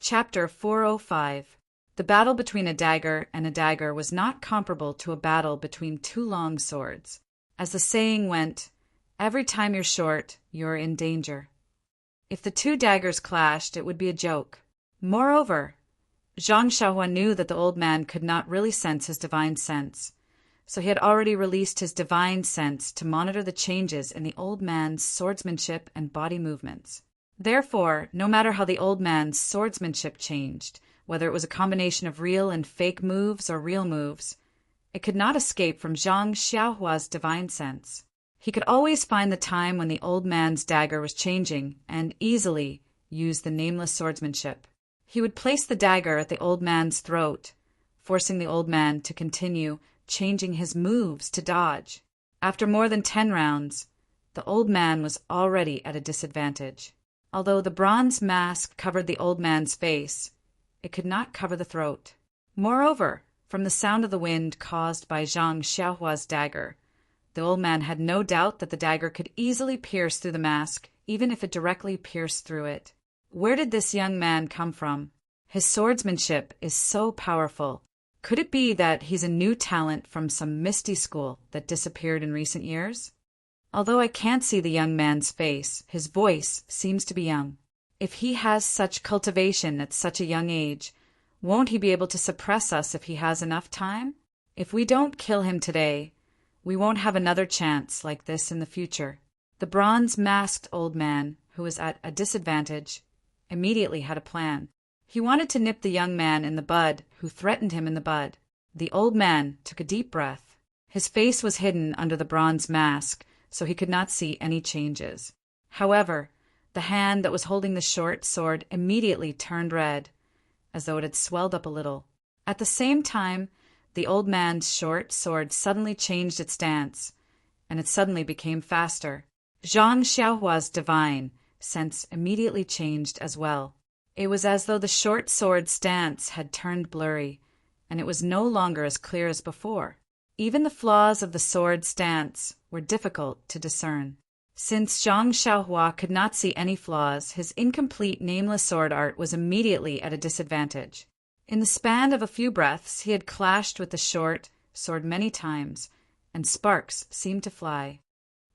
Chapter 405. The battle between a dagger and a dagger was not comparable to a battle between two long swords. As the saying went, every time you're short, you're in danger. If the two daggers clashed, it would be a joke. Moreover, Zhang Xiaohua knew that the old man could not really sense his divine sense, so he had already released his divine sense to monitor the changes in the old man's swordsmanship and body movements. Therefore, no matter how the old man's swordsmanship changed, whether it was a combination of real and fake moves or real moves, it could not escape from Zhang Xiaohua's divine sense. He could always find the time when the old man's dagger was changing and easily use the nameless swordsmanship. He would place the dagger at the old man's throat, forcing the old man to continue changing his moves to dodge. After more than 10 rounds, the old man was already at a disadvantage. Although the bronze mask covered the old man's face, it could not cover the throat. Moreover, from the sound of the wind caused by Zhang Xiaohua's dagger, the old man had no doubt that the dagger could easily pierce through the mask, even if it directly pierced through it. Where did this young man come from? His swordsmanship is so powerful. Could it be that he's a new talent from some misty school that disappeared in recent years? Although I can't see the young man's face, his voice seems to be young. If he has such cultivation at such a young age, won't he be able to suppress us if he has enough time? If we don't kill him today, we won't have another chance like this in the future. The bronze-masked old man, who was at a disadvantage, immediately had a plan. He wanted to nip the young man in the bud who threatened him in the bud. The old man took a deep breath. His face was hidden under the bronze mask, so he could not see any changes. However, the hand that was holding the short sword immediately turned red, as though it had swelled up a little. At the same time, the old man's short sword suddenly changed its stance, and it suddenly became faster. Zhang Xiaohua's divine sense immediately changed as well. It was as though the short sword's stance had turned blurry, and it was no longer as clear as before. Even the flaws of the sword's stance were difficult to discern. Since Zhang Xiaohua could not see any flaws, his incomplete nameless sword art was immediately at a disadvantage. In the span of a few breaths, he had clashed with the short sword many times, and sparks seemed to fly.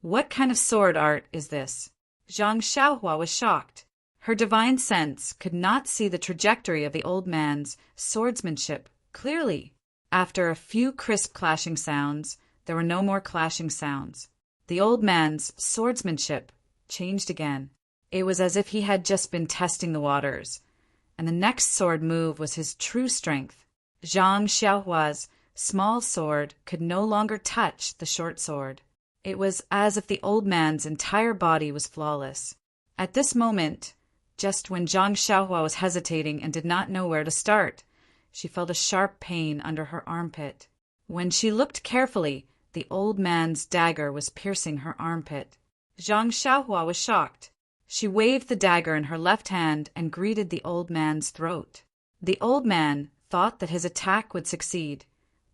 What kind of sword art is this? Zhang Xiaohua was shocked. Her divine sense could not see the trajectory of the old man's swordsmanship clearly. After a few crisp clashing sounds, there were no more clashing sounds. The old man's swordsmanship changed again. It was as if he had just been testing the waters, and the next sword move was his true strength. Zhang Xiaohua's small sword could no longer touch the short sword. It was as if the old man's entire body was flawless. At this moment, just when Zhang Xiaohua was hesitating and did not know where to start, she felt a sharp pain under her armpit. When she looked carefully, the old man's dagger was piercing her armpit. Zhang Xiaohua was shocked. She waved the dagger in her left hand and greeted the old man's throat. The old man thought that his attack would succeed,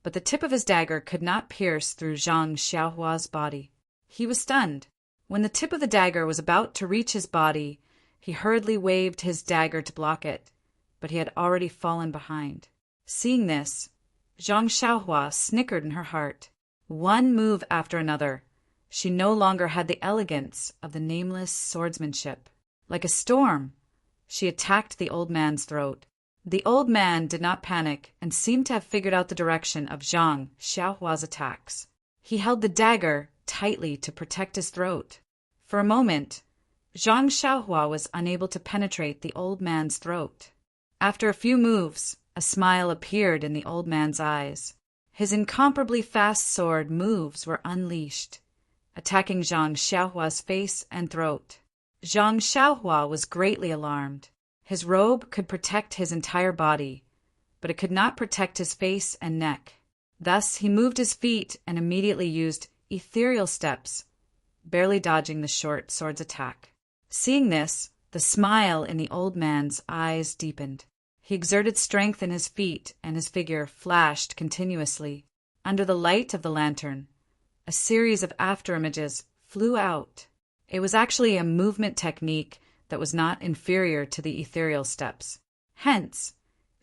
but the tip of his dagger could not pierce through Zhang Xiaohua's body. He was stunned. When the tip of the dagger was about to reach his body, he hurriedly waved his dagger to block it, but he had already fallen behind. Seeing this, Zhang Xiaohua snickered in her heart. One move after another, she no longer had the elegance of the nameless swordsmanship. Like a storm, she attacked the old man's throat. The old man did not panic and seemed to have figured out the direction of Zhang Xiaohua's attacks. He held the dagger tightly to protect his throat. For a moment, Zhang Xiaohua was unable to penetrate the old man's throat. After a few moves, a smile appeared in the old man's eyes. His incomparably fast sword moves were unleashed, attacking Zhang Xiaohua's face and throat. Zhang Xiaohua was greatly alarmed. His robe could protect his entire body, but it could not protect his face and neck. Thus he moved his feet and immediately used ethereal steps, barely dodging the short sword's attack. Seeing this, the smile in the old man's eyes deepened. He exerted strength in his feet, and his figure flashed continuously. Under the light of the lantern, a series of afterimages flew out. It was actually a movement technique that was not inferior to the ethereal steps. Hence,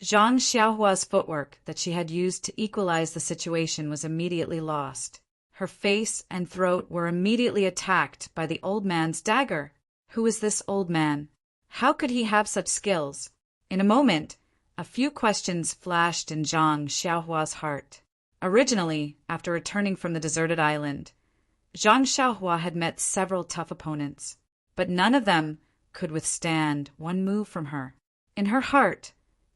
Zhang Xiaohua's footwork that she had used to equalize the situation was immediately lost. Her face and throat were immediately attacked by the old man's dagger. Who was this old man? How could he have such skills? In a moment, a few questions flashed in Zhang Xiaohua's heart. Originally, after returning from the deserted island, Zhang Xiaohua had met several tough opponents, but none of them could withstand one move from her. In her heart,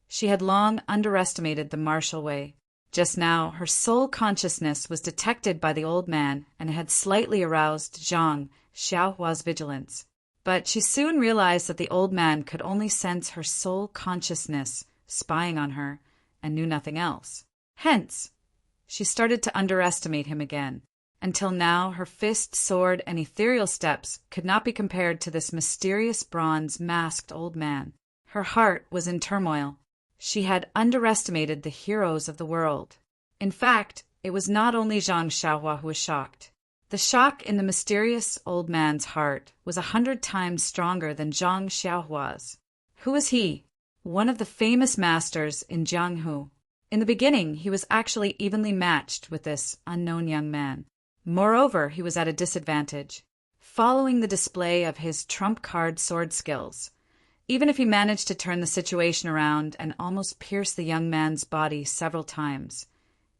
she had long underestimated the martial way. Just now, her sole consciousness was detected by the old man and had slightly aroused Zhang Xiaohua's vigilance. But she soon realized that the old man could only sense her sole consciousness spying on her and knew nothing else. Hence, she started to underestimate him again. Until now, her fist, sword, and ethereal steps could not be compared to this mysterious bronze-masked old man. Her heart was in turmoil. She had underestimated the heroes of the world. In fact, it was not only Zhang Xiaohua who was shocked. The shock in the mysterious old man's heart was 100 times stronger than Zhang Xiaohua's. Who was he? One of the famous masters in Jianghu. In the beginning, he was actually evenly matched with this unknown young man. Moreover, he was at a disadvantage. Following the display of his trump-card sword skills, even if he managed to turn the situation around and almost pierce the young man's body several times,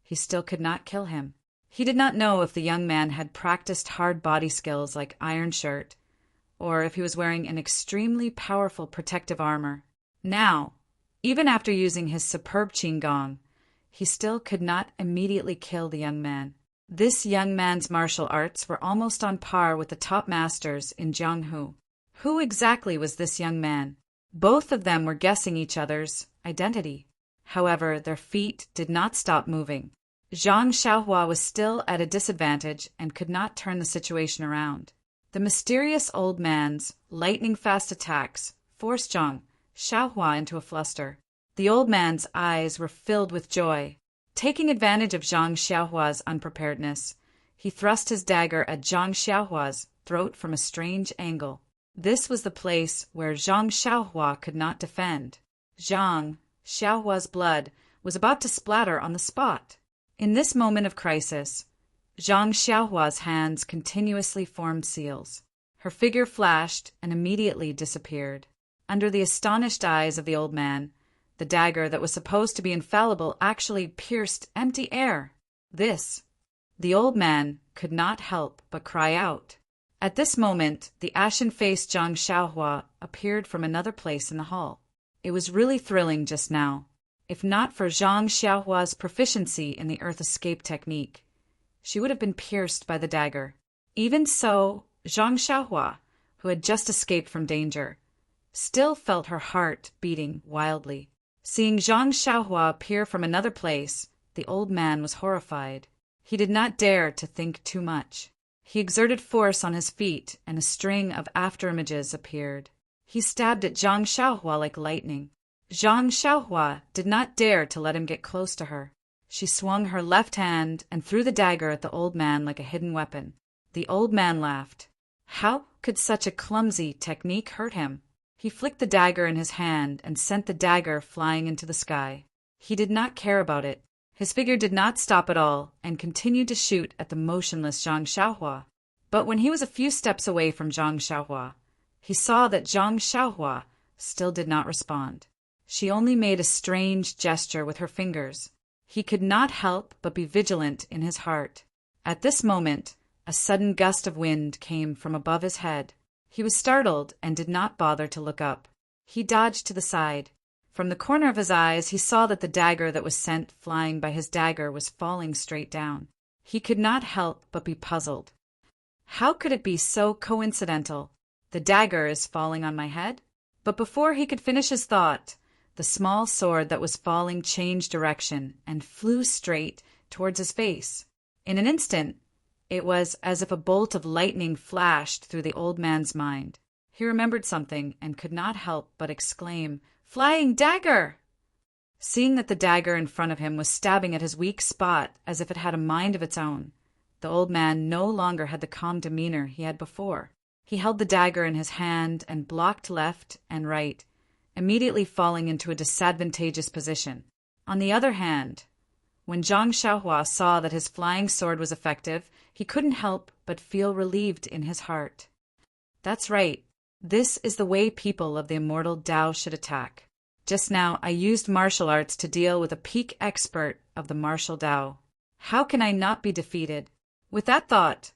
he still could not kill him. He did not know if the young man had practiced hard body skills like iron shirt, or if he was wearing an extremely powerful protective armor. Now, even after using his superb qigong, he still could not immediately kill the young man. This young man's martial arts were almost on par with the top masters in Jianghu. Who exactly was this young man? Both of them were guessing each other's identity. However, their feet did not stop moving. Zhang Xiaohua was still at a disadvantage and could not turn the situation around. The mysterious old man's lightning-fast attacks forced Zhang Xiaohua into a fluster. The old man's eyes were filled with joy. Taking advantage of Zhang Xiaohua's unpreparedness, he thrust his dagger at Zhang Xiaohua's throat from a strange angle. This was the place where Zhang Xiaohua could not defend. Zhang Xiaohua's blood was about to splatter on the spot. In this moment of crisis, Zhang Xiaohua's hands continuously formed seals. Her figure flashed and immediately disappeared. Under the astonished eyes of the old man, the dagger that was supposed to be infallible actually pierced empty air. The old man could not help but cry out. At this moment, the ashen-faced Zhang Xiaohua appeared from another place in the hall. It was really thrilling just now. If not for Zhang Xiaohua's proficiency in the earth escape technique, she would have been pierced by the dagger. Even so, Zhang Xiaohua, who had just escaped from danger, still felt her heart beating wildly. Seeing Zhang Xiaohua appear from another place, the old man was horrified. He did not dare to think too much. He exerted force on his feet, and a string of afterimages appeared. He stabbed at Zhang Xiaohua like lightning. Zhang Xiaohua did not dare to let him get close to her. She swung her left hand and threw the dagger at the old man like a hidden weapon. The old man laughed. How could such a clumsy technique hurt him? He flicked the dagger in his hand and sent the dagger flying into the sky. He did not care about it. His figure did not stop at all and continued to shoot at the motionless Zhang Xiaohua. But when he was a few steps away from Zhang Xiaohua, he saw that Zhang Xiaohua still did not respond. She only made a strange gesture with her fingers. He could not help but be vigilant in his heart. At this moment, a sudden gust of wind came from above his head. He was startled and did not bother to look up. He dodged to the side. From the corner of his eyes, he saw that the dagger that was sent flying by his dagger was falling straight down. He could not help but be puzzled. How could it be so coincidental? The dagger is falling on my head? But before he could finish his thought, the small sword that was falling changed direction and flew straight towards his face. In an instant, it was as if a bolt of lightning flashed through the old man's mind. He remembered something and could not help but exclaim, "Flying dagger!" Seeing that the dagger in front of him was stabbing at his weak spot as if it had a mind of its own, the old man no longer had the calm demeanor he had before. He held the dagger in his hand and blocked left and right, immediately falling into a disadvantageous position. On the other hand, when Zhang Xiaohua saw that his flying sword was effective, he couldn't help but feel relieved in his heart. That's right. This is the way people of the immortal Tao should attack. Just now, I used martial arts to deal with a peak expert of the martial Tao. How can I not be defeated? With that thought,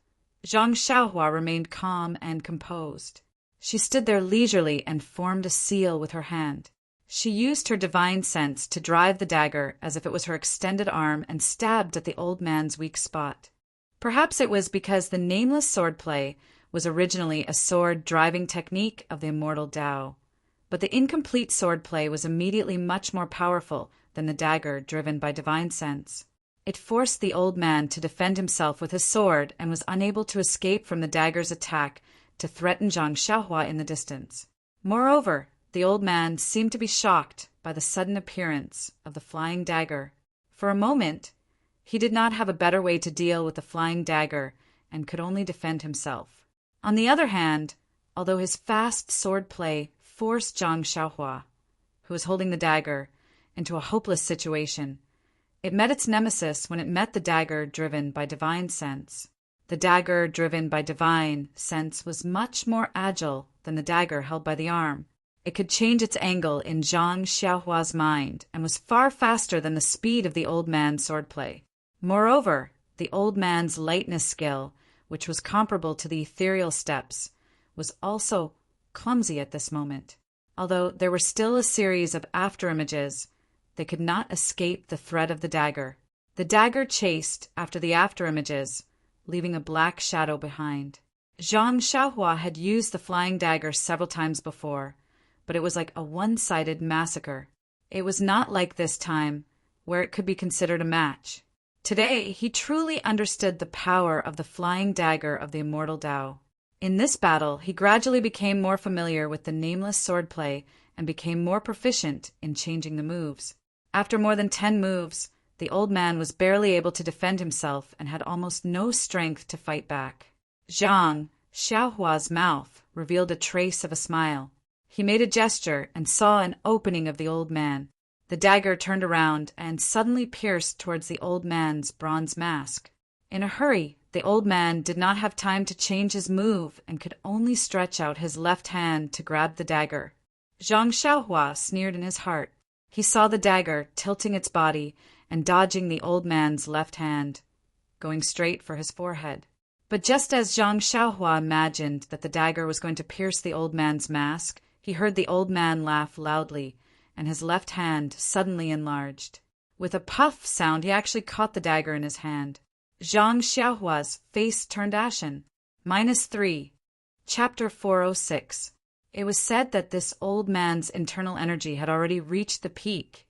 Zhang Xiaohua remained calm and composed. She stood there leisurely and formed a seal with her hand. She used her divine sense to drive the dagger as if it was her extended arm and stabbed at the old man's weak spot. Perhaps it was because the nameless swordplay was originally a sword-driving technique of the immortal Tao, but the incomplete swordplay was immediately much more powerful than the dagger driven by divine sense. It forced the old man to defend himself with his sword and was unable to escape from the dagger's attack to threaten Zhang Xiaohua in the distance. Moreover, the old man seemed to be shocked by the sudden appearance of the flying dagger. For a moment, he did not have a better way to deal with the flying dagger and could only defend himself. On the other hand, although his fast sword play forced Zhang Xiaohua, who was holding the dagger, into a hopeless situation, it met its nemesis when it met the dagger driven by divine sense. The dagger driven by divine sense was much more agile than the dagger held by the arm. It could change its angle in Zhang Xiaohua's mind and was far faster than the speed of the old man's swordplay. Moreover, the old man's lightness skill, which was comparable to the ethereal steps, was also clumsy at this moment. Although there were still a series of afterimages, they could not escape the threat of the dagger. The dagger chased after the afterimages, leaving a black shadow behind. Zhang Xiaohua had used the flying dagger several times before, but it was like a one-sided massacre. It was not like this time, where it could be considered a match. Today, he truly understood the power of the flying dagger of the immortal Tao. In this battle, he gradually became more familiar with the nameless swordplay and became more proficient in changing the moves. After more than 10 moves, the old man was barely able to defend himself and had almost no strength to fight back. Zhang Xiaohua's mouth revealed a trace of a smile. He made a gesture and saw an opening of the old man. The dagger turned around and suddenly pierced towards the old man's bronze mask. In a hurry, the old man did not have time to change his move and could only stretch out his left hand to grab the dagger. Zhang Xiaohua sneered in his heart. He saw the dagger tilting its body and dodging the old man's left hand, going straight for his forehead. But just as Zhang Xiaohua imagined that the dagger was going to pierce the old man's mask, he heard the old man laugh loudly, and his left hand suddenly enlarged. With a puff sound, he actually caught the dagger in his hand. Zhang Xiaohua's face turned ashen. -3. Chapter 406. It was said that this old man's internal energy had already reached the peak.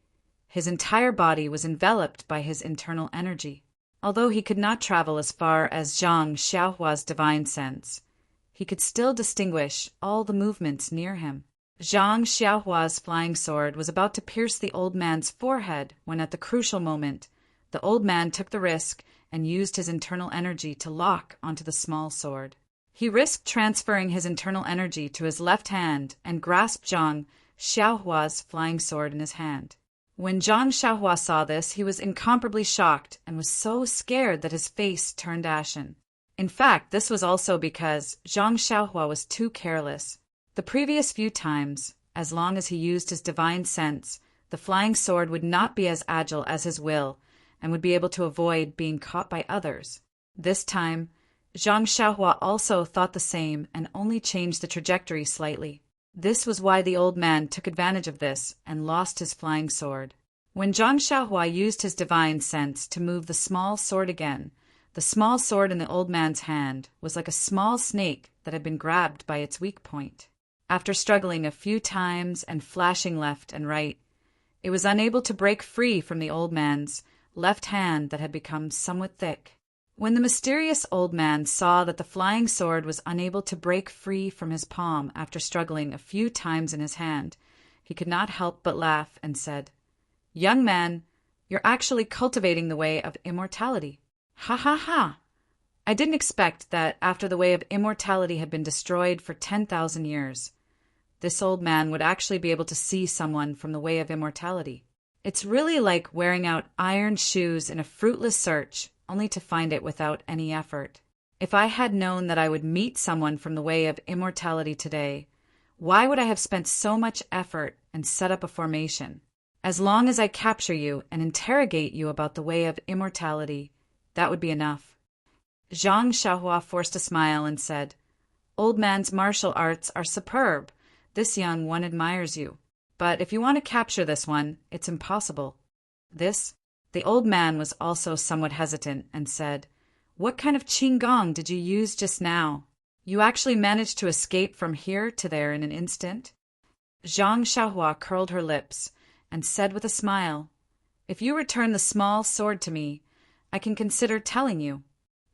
His entire body was enveloped by his internal energy. Although he could not travel as far as Zhang Xiaohua's divine sense, he could still distinguish all the movements near him. Zhang Xiaohua's flying sword was about to pierce the old man's forehead when at the crucial moment, the old man took the risk and used his internal energy to lock onto the small sword. He risked transferring his internal energy to his left hand and grasped Zhang Xiaohua's flying sword in his hand. When Zhang Xiaohua saw this, he was incomparably shocked and was so scared that his face turned ashen. In fact, this was also because Zhang Xiaohua was too careless. The previous few times, as long as he used his divine sense, the flying sword would not be as agile as his will and would be able to avoid being caught by others. This time, Zhang Xiaohua also thought the same and only changed the trajectory slightly. This was why the old man took advantage of this and lost his flying sword. When Zhang Xiaohua used his divine sense to move the small sword again, the small sword in the old man's hand was like a small snake that had been grabbed by its weak point. After struggling a few times and flashing left and right, it was unable to break free from the old man's left hand that had become somewhat thick. When the mysterious old man saw that the flying sword was unable to break free from his palm after struggling a few times in his hand, he could not help but laugh and said, "Young man, you're actually cultivating the way of immortality. Ha ha ha! I didn't expect that after the way of immortality had been destroyed for 10,000 years, this old man would actually be able to see someone from the way of immortality. It's really like wearing out iron shoes in a fruitless search, only to find it without any effort. If I had known that I would meet someone from the way of immortality today, why would I have spent so much effort and set up a formation? As long as I capture you and interrogate you about the way of immortality, that would be enough. Zhang Xiaohua forced a smile and said, "Old man's martial arts are superb. This young one admires you. But if you want to capture this one, it's impossible." The old man was also somewhat hesitant and said, "What kind of qinggong did you use just now? You actually managed to escape from here to there in an instant?" Zhang Xiaohua curled her lips and said with a smile, "If you return the small sword to me, I can consider telling you."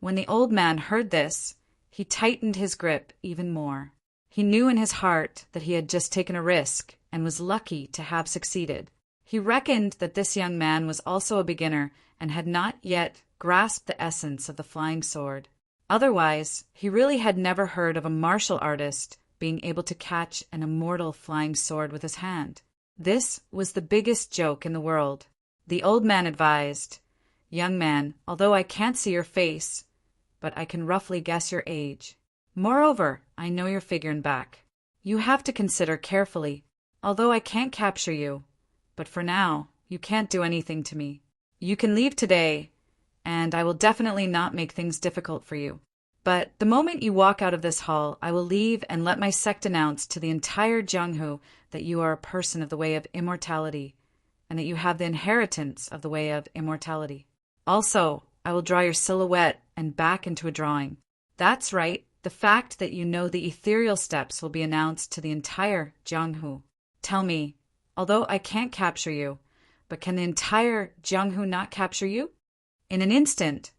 When the old man heard this, he tightened his grip even more. He knew in his heart that he had just taken a risk and was lucky to have succeeded. He reckoned that this young man was also a beginner and had not yet grasped the essence of the flying sword. Otherwise, he really had never heard of a martial artist being able to catch an immortal flying sword with his hand. This was the biggest joke in the world. The old man advised, "Young man, although I can't see your face, but I can roughly guess your age. Moreover, I know your figure and back. You have to consider carefully. Although I can't capture you, but for now, you can't do anything to me. You can leave today, and I will definitely not make things difficult for you. But the moment you walk out of this hall, I will leave and let my sect announce to the entire Jianghu that you are a person of the way of immortality, and that you have the inheritance of the way of immortality. Also, I will draw your silhouette and back into a drawing. That's right, the fact that you know the ethereal steps will be announced to the entire Jianghu. Tell me, although I can't capture you, but can the entire Jianghu not capture you?" In an instant,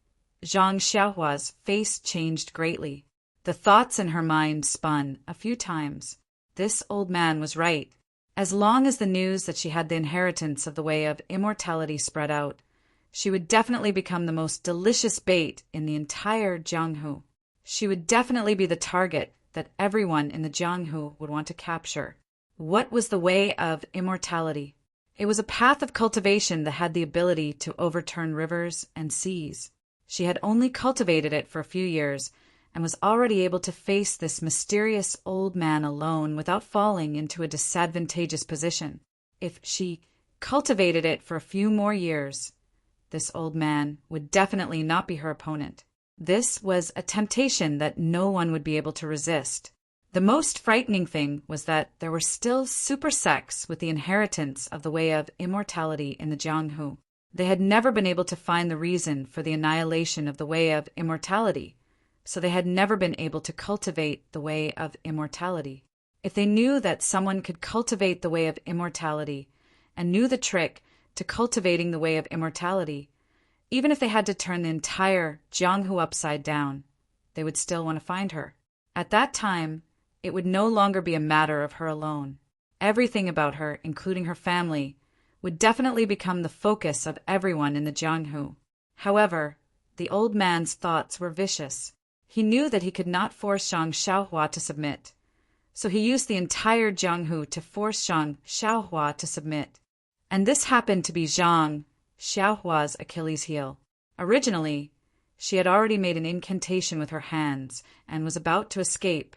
Zhang Xiaohua's face changed greatly. The thoughts in her mind spun a few times. This old man was right. As long as the news that she had the inheritance of the way of immortality spread out, she would definitely become the most delicious bait in the entire Jianghu. She would definitely be the target that everyone in the Jianghu would want to capture. What was the way of immortality? It was a path of cultivation that had the ability to overturn rivers and seas. She had only cultivated it for a few years and was already able to face this mysterious old man alone without falling into a disadvantageous position. If she cultivated it for a few more years, this old man would definitely not be her opponent. This was a temptation that no one would be able to resist. The most frightening thing was that there were still super sects with the inheritance of the way of immortality in the Jianghu. They had never been able to find the reason for the annihilation of the way of immortality, so they had never been able to cultivate the way of immortality. If they knew that someone could cultivate the way of immortality and knew the trick to cultivating the way of immortality, even if they had to turn the entire Jianghu upside down, they would still want to find her. At that time, it would no longer be a matter of her alone. Everything about her, including her family, would definitely become the focus of everyone in the Jianghu. However, the old man's thoughts were vicious. He knew that he could not force Zhang Xiaohua to submit, so he used the entire Jianghu to force Zhang Xiaohua to submit. And this happened to be Zhang Xiaohua's Achilles heel. Originally, she had already made an incantation with her hands and was about to escape,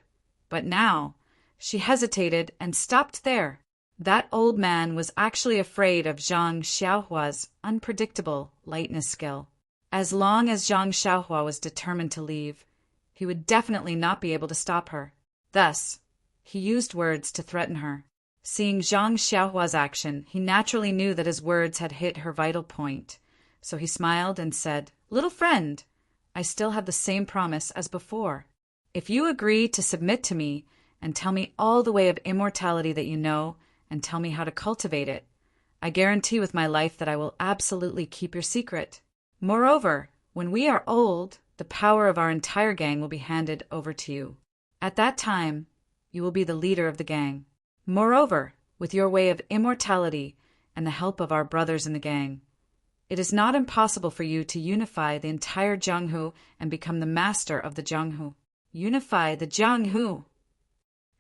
but now she hesitated and stopped there. That old man was actually afraid of Zhang Xiaohua's unpredictable lightness skill. As long as Zhang Xiaohua was determined to leave, he would definitely not be able to stop her. Thus, he used words to threaten her. Seeing Zhang Xiaohua's action, he naturally knew that his words had hit her vital point, so he smiled and said, "Little friend, I still have the same promise as before. If you agree to submit to me and tell me all the way of immortality that you know and tell me how to cultivate it, I guarantee with my life that I will absolutely keep your secret. Moreover, when we are old, the power of our entire gang will be handed over to you. At that time, you will be the leader of the gang. Moreover, with your way of immortality and the help of our brothers in the gang, it is not impossible for you to unify the entire Jianghu and become the master of the Jianghu." Unify the Jianghu!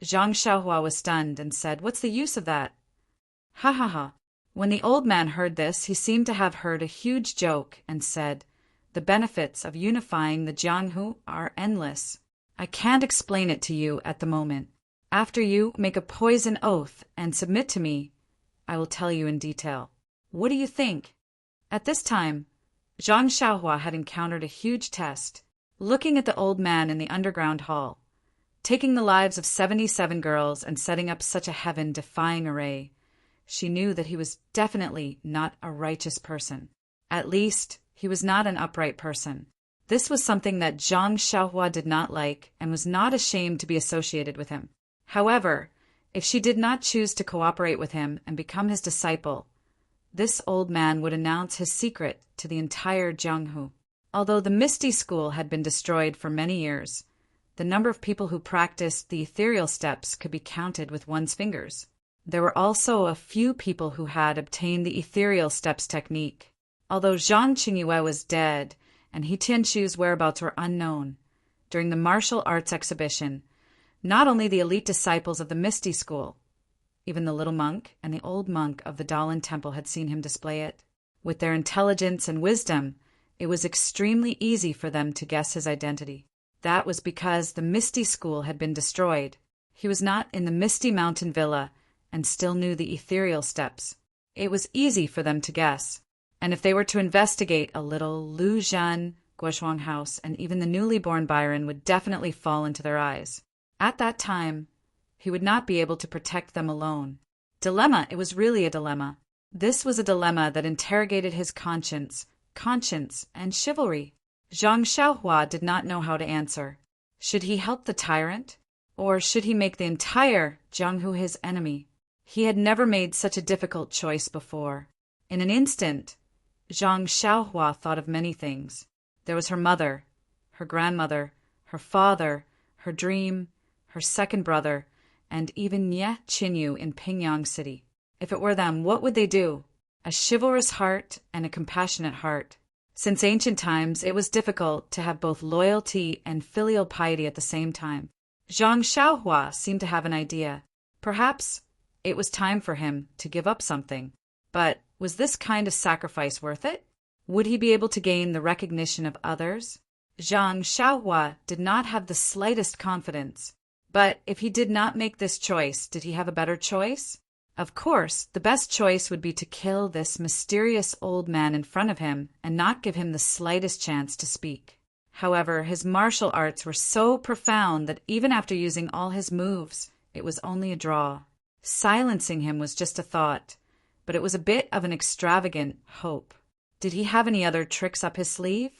Zhang Xiaohua was stunned and said, "What's the use of that?" "Ha ha ha." When the old man heard this, he seemed to have heard a huge joke and said, "The benefits of unifying the Jianghu are endless. I can't explain it to you at the moment. After you make a poison oath and submit to me, I will tell you in detail. What do you think?" At this time, Zhang Xiaohua had encountered a huge test. Looking at the old man in the underground hall, taking the lives of 77 girls and setting up such a heaven-defying array, she knew that he was definitely not a righteous person. At least, he was not an upright person. This was something that Zhang Xiaohua did not like and was not ashamed to be associated with him. However, if she did not choose to cooperate with him and become his disciple, this old man would announce his secret to the entire Jianghu. Although the Misty School had been destroyed for many years, the number of people who practiced the ethereal steps could be counted with one's fingers. There were also a few people who had obtained the ethereal steps technique. Although Zhang Qingyue was dead and He Tianqu's whereabouts were unknown, during the martial arts exhibition, not only the elite disciples of the Misty School, even the little monk and the old monk of the Dalan Temple had seen him display it. With their intelligence and wisdom, it was extremely easy for them to guess his identity. That was because the Misty School had been destroyed. He was not in the Misty Mountain Villa and still knew the ethereal steps. It was easy for them to guess. And if they were to investigate a little, Lu Zhan, Guoshuang House, and even the newly born Byron would definitely fall into their eyes. At that time, he would not be able to protect them alone. Dilemma, it was really a dilemma. This was a dilemma that interrogated his conscience, and chivalry. Zhang Xiaohua did not know how to answer. Should he help the tyrant? Or should he make the entire Jianghu his enemy? He had never made such a difficult choice before. In an instant, Zhang Xiaohua thought of many things. There was her mother, her grandmother, her father, her dream, her second brother, and even Ye Qinyu in Pingyang City. If it were them, what would they do? A chivalrous heart and a compassionate heart. Since ancient times, it was difficult to have both loyalty and filial piety at the same time. Zhang Xiaohua seemed to have an idea. Perhaps it was time for him to give up something. But was this kind of sacrifice worth it? Would he be able to gain the recognition of others? Zhang Xiaohua did not have the slightest confidence. But if he did not make this choice, did he have a better choice? Of course, the best choice would be to kill this mysterious old man in front of him and not give him the slightest chance to speak. However, his martial arts were so profound that even after using all his moves, it was only a draw. Silencing him was just a thought, but it was a bit of an extravagant hope. Did he have any other tricks up his sleeve?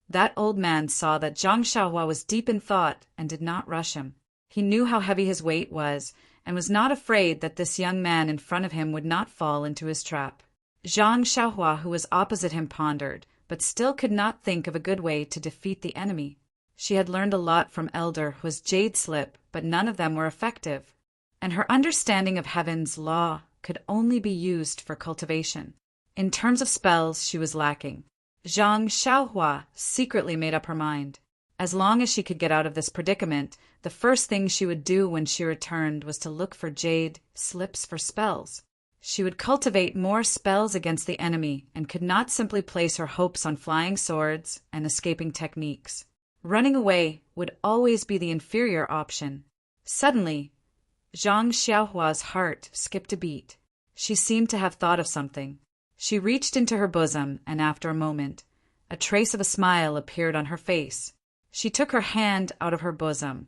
That old man saw that Zhang Xiaohua was deep in thought and did not rush him. He knew how heavy his weight was and was not afraid that this young man in front of him would not fall into his trap. Zhang Xiaohua, who was opposite him, pondered, but still could not think of a good way to defeat the enemy. She had learned a lot from Elder Hu's jade slip, but none of them were effective. And her understanding of heaven's law could only be used for cultivation. In terms of spells, she was lacking. Zhang Xiaohua secretly made up her mind. As long as she could get out of this predicament, the first thing she would do when she returned was to look for jade slips for spells. She would cultivate more spells against the enemy and could not simply place her hopes on flying swords and escaping techniques. Running away would always be the inferior option. Suddenly, Zhang Xiaohua's heart skipped a beat. She seemed to have thought of something. She reached into her bosom, and after a moment, a trace of a smile appeared on her face. She took her hand out of her bosom,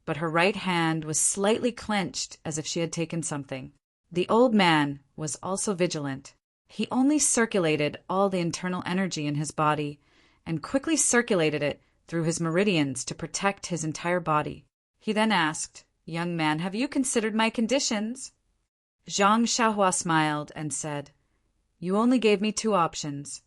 but her right hand was slightly clenched as if she had taken something. The old man was also vigilant. He only circulated all the internal energy in his body and quickly circulated it through his meridians to protect his entire body. He then asked, "Young man, have you considered my conditions?" Zhang Xiaohua smiled and said, "You only gave me 2 options."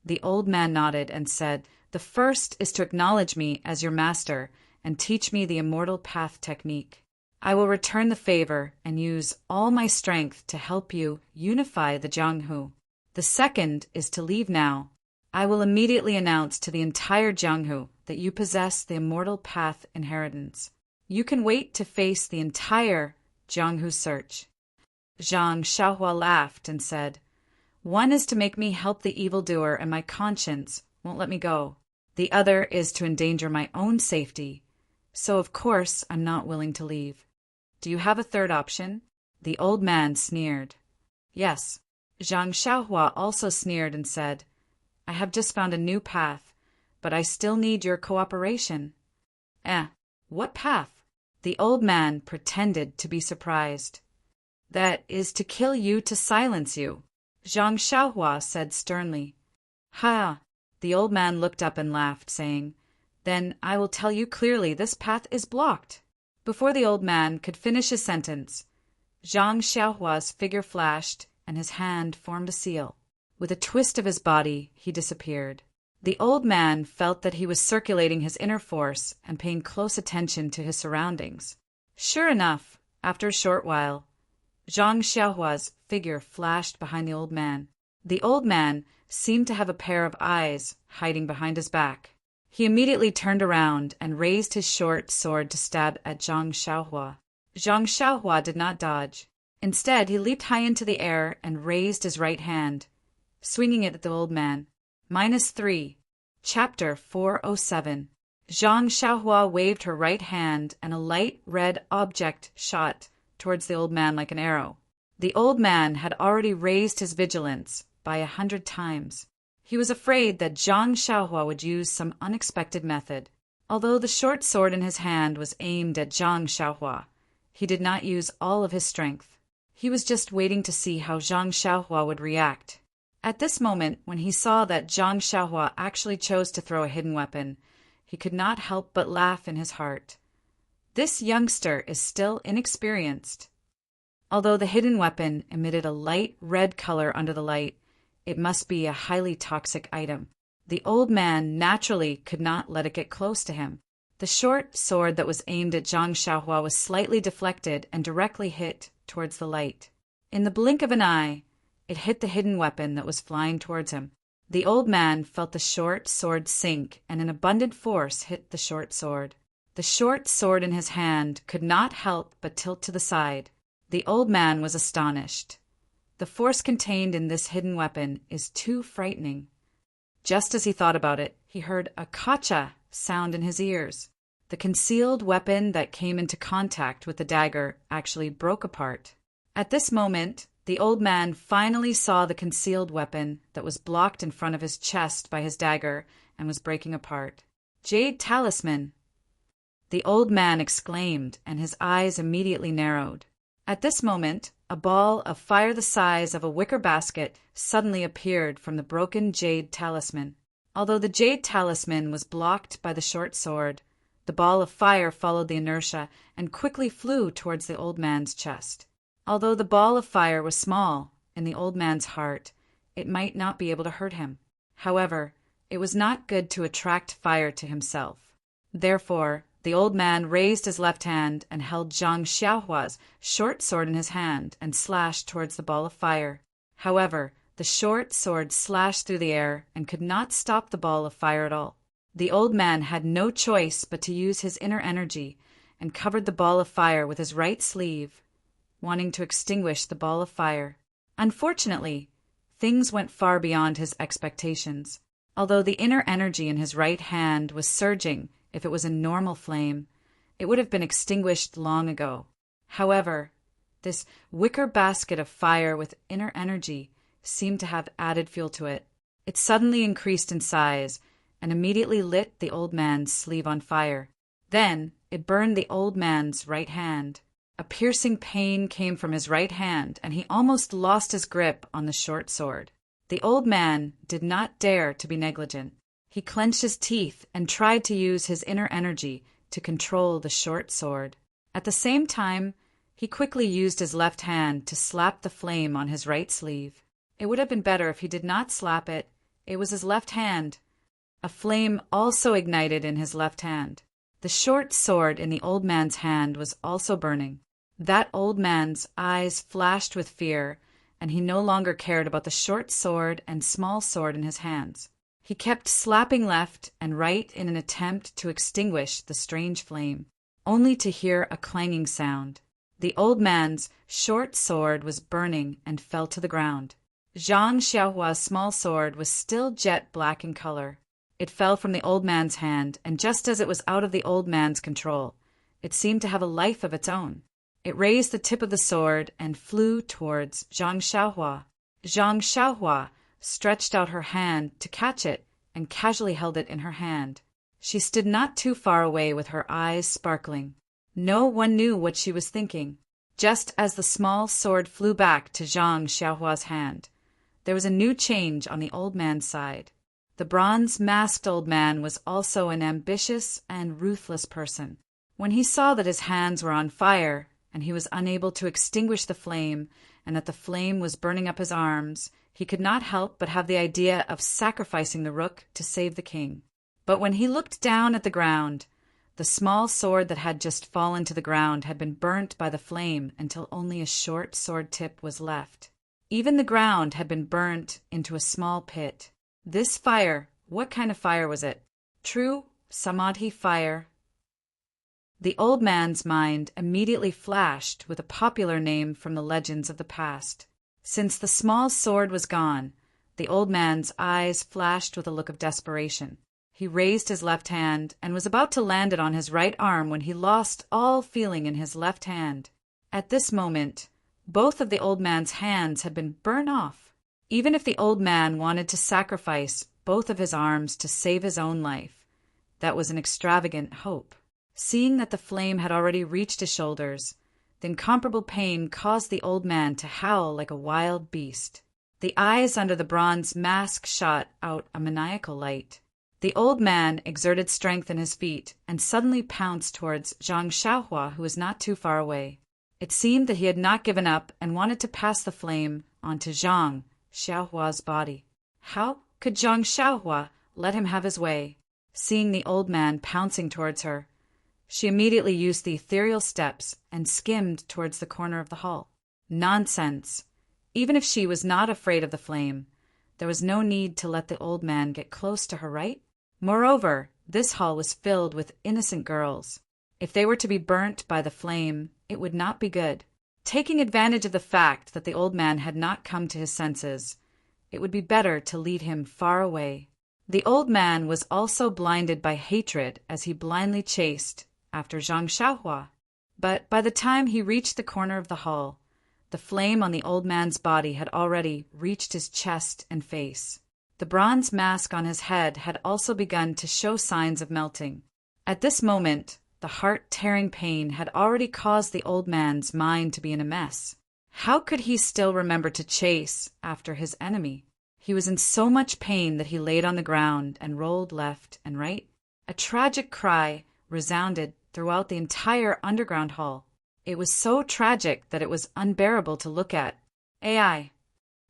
The old man nodded and said, "The first is to acknowledge me as your master and teach me the immortal path technique. I will return the favor and use all my strength to help you unify the Jianghu. The second is to leave now. I will immediately announce to the entire Jianghu that you possess the immortal path inheritance. You can wait to face the entire Jianghu search." Zhang Xiaohua laughed and said, "One is to make me help the evildoer and my conscience won't let me go. The other is to endanger my own safety. So of course I'm not willing to leave. Do you have a third option?" The old man sneered. "Yes." Zhang Xiaohua also sneered and said, "I have just found a new path, but I still need your cooperation." What path?" The old man pretended to be surprised. "That is to kill you to silence you," Zhang Xiaohua said sternly. "Ha!" The old man looked up and laughed, saying, "Then I will tell you clearly this path is blocked." Before the old man could finish his sentence, Zhang Xiaohua's figure flashed and his hand formed a seal. With a twist of his body, he disappeared. The old man felt that he was circulating his inner force and paying close attention to his surroundings. Sure enough, after a short while, Zhang Xiaohua's figure flashed behind the old man. The old man seemed to have a pair of eyes hiding behind his back. He immediately turned around and raised his short sword to stab at Zhang Xiaohua. Zhang Xiaohua did not dodge. Instead, he leaped high into the air and raised his right hand, swinging it at the old man. -3. Chapter 407. Zhang Xiaohua waved her right hand and a light red object shot towards the old man like an arrow. The old man had already raised his vigilance by 100 times. He was afraid that Zhang Xiaohua would use some unexpected method. Although the short sword in his hand was aimed at Zhang Xiaohua, he did not use all of his strength. He was just waiting to see how Zhang Xiaohua would react. At this moment, when he saw that Zhang Xiaohua actually chose to throw a hidden weapon, he could not help but laugh in his heart. This youngster is still inexperienced. Although the hidden weapon emitted a light red color under the light, it must be a highly toxic item. The old man naturally could not let it get close to him. The short sword that was aimed at Zhang Xiaohua was slightly deflected and directly hit towards the light. In the blink of an eye, it hit the hidden weapon that was flying towards him. The old man felt the short sword sink and an abundant force hit the short sword. The short sword in his hand could not help but tilt to the side. The old man was astonished. The force contained in this hidden weapon is too frightening. Just as he thought about it, he heard a "kacha" sound in his ears. The concealed weapon that came into contact with the dagger actually broke apart. At this moment, the old man finally saw the concealed weapon that was blocked in front of his chest by his dagger and was breaking apart. "Jade talisman!" the old man exclaimed, and his eyes immediately narrowed. At this moment, a ball of fire the size of a wicker basket suddenly appeared from the broken jade talisman. Although the jade talisman was blocked by the short sword, the ball of fire followed the inertia and quickly flew towards the old man's chest. Although the ball of fire was small in the old man's heart, it might not be able to hurt him. However, it was not good to attract fire to himself. Therefore, the old man raised his left hand and held Zhang Xiaohua's short sword in his hand and slashed towards the ball of fire. However, the short sword slashed through the air and could not stop the ball of fire at all. The old man had no choice but to use his inner energy and covered the ball of fire with his right sleeve, wanting to extinguish the ball of fire. Unfortunately, things went far beyond his expectations. Although the inner energy in his right hand was surging, if it was a normal flame, it would have been extinguished long ago. However, this wicker basket of fire with inner energy seemed to have added fuel to it. It suddenly increased in size and immediately lit the old man's sleeve on fire. Then it burned the old man's right hand. A piercing pain came from his right hand, and he almost lost his grip on the short sword. The old man did not dare to be negligent. He clenched his teeth and tried to use his inner energy to control the short sword. At the same time, he quickly used his left hand to slap the flame on his right sleeve. It would have been better if he did not slap it. It was his left hand. A flame also ignited in his left hand. The short sword in the old man's hand was also burning. That old man's eyes flashed with fear, and he no longer cared about the short sword and small sword in his hands. He kept slapping left and right in an attempt to extinguish the strange flame. only to hear a clanging sound. The old man's short sword was burning and fell to the ground. Zhang Xiaohua's small sword was still jet black in color. It fell from the old man's hand, and just as it was out of the old man's control, it seemed to have a life of its own. It raised the tip of the sword and flew towards Zhang Xiaohua. Zhang Xiaohua stretched out her hand to catch it and casually held it in her hand. She stood not too far away with her eyes sparkling. No one knew what she was thinking. Just as the small sword flew back to Zhang Xiaohua's hand, there was a new change on the old man's side. The bronze-masked old man was also an ambitious and ruthless person. When he saw that his hands were on fire, and he was unable to extinguish the flame, and that the flame was burning up his arms, he could not help but have the idea of sacrificing the rook to save the king. But when he looked down at the ground, the small sword that had just fallen to the ground had been burnt by the flame until only a short sword tip was left. Even the ground had been burnt into a small pit. This fire, what kind of fire was it? True Samadhi fire. The old man's mind immediately flashed with a popular name from the legends of the past. Since the small sword was gone, the old man's eyes flashed with a look of desperation. He raised his left hand and was about to land it on his right arm when he lost all feeling in his left hand. At this moment, both of the old man's hands had been burned off. Even if the old man wanted to sacrifice both of his arms to save his own life, that was an extravagant hope. Seeing that the flame had already reached his shoulders, the incomparable pain caused the old man to howl like a wild beast. The eyes under the bronze mask shot out a maniacal light. The old man exerted strength in his feet and suddenly pounced towards Zhang Xiaohua, who was not too far away. It seemed that he had not given up and wanted to pass the flame onto Zhang Xiaohua's body. How could Zhang Xiaohua let him have his way? Seeing the old man pouncing towards her, she immediately used the ethereal steps and skimmed towards the corner of the hall. Nonsense! Even if she was not afraid of the flame, there was no need to let the old man get close to her, right? Moreover, this hall was filled with innocent girls. If they were to be burnt by the flame, it would not be good. Taking advantage of the fact that the old man had not come to his senses, it would be better to lead him far away. The old man was also blinded by hatred as he blindly chased after Zhang Xiaohua. But by the time he reached the corner of the hall, the flame on the old man's body had already reached his chest and face. The bronze mask on his head had also begun to show signs of melting. At this moment, the heart-tearing pain had already caused the old man's mind to be in a mess. How could he still remember to chase after his enemy? He was in so much pain that he laid on the ground and rolled left and right. A tragic cry resounded throughout the entire underground hall. It was so tragic that it was unbearable to look at. Ai.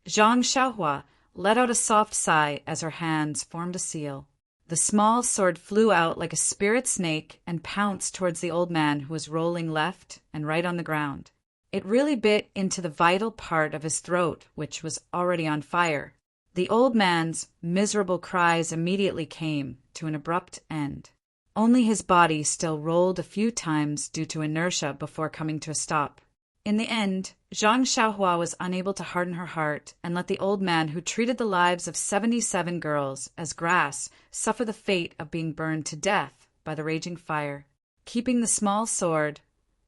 Zhang Xiaohua let out a soft sigh as her hands formed a seal. The small sword flew out like a spirit snake and pounced towards the old man who was rolling left and right on the ground. It really bit into the vital part of his throat, which was already on fire. The old man's miserable cries immediately came to an abrupt end. Only his body still rolled a few times due to inertia before coming to a stop. In the end, Zhang Xiaohua was unable to harden her heart and let the old man who treated the lives of 77 girls as grass suffer the fate of being burned to death by the raging fire. Keeping the small sword,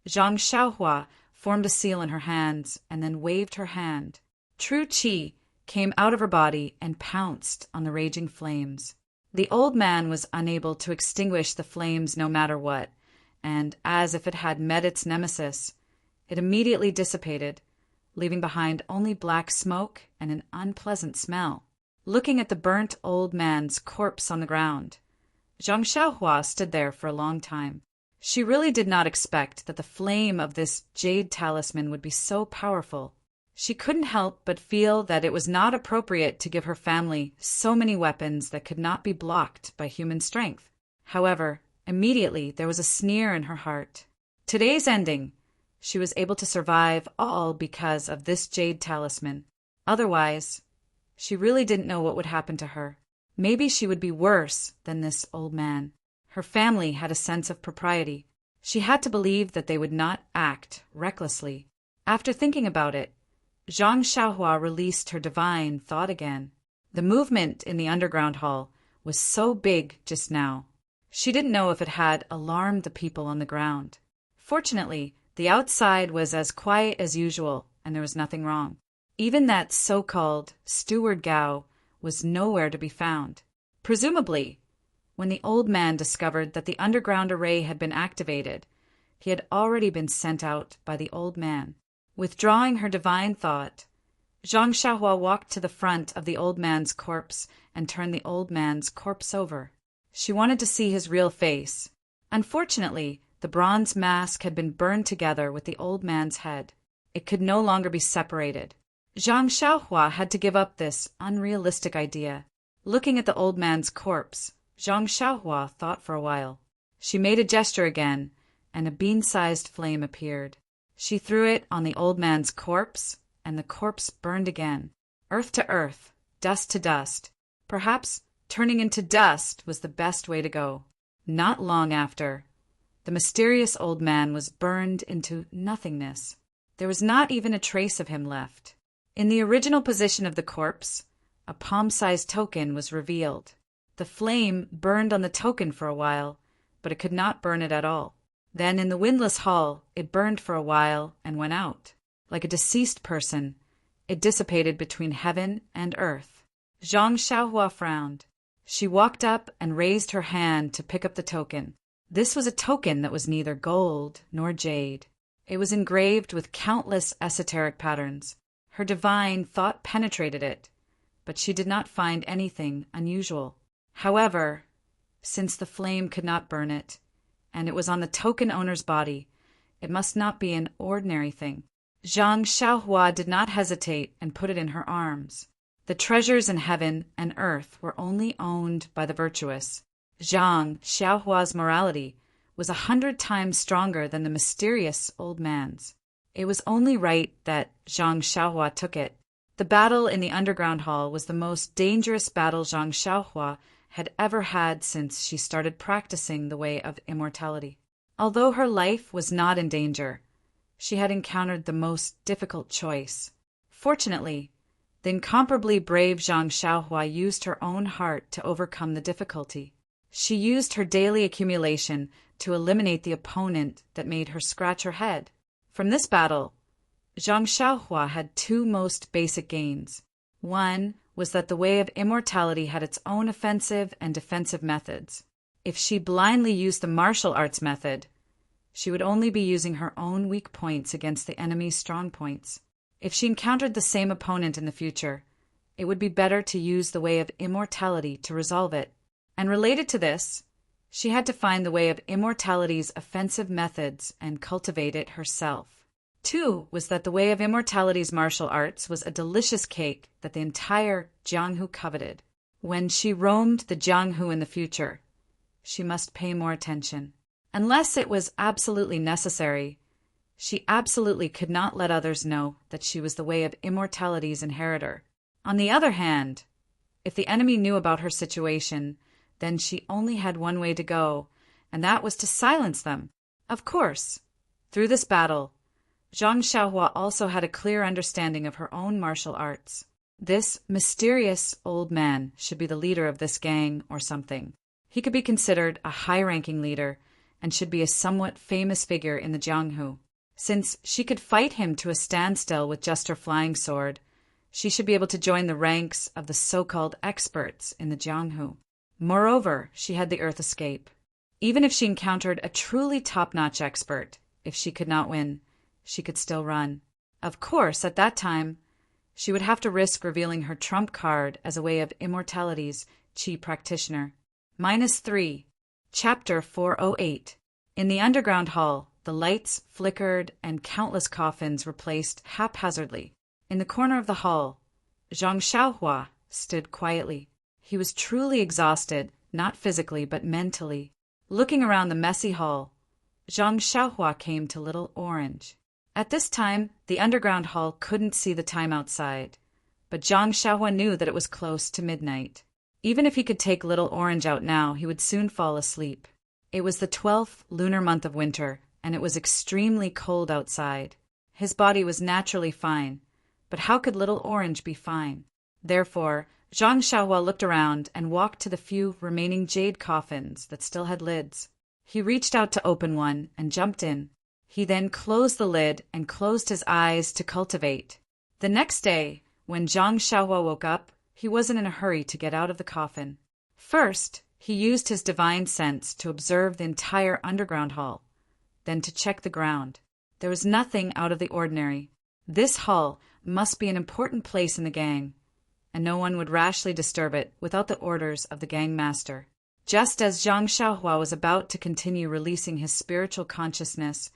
Zhang Xiaohua formed a seal in her hands and then waved her hand. True Qi came out of her body and pounced on the raging flames. The old man was unable to extinguish the flames no matter what, and as if it had met its nemesis, it immediately dissipated, leaving behind only black smoke and an unpleasant smell. Looking at the burnt old man's corpse on the ground, Zhang Xiaohua stood there for a long time. She really did not expect that the flame of this jade talisman would be so powerful. She couldn't help but feel that it was not appropriate to give her family so many weapons that could not be blocked by human strength. However, immediately there was a sneer in her heart. Today's ending, she was able to survive all because of this jade talisman. Otherwise, she really didn't know what would happen to her. Maybe she would be worse than this old man. Her family had a sense of propriety. She had to believe that they would not act recklessly. After thinking about it, Zhang Xiaohua released her divine thought again. The movement in the underground hall was so big just now. She didn't know if it had alarmed the people on the ground. Fortunately, the outside was as quiet as usual, and there was nothing wrong. Even that so-called Steward Gao was nowhere to be found. Presumably, when the old man discovered that the underground array had been activated, he had already been sent out by the old man. Withdrawing her divine thought, Zhang Xiaohua walked to the front of the old man's corpse and turned the old man's corpse over. She wanted to see his real face. Unfortunately, the bronze mask had been burned together with the old man's head. It could no longer be separated. Zhang Xiaohua had to give up this unrealistic idea. Looking at the old man's corpse, Zhang Xiaohua thought for a while. She made a gesture again, and a bean-sized flame appeared. She threw it on the old man's corpse, and the corpse burned again. Earth to earth, dust to dust. Perhaps turning into dust was the best way to go. Not long after, the mysterious old man was burned into nothingness. There was not even a trace of him left. In the original position of the corpse, a palm-sized token was revealed. The flame burned on the token for a while, but it could not burn it at all. Then in the windless hall, it burned for a while and went out. Like a deceased person, it dissipated between heaven and earth. Zhang Xiaohua frowned. She walked up and raised her hand to pick up the token. This was a token that was neither gold nor jade. It was engraved with countless esoteric patterns. Her divine thought penetrated it, but she did not find anything unusual. However, since the flame could not burn it, and it was on the token owner's body, it must not be an ordinary thing. Zhang Xiaohua did not hesitate and put it in her arms. The treasures in heaven and earth were only owned by the virtuous. Zhang Xiaohua's morality was 100 times stronger than the mysterious old man's. It was only right that Zhang Xiaohua took it. The battle in the underground hall was the most dangerous battle Zhang Xiaohua had ever had since she started practicing the way of immortality. Although her life was not in danger, she had encountered the most difficult choice. Fortunately, the incomparably brave Zhang Xiaohua used her own heart to overcome the difficulty. She used her daily accumulation to eliminate the opponent that made her scratch her head. From this battle, Zhang Xiaohua had two most basic gains. One was that the way of immortality had its own offensive and defensive methods. If she blindly used the martial arts method, she would only be using her own weak points against the enemy's strong points. If she encountered the same opponent in the future, it would be better to use the way of immortality to resolve it. And related to this, she had to find the way of immortality's offensive methods and cultivate it herself. Two was that the way of immortality's martial arts was a delicious cake that the entire Jianghu coveted. When she roamed the Jianghu in the future, she must pay more attention. Unless it was absolutely necessary, she absolutely could not let others know that she was the way of immortality's inheritor. On the other hand, if the enemy knew about her situation, then she only had one way to go, and that was to silence them. Of course, through this battle, Zhang Xiaohua also had a clear understanding of her own martial arts. This mysterious old man should be the leader of this gang or something. He could be considered a high-ranking leader and should be a somewhat famous figure in the Jianghu. Since she could fight him to a standstill with just her flying sword, she should be able to join the ranks of the so-called experts in the Jianghu. Moreover, she had the Earth Escape. Even if she encountered a truly top-notch expert, if she could not win, she could still run. Of course, at that time, she would have to risk revealing her trump card as a way of immortality's Qi practitioner. -3. Chapter 408. In the underground hall, the lights flickered and countless coffins were placed haphazardly. In the corner of the hall, Zhang Xiaohua stood quietly. He was truly exhausted, not physically but mentally. Looking around the messy hall, Zhang Xiaohua came to Little Orange. At this time, the underground hall couldn't see the time outside, but Zhang Xiaohua knew that it was close to midnight. Even if he could take Little Orange out now, he would soon fall asleep. It was the 12th lunar month of winter, and it was extremely cold outside. His body was naturally fine, but how could little Orange be fine? Therefore, Zhang Xiaohua looked around and walked to the few remaining jade coffins that still had lids. He reached out to open one and jumped in. He then closed the lid and closed his eyes to cultivate. The next day, when Zhang Xiaohua woke up, he wasn't in a hurry to get out of the coffin. First, he used his divine sense to observe the entire underground hall, then to check the ground. There was nothing out of the ordinary. This hall must be an important place in the gang, and no one would rashly disturb it without the orders of the gang master. Just as Zhang Xiaohua was about to continue releasing his spiritual consciousness,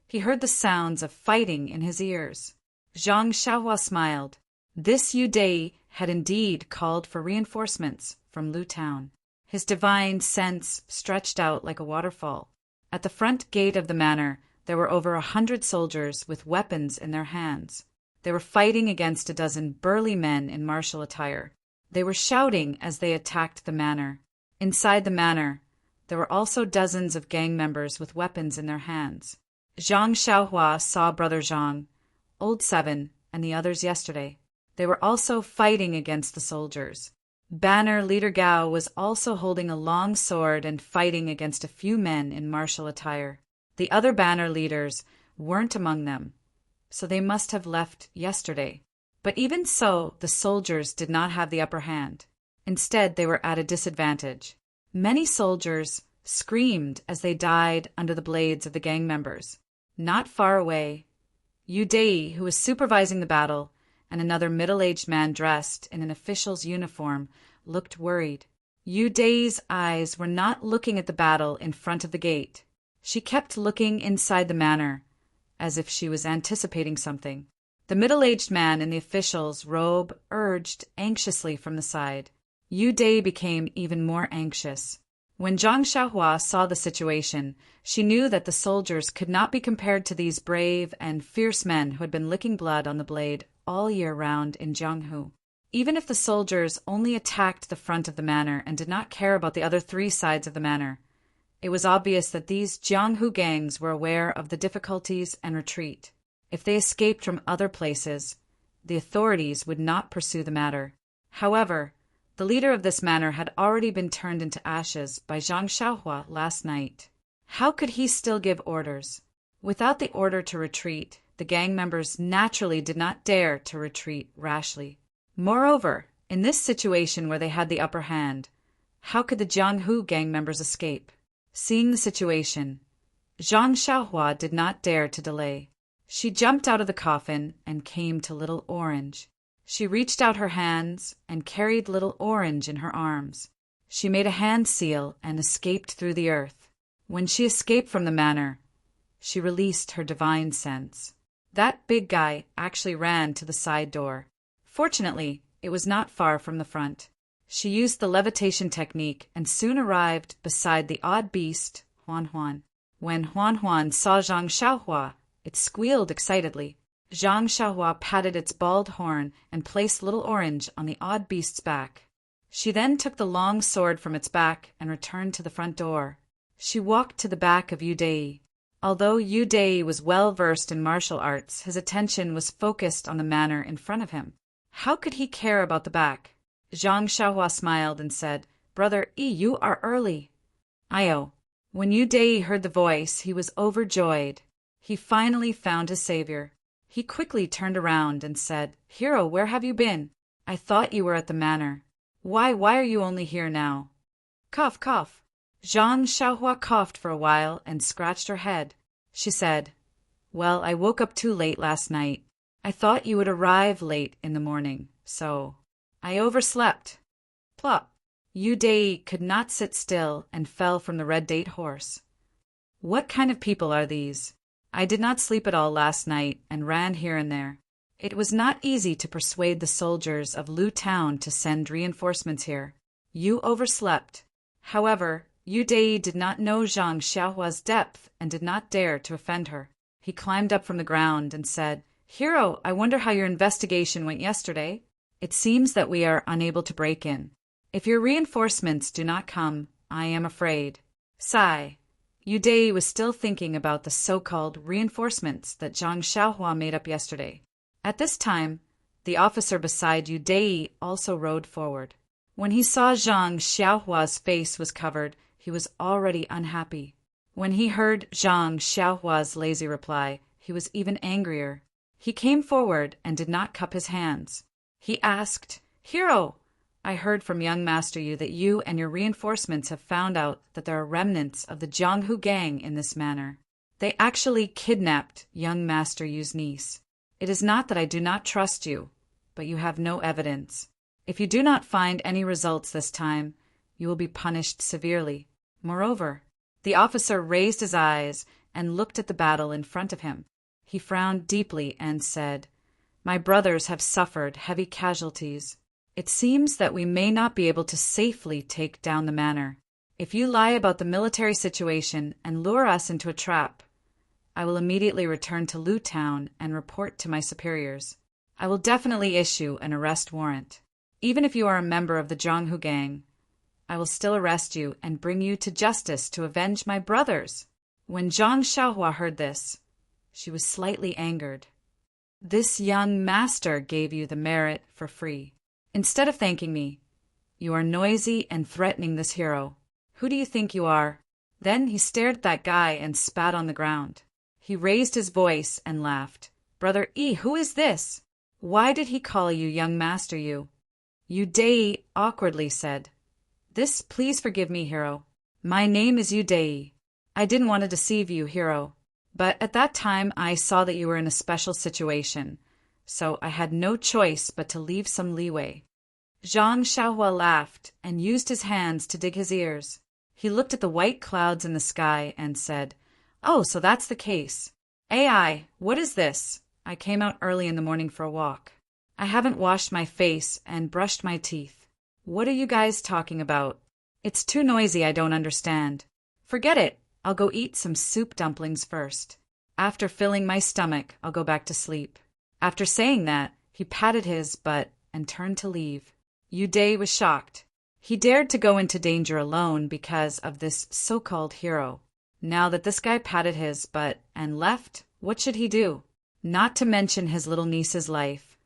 he heard the sounds of fighting in his ears. Zhang Xiaohua smiled. This Deity had indeed called for reinforcements from Lu Town. His divine sense stretched out like a waterfall. At the front gate of the manor, there were over 100 soldiers with weapons in their hands. They were fighting against a dozen burly men in martial attire. They were shouting as they attacked the manor. Inside the manor, there were also dozens of gang members with weapons in their hands. Zhang Xiaohua saw Brother Zhang, Old Seven, and the others yesterday. They were also fighting against the soldiers. Banner Leader Gao was also holding a long sword and fighting against a few men in martial attire. The other banner leaders weren't among them, so they must have left yesterday. But even so, the soldiers did not have the upper hand. Instead, they were at a disadvantage. Many soldiers screamed as they died under the blades of the gang members. Not far away, Deity, who was supervising the battle, and another middle-aged man dressed in an official's uniform, looked worried. Deity's eyes were not looking at the battle in front of the gate. She kept looking inside the manor, as if she was anticipating something. The middle-aged man in the official's robe urged anxiously from the side. Deity became even more anxious. When Zhang Xiaohua saw the situation, she knew that the soldiers could not be compared to these brave and fierce men who had been licking blood on the blade all year round in Jianghu. Even if the soldiers only attacked the front of the manor and did not care about the other 3 sides of the manor, it was obvious that these Jianghu gangs were aware of the difficulties and retreat. If they escaped from other places, the authorities would not pursue the matter. However, the leader of this manor had already been turned into ashes by Zhang Xiaohua last night. How could he still give orders? Without the order to retreat, the gang members naturally did not dare to retreat rashly. Moreover, in this situation where they had the upper hand, how could the Jianghu gang members escape? Seeing the situation, Zhang Xiaohua did not dare to delay. She jumped out of the coffin and came to Little Orange. She reached out her hands and carried Little Orange in her arms. She made a hand seal and escaped through the earth. When she escaped from the manor, she released her divine sense. That big guy actually ran to the side door. Fortunately, it was not far from the front. She used the levitation technique and soon arrived beside the odd beast, Huan Huan. When Huan Huan saw Zhang Xiaohua, it squealed excitedly. Zhang Xiaohua patted its bald horn and placed Little Orange on the odd beast's back. She then took the long sword from its back and returned to the front door. She walked to the back of Deity. Although Deity was well versed in martial arts, his attention was focused on the manor in front of him. How could he care about the back? Zhang Xiaohua smiled and said, "Brother you are early." Io. When Deity heard the voice, he was overjoyed. He finally found his savior. He quickly turned around and said, "Hero, where have you been? I thought you were at the manor. Why are you only here now?" Cough, cough. Zhang Xiaohua coughed for a while and scratched her head. She said, "Well, I woke up too late last night. I thought you would arrive late in the morning, so I overslept." Plop. Deity could not sit still and fell from the red date horse. What kind of people are these? I did not sleep at all last night and ran here and there. It was not easy to persuade the soldiers of Lu Town to send reinforcements here. You overslept. However, Deity did not know Zhang Xiaohua's depth and did not dare to offend her. He climbed up from the ground and said, "Hero, I wonder how your investigation went yesterday. It seems that we are unable to break in. If your reinforcements do not come, I am afraid." Sigh. Deity was still thinking about the so-called reinforcements that Zhang Xiaohua made up yesterday. At this time, the officer beside Deity also rode forward. When he saw Zhang Xiaohua's face was covered, he was already unhappy. When he heard Zhang Xiaohua's lazy reply, he was even angrier. He came forward and did not cup his hands. He asked, "Hero, I heard from young Master Yu that you and your reinforcements have found out that there are remnants of the Jianghu gang in this manor. They actually kidnapped young Master Yu's niece. It is not that I do not trust you, but you have no evidence. If you do not find any results this time, you will be punished severely. Moreover," the officer raised his eyes and looked at the battle in front of him. He frowned deeply and said, "My brothers have suffered heavy casualties. It seems that we may not be able to safely take down the manor. If you lie about the military situation and lure us into a trap, I will immediately return to Lu Town and report to my superiors. I will definitely issue an arrest warrant. Even if you are a member of the Jianghu gang, I will still arrest you and bring you to justice to avenge my brothers." When Zhang Xiaohua heard this, she was slightly angered. "This young master gave you the merit for free. Instead of thanking me, you are noisy and threatening this hero. Who do you think you are?" Then he stared at that guy and spat on the ground. He raised his voice and laughed. "Brother E, who is this? Why did he call you young Master Yu?" Deity awkwardly said, "This, please forgive me, hero. My name is Deity. I didn't want to deceive you, hero. But at that time I saw that you were in a special situation, so I had no choice but to leave some leeway." Zhang Xiaohua laughed and used his hands to dig his ears. He looked at the white clouds in the sky and said, "Oh, so that's the case. AI, what is this? I came out early in the morning for a walk. I haven't washed my face and brushed my teeth. What are you guys talking about? It's too noisy, I don't understand. Forget it, I'll go eat some soup dumplings first. After filling my stomach, I'll go back to sleep." After saying that, he patted his butt and turned to leave. Deity was shocked. He dared to go into danger alone because of this so-called hero. Now that this guy patted his butt and left, what should he do? Not to mention his little niece's life.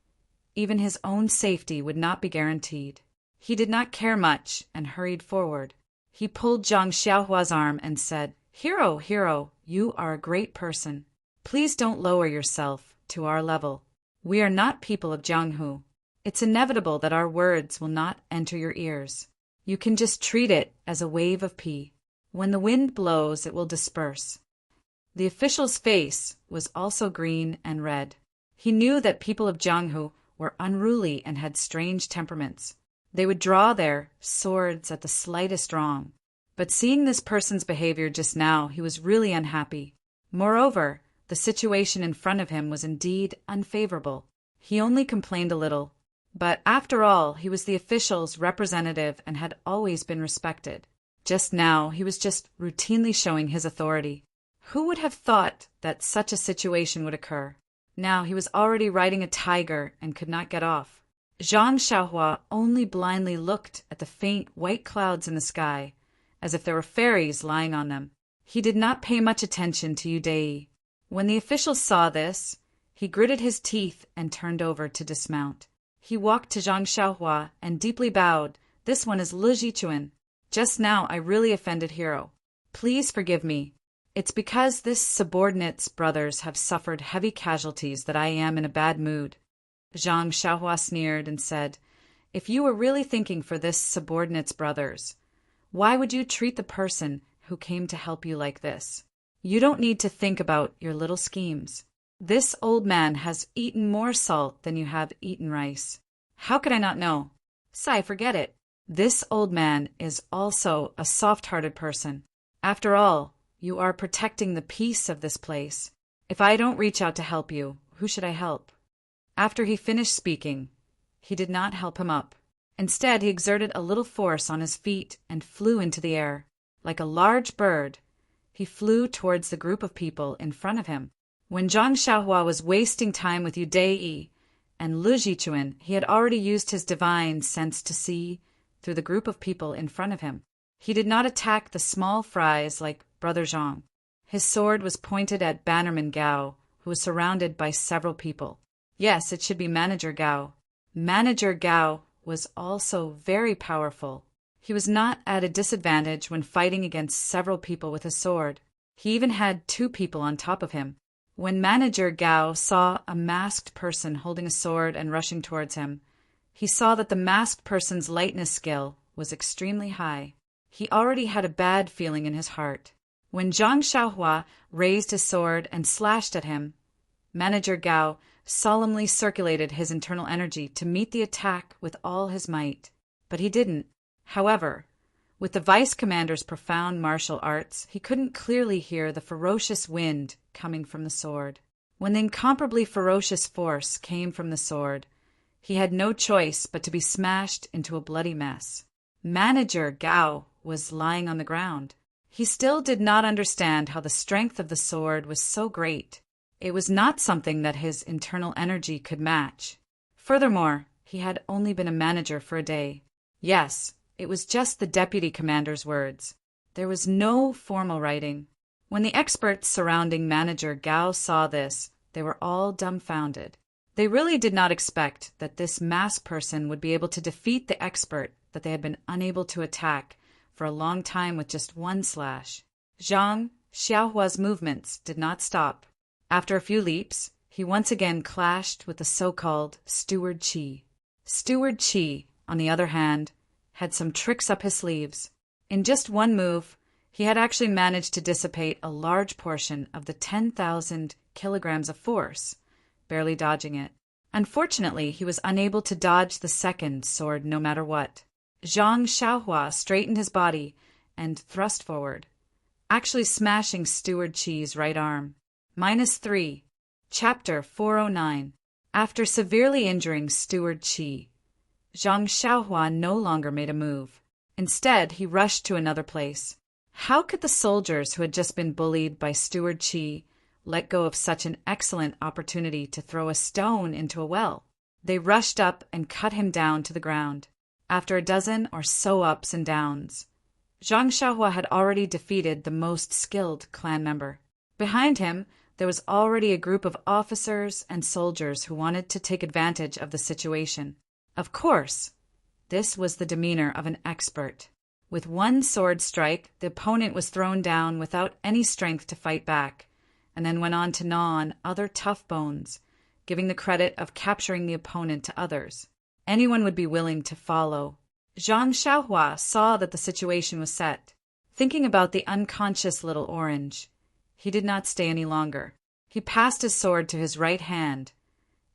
Even his own safety would not be guaranteed. He did not care much and hurried forward. He pulled Zhang Xiaohua's arm and said, "Hero, hero, you are a great person. Please don't lower yourself to our level. We are not people of Jianghu. It's inevitable that our words will not enter your ears. You can just treat it as a wave of pee. When the wind blows, it will disperse." The official's face was also green and red. He knew that people of Jianghu were unruly and had strange temperaments. They would draw their swords at the slightest wrong. But seeing this person's behavior just now, he was really unhappy. Moreover, the situation in front of him was indeed unfavorable. He only complained a little. But after all, he was the official's representative and had always been respected. Just now, he was just routinely showing his authority. Who would have thought that such a situation would occur? Now he was already riding a tiger and could not get off. Zhang Xiaohua only blindly looked at the faint white clouds in the sky, as if there were fairies lying on them. He did not pay much attention to Deity. When the official saw this, he gritted his teeth and turned over to dismount. He walked to Zhang Xiaohua and deeply bowed. "This one is Lu Jichuan. Just now I really offended hero. Please forgive me. It's because this subordinate's brothers have suffered heavy casualties that I am in a bad mood." Zhang Xiaohua sneered and said, "If you were really thinking for this subordinate's brothers, why would you treat the person who came to help you like this? You don't need to think about your little schemes. This old man has eaten more salt than you have eaten rice. How could I not know? Sai, forget it. This old man is also a soft-hearted person. After all, you are protecting the peace of this place. If I don't reach out to help you, who should I help?" After he finished speaking, he did not help him up. Instead, he exerted a little force on his feet and flew into the air. Like a large bird, he flew towards the group of people in front of him. When Zhang Xiaohua was wasting time with Deity and Lu Jichuan, he had already used his divine sense to see through the group of people in front of him. He did not attack the small fries like Brother Zhang. His sword was pointed at Bannerman Gao, who was surrounded by several people. Yes, it should be Manager Gao. Manager Gao was also very powerful. He was not at a disadvantage when fighting against several people with a sword. He even had 2 people on top of him. When Manager Gao saw a masked person holding a sword and rushing towards him, he saw that the masked person's lightness skill was extremely high. He already had a bad feeling in his heart. When Zhang Xiaohua raised his sword and slashed at him, Manager Gao solemnly circulated his internal energy to meet the attack with all his might. But he didn't. However, with the vice commander's profound martial arts, he couldn't clearly hear the ferocious wind coming from the sword. When the incomparably ferocious force came from the sword, he had no choice but to be smashed into a bloody mess. Manager Gao was lying on the ground. He still did not understand how the strength of the sword was so great. It was not something that his internal energy could match. Furthermore, he had only been a manager for a day. Yes, it was just the deputy commander's words. There was no formal writing. When the experts surrounding Manager Gao saw this, they were all dumbfounded. They really did not expect that this masked person would be able to defeat the expert that they had been unable to attack for a long time with just one slash. Zhang Xiaohua's movements did not stop. After a few leaps, he once again clashed with the so-called Steward Qi. Steward Qi, on the other hand, had some tricks up his sleeves. In just one move, he had actually managed to dissipate a large portion of the 10,000 kilograms of force, barely dodging it. Unfortunately, he was unable to dodge the second sword no matter what. Zhang Xiaohua straightened his body and thrust forward, actually smashing Steward Qi's right arm. -3. Chapter 409. After severely injuring Steward Qi, Zhang Xiaohua no longer made a move. Instead, he rushed to another place. How could the soldiers who had just been bullied by Steward Qi let go of such an excellent opportunity to throw a stone into a well? They rushed up and cut him down to the ground. After a dozen or so ups and downs, Zhang Xiaohua had already defeated the most skilled clan member. Behind him, there was already a group of officers and soldiers who wanted to take advantage of the situation. Of course, this was the demeanor of an expert. With one sword strike, the opponent was thrown down without any strength to fight back, and then went on to gnaw on other tough bones, giving the credit of capturing the opponent to others. Anyone would be willing to follow. Zhang Xiaohua saw that the situation was set. Thinking about the unconscious little orange, he did not stay any longer. He passed his sword to his right hand,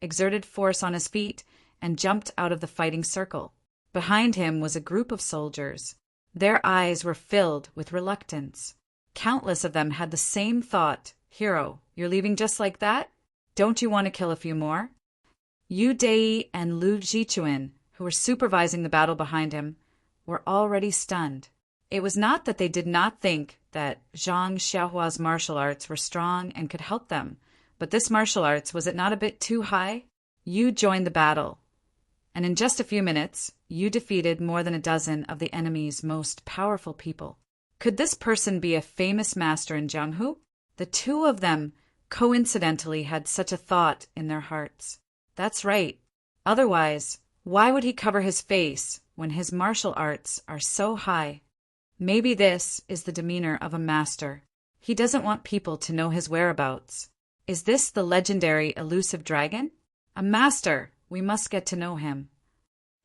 exerted force on his feet, and jumped out of the fighting circle. Behind him was a group of soldiers. Their eyes were filled with reluctance. Countless of them had the same thought. "Hero, you're leaving just like that? Don't you want to kill a few more?" Yu Deity and Lu Jichuan, who were supervising the battle behind him, were already stunned. It was not that they did not think that Zhang Xiaohua's martial arts were strong and could help them, but this martial arts, was it not a bit too high? Yu joined the battle, and in just a few minutes, Yu defeated more than a dozen of the enemy's most powerful people. Could this person be a famous master in Jianghu? The 2 of them coincidentally had such a thought in their hearts. That's right. Otherwise, why would he cover his face when his martial arts are so high? Maybe this is the demeanor of a master. He doesn't want people to know his whereabouts. Is this the legendary elusive dragon? A master. We must get to know him.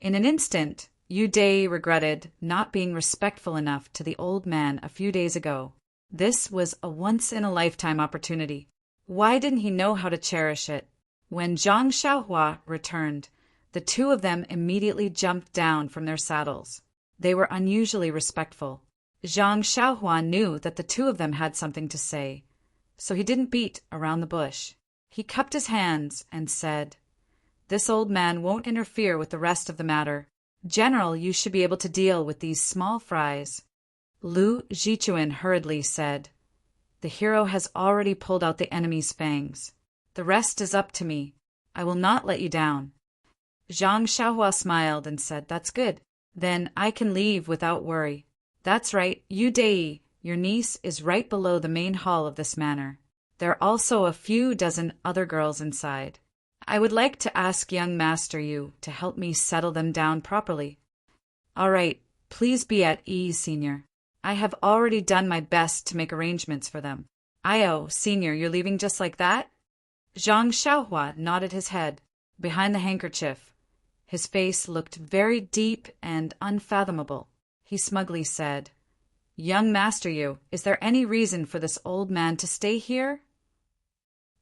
In an instant, Yu Dei regretted not being respectful enough to the old man a few days ago. This was a once-in-a-lifetime opportunity. Why didn't he know how to cherish it? When Zhang Xiaohua returned, the 2 of them immediately jumped down from their saddles. They were unusually respectful. Zhang Xiaohua knew that the 2 of them had something to say, so he didn't beat around the bush. He cupped his hands and said, "This old man won't interfere with the rest of the matter. General, you should be able to deal with these small fries." Lu Jichuan hurriedly said, "The hero has already pulled out the enemy's fangs. The rest is up to me. I will not let you down." Zhang Xiaohua smiled and said, "That's good. Then I can leave without worry." "That's right, Yu Dei. Your niece is right below the main hall of this manor. There are also a few dozen other girls inside. I would like to ask young Master Yu to help me settle them down properly. All right, please be at ease, Senior. I have already done my best to make arrangements for them. Io, Senior, you're leaving just like that? Zhang Xiaohua nodded his head. Behind the handkerchief, his face looked very deep and unfathomable. He smugly said, Young Master Yu, is there any reason for this old man to stay here?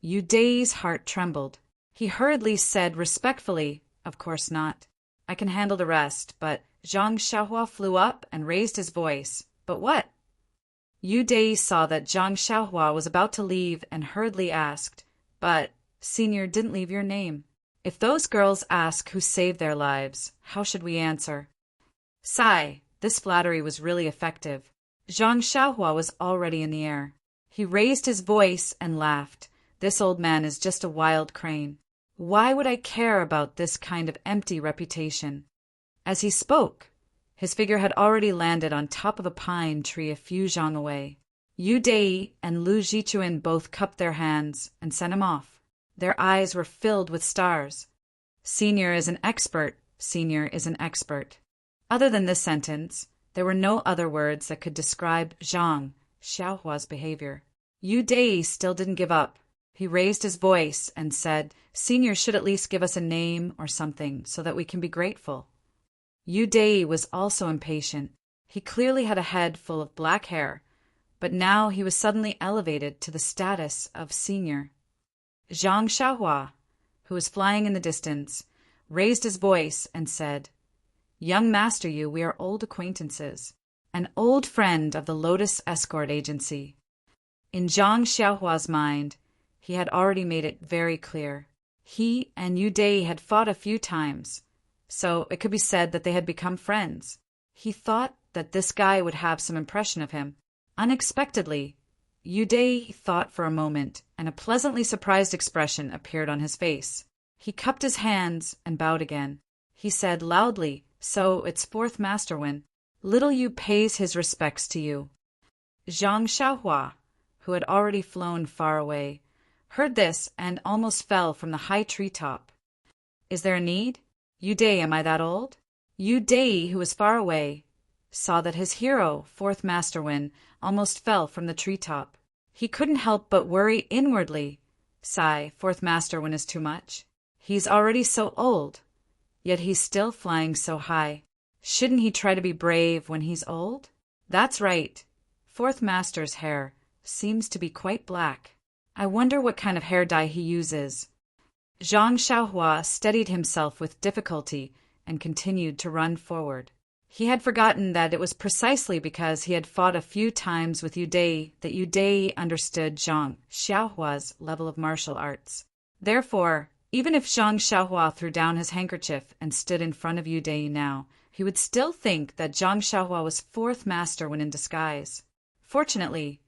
Yu Dei's heart trembled. He hurriedly said respectfully, Of course not. I can handle the rest, but Zhang Xiaohua flew up and raised his voice. But what? Yu Dei saw that Zhang Xiaohua was about to leave and hurriedly asked, But, Senior didn't leave your name. If those girls ask who saved their lives, how should we answer? Sigh, this flattery was really effective. Zhang Xiaohua was already in the air. He raised his voice and laughed. This old man is just a wild crane. Why would I care about this kind of empty reputation? As he spoke, his figure had already landed on top of a pine tree a few zhang away. Yu Dei and Lu Jichuan both cupped their hands and sent him off. Their eyes were filled with stars. Senior is an expert. Senior is an expert. Other than this sentence, there were no other words that could describe Zhang Xiaohua's behavior. Yu Dei still didn't give up. He raised his voice and said, Senior should at least give us a name or something so that we can be grateful. Yu Dei was also impatient. He clearly had a head full of black hair, but now he was suddenly elevated to the status of senior. Zhang Xiaohua, who was flying in the distance, raised his voice and said, Young Master Yu, we are old acquaintances, an old friend of the Lotus Escort Agency. In Zhang Xiaohua's mind, he had already made it very clear. He and Yu Dei had fought a few times, so it could be said that they had become friends. He thought that this guy would have some impression of him. Unexpectedly, Yu Dei thought for a moment, and a pleasantly surprised expression appeared on his face. He cupped his hands and bowed again. He said loudly, So it's fourth Master Wen. Little Yu pays his respects to you. Zhang Xiaohua, who had already flown far away, heard this and almost fell from the high treetop. Is there a need? Yu Dei, am I that old? Yu Dei, who was far away, saw that his hero, fourth Master Wen, almost fell from the treetop. He couldn't help but worry inwardly. Sigh, fourth Master Wen is too much. He's already so old, yet he's still flying so high. Shouldn't he try to be brave when he's old? That's right. Fourth Master's hair seems to be quite black. I wonder what kind of hair dye he uses. Zhang Xiaohua steadied himself with difficulty and continued to run forward. He had forgotten that it was precisely because he had fought a few times with Yu Dei that Yu Dei understood Zhang Xiaohua's level of martial arts. Therefore, even if Zhang Xiaohua threw down his handkerchief and stood in front of Yu Dei now, he would still think that Zhang Xiaohua was fourth master when in disguise. Fortunately,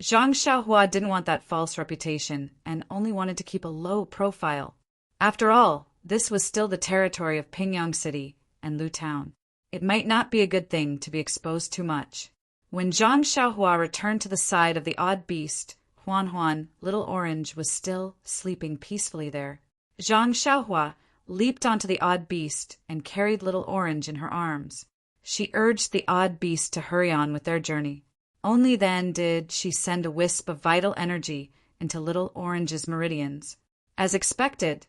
Zhang Xiaohua didn't want that false reputation and only wanted to keep a low profile. After all, this was still the territory of Pingyang City and Lu Town. It might not be a good thing to be exposed too much. When Zhang Xiaohua returned to the side of the odd beast, Huan Huan, Little Orange, was still sleeping peacefully there. Zhang Xiaohua leaped onto the odd beast and carried Little Orange in her arms. She urged the odd beast to hurry on with their journey. Only then did she send a wisp of vital energy into Little Orange's meridians. As expected,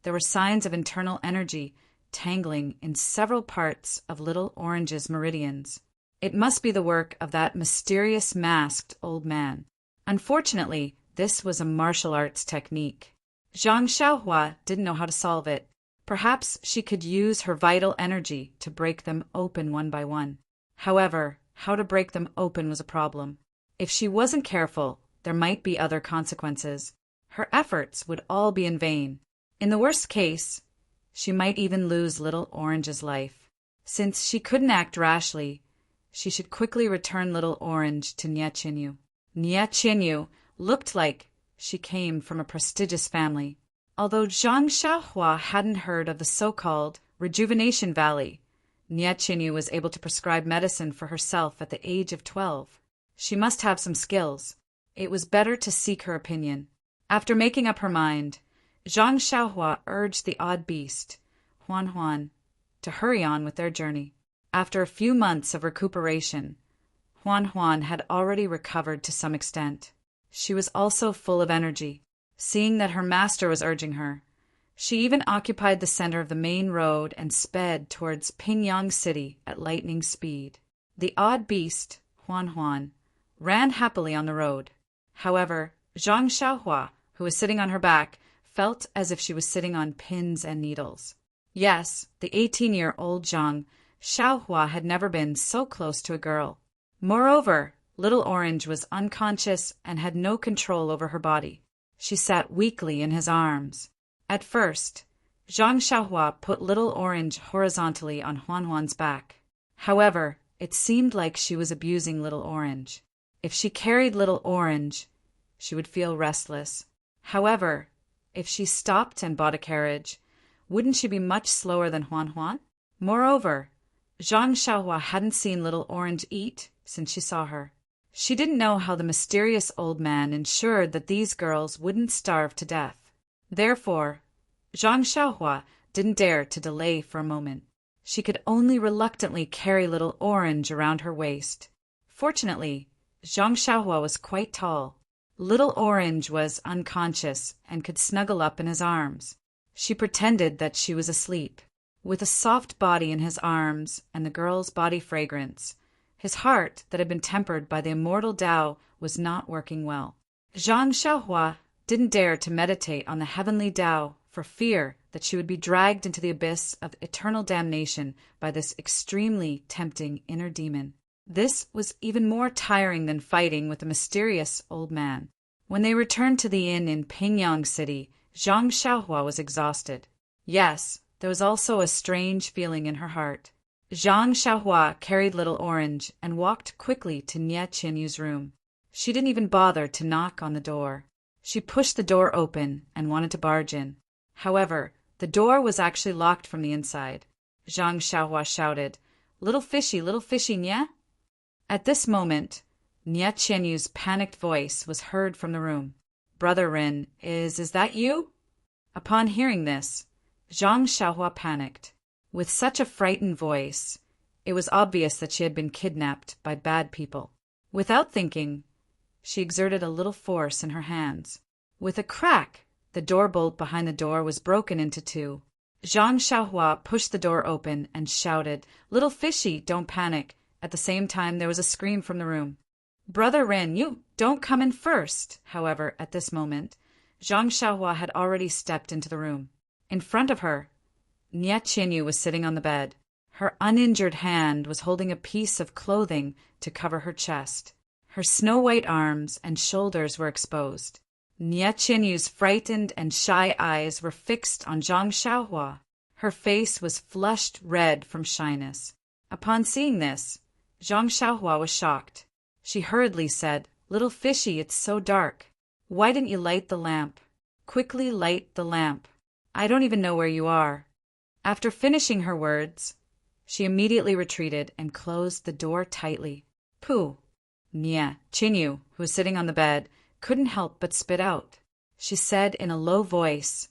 there were signs of internal energy tangling in several parts of Little Orange's meridians. It must be the work of that mysterious masked old man. Unfortunately, this was a martial arts technique. Zhang Xiaohua didn't know how to solve it. Perhaps she could use her vital energy to break them open one by one. However, how to break them open was a problem. If she wasn't careful, there might be other consequences. Her efforts would all be in vain. In the worst case, she might even lose Little Orange's life. Since she couldn't act rashly, she should quickly return Little Orange to Nie Qinyu. Nie Qinyu looked like she came from a prestigious family. Although Zhang Xiaohua hadn't heard of the so-called Rejuvenation Valley, Nie Qinyu was able to prescribe medicine for herself at the age of 12. She must have some skills. It was better to seek her opinion. After making up her mind, Zhang Xiaohua urged the odd beast, Huan Huan, to hurry on with their journey. After a few months of recuperation, Huan Huan had already recovered to some extent. She was also full of energy. Seeing that her master was urging her, she even occupied the center of the main road and sped towards Pingyang City at lightning speed. The odd beast, Huan Huan, ran happily on the road. However, Zhang Xiaohua, who was sitting on her back, felt as if she was sitting on pins and needles. Yes, the 18-year-old Zhang Xiaohua had never been so close to a girl. Moreover, Little Orange was unconscious and had no control over her body. She sat weakly in his arms. At first, Zhang Xiaohua put Little Orange horizontally on Huan Huan's back. However, it seemed like she was abusing Little Orange. If she carried Little Orange, she would feel restless. However, if she stopped and bought a carriage, wouldn't she be much slower than Huan Huan? Moreover, Zhang Xiaohua hadn't seen Little Orange eat since she saw her. She didn't know how the mysterious old man ensured that these girls wouldn't starve to death. Therefore, Zhang Xiaohua didn't dare to delay for a moment. She could only reluctantly carry Little Orange around her waist. Fortunately, Zhang Xiaohua was quite tall. Little Orange was unconscious and could snuggle up in his arms. She pretended that she was asleep. With a soft body in his arms and the girl's body fragrance, his heart that had been tempered by the immortal Tao was not working well. Zhang Xiaohua didn't dare to meditate on the heavenly Tao for fear that she would be dragged into the abyss of eternal damnation by this extremely tempting inner demon. This was even more tiring than fighting with the mysterious old man. When they returned to the inn in Pingyang City, Zhang Xiaohua was exhausted. Yes, there was also a strange feeling in her heart. Zhang Xiaohua carried Little Orange and walked quickly to Nie Qianyu's room. She didn't even bother to knock on the door. She pushed the door open and wanted to barge in. However, the door was actually locked from the inside. Zhang Xiaohua shouted, little fishy, Nie?" At this moment, Nie Qianyu's panicked voice was heard from the room. "Brother Rin, is that you?" Upon hearing this, Zhang Xiaohua panicked. With such a frightened voice, it was obvious that she had been kidnapped by bad people. Without thinking, she exerted a little force in her hands. With a crack, the door bolt behind the door was broken into two. Zhang Xiaohua pushed the door open and shouted, "Little fishy, don't panic." At the same time, there was a scream from the room. "Brother Rin, you don't come in first." However, at this moment, Zhang Xiaohua had already stepped into the room. In front of her, Nie Qianyu was sitting on the bed. Her uninjured hand was holding a piece of clothing to cover her chest. Her snow-white arms and shoulders were exposed. Nie Qianyu's frightened and shy eyes were fixed on Zhang Xiaohua. Her face was flushed red from shyness. Upon seeing this, Zhang Xiaohua was shocked. She hurriedly said, "Little fishy, it's so dark. Why didn't you light the lamp? Quickly light the lamp. I don't even know where you are." After finishing her words, she immediately retreated and closed the door tightly. "Pooh!" Nie Qianyu, who was sitting on the bed, couldn't help but spit out. She said in a low voice,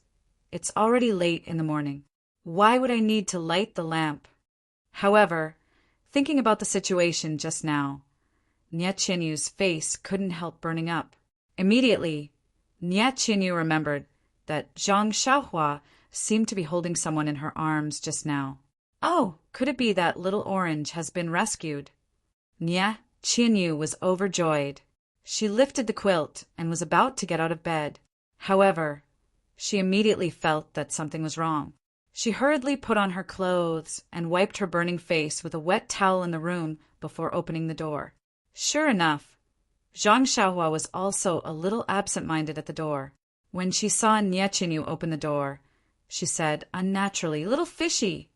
"It's already late in the morning. Why would I need to light the lamp?" However, thinking about the situation just now, Nie Qianyu's face couldn't help burning up. Immediately, Nie Qianyu remembered that Zhang Xiaohua seemed to be holding someone in her arms just now. Oh, could it be that Little Orange has been rescued? Nie Qianyu was overjoyed. She lifted the quilt and was about to get out of bed. However, she immediately felt that something was wrong. She hurriedly put on her clothes and wiped her burning face with a wet towel in the room before opening the door. Sure enough, Zhang Xiaohua was also a little absent-minded at the door. When she saw Nie Qianyu open the door, she said unnaturally, "Little fishy."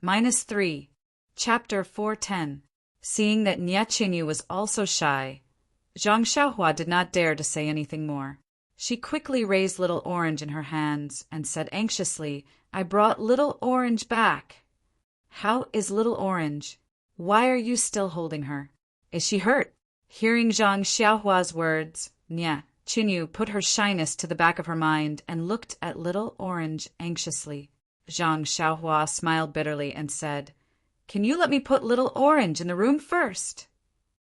-3. Chapter 410. Seeing that Nie Qianyu was also shy, Zhang Xiaohua did not dare to say anything more. She quickly raised Little Orange in her hands and said anxiously, "I brought Little Orange back." "How is Little Orange? Why are you still holding her? Is she hurt?" Hearing Zhang Xiaohua's words, Nia Qinyu put her shyness to the back of her mind and looked at Little Orange anxiously. Zhang Xiaohua smiled bitterly and said, "Can you let me put Little Orange in the room first?"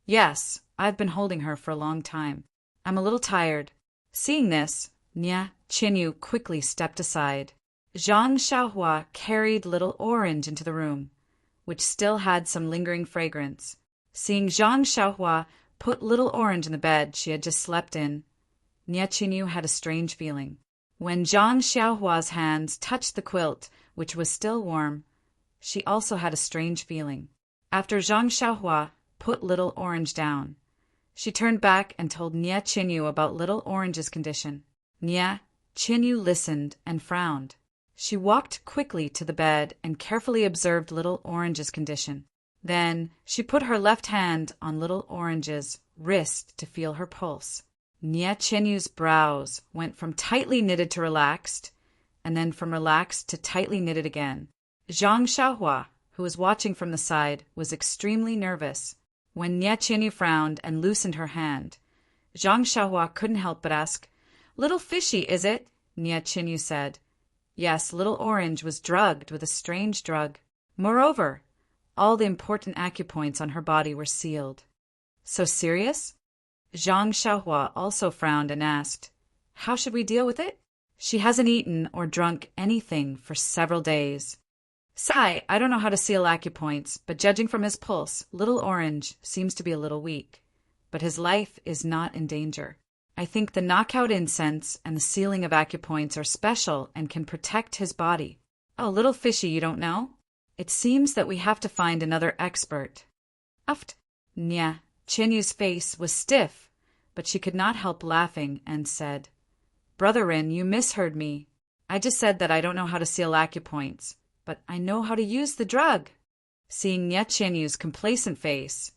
"Yes, I've been holding her for a long time. I'm a little tired." Seeing this, Nia Qinyu quickly stepped aside. Zhang Xiaohua carried Little Orange into the room, which still had some lingering fragrance. Seeing Zhang Xiaohua put Little Orange in the bed she had just slept in, Nia Qinyu had a strange feeling. When Zhang Xiaohua's hands touched the quilt, which was still warm, she also had a strange feeling. After Zhang Xiaohua put Little Orange down, she turned back and told Nia Qinyu about Little Orange's condition. Nia Qinyu listened and frowned. She walked quickly to the bed and carefully observed Little Orange's condition. Then she put her left hand on Little Orange's wrist to feel her pulse. Nia Qinyu's brows went from tightly knitted to relaxed, and then from relaxed to tightly knitted again. Zhang Xiaohua, who was watching from the side, was extremely nervous. When Nia Qinyu frowned and loosened her hand, Zhang Xiaohua couldn't help but ask, "Little fishy, is it?" Nia Qinyu said. Yes, Little Orange was drugged with a strange drug. Moreover, all the important acupoints on her body were sealed. So serious? Zhang Xiaohua also frowned and asked, "How should we deal with it?" "She hasn't eaten or drunk anything for several days." "Sai, I don't know how to seal acupoints, but judging from his pulse, Little Orange seems to be a little weak. But his life is not in danger. I think the knockout incense and the sealing of acupoints are special and can protect his body." "Oh, Little Fishy, you don't know?" "It seems that we have to find another expert." Uft. Nia Qinyu's face was stiff, but she could not help laughing and said, "Brother Rin, you misheard me. I just said that I don't know how to seal acupoints, but I know how to use the drug." Seeing Nia Qinyu's complacent face,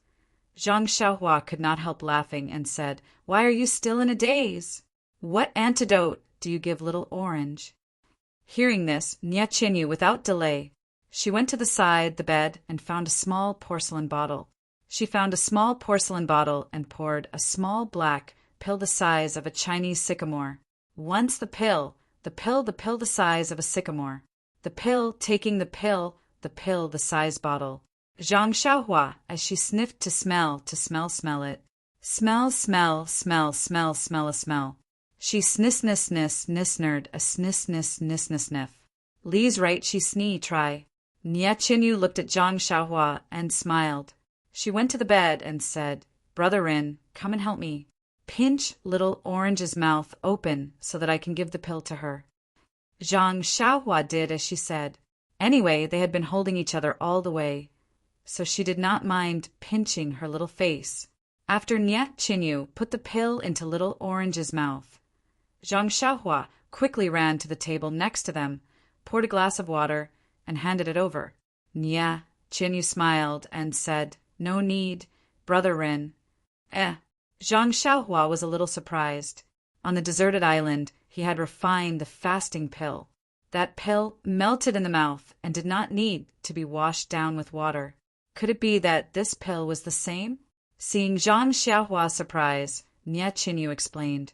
Zhang Xiaohua could not help laughing and said, "Why are you still in a daze? What antidote do you give Little Orange?" Hearing this, Nia Qinyu, without delay, she went to the side the bed and found a small porcelain bottle. She found a small porcelain bottle and poured a small black pill the size of a Chinese sycamore. Once the pill the size of a sycamore. The pill taking the pill the size bottle. Zhang Xiaohua, as she sniffed to smell it. Smell, smell, smell, smell, smell a smell. She snisnerd a sniff. Lee's right, she snee try. Nia Qinyu looked at Zhang Xiaohua and smiled. She went to the bed and said, "Brother Rin, come and help me. Pinch Little Orange's mouth open so that I can give the pill to her." Zhang Xiaohua did as she said. Anyway, they had been holding each other all the way, so she did not mind pinching her little face. After Nia Qinyu put the pill into Little Orange's mouth, Zhang Xiaohua quickly ran to the table next to them, poured a glass of water, and handed it over. Nia Qinyu smiled and said, "No need, Brother Rin." Zhang Xiaohua was a little surprised. On the deserted island, he had refined the fasting pill. That pill melted in the mouth and did not need to be washed down with water. Could it be that this pill was the same? Seeing Zhang Xiaohua's surprise, Nia Qinyu explained,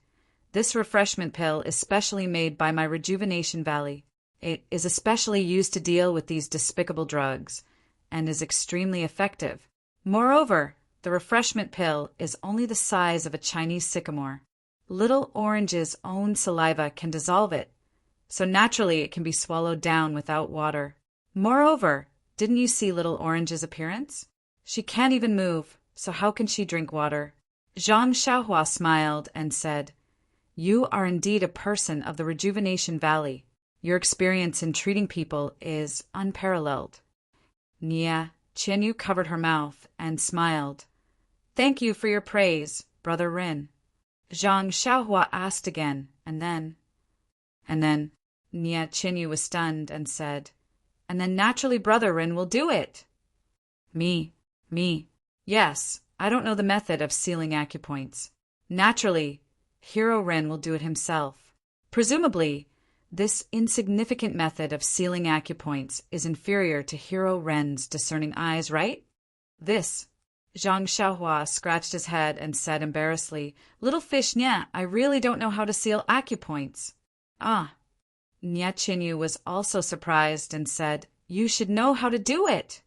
"This refreshment pill is specially made by my Rejuvenation Valley. It is especially used to deal with these despicable drugs, and is extremely effective. Moreover, the refreshment pill is only the size of a Chinese sycamore. Little Orange's own saliva can dissolve it, so naturally it can be swallowed down without water. Moreover, didn't you see Little Orange's appearance? She can't even move, so how can she drink water?" Zhang Xiaohua smiled and said, "You are indeed a person of the Rejuvenation Valley. Your experience in treating people is unparalleled." Nia Qinyu covered her mouth and smiled. "Thank you for your praise, Brother Rin." Zhang Xiaohua asked again, and then Nia Qinyu was stunned and said, "And then naturally Brother Rin will do it." Me. Yes, I don't know the method of sealing acupoints. Naturally, Hero Rin will do it himself. Presumably, this insignificant method of sealing acupoints is inferior to Hero Ren's discerning eyes, right? This Zhang Xiaohua scratched his head and said embarrassedly, Little fish Nya, I really don't know how to seal acupoints. Ah. Nya Qinyu was also surprised and said, You should know how to do it.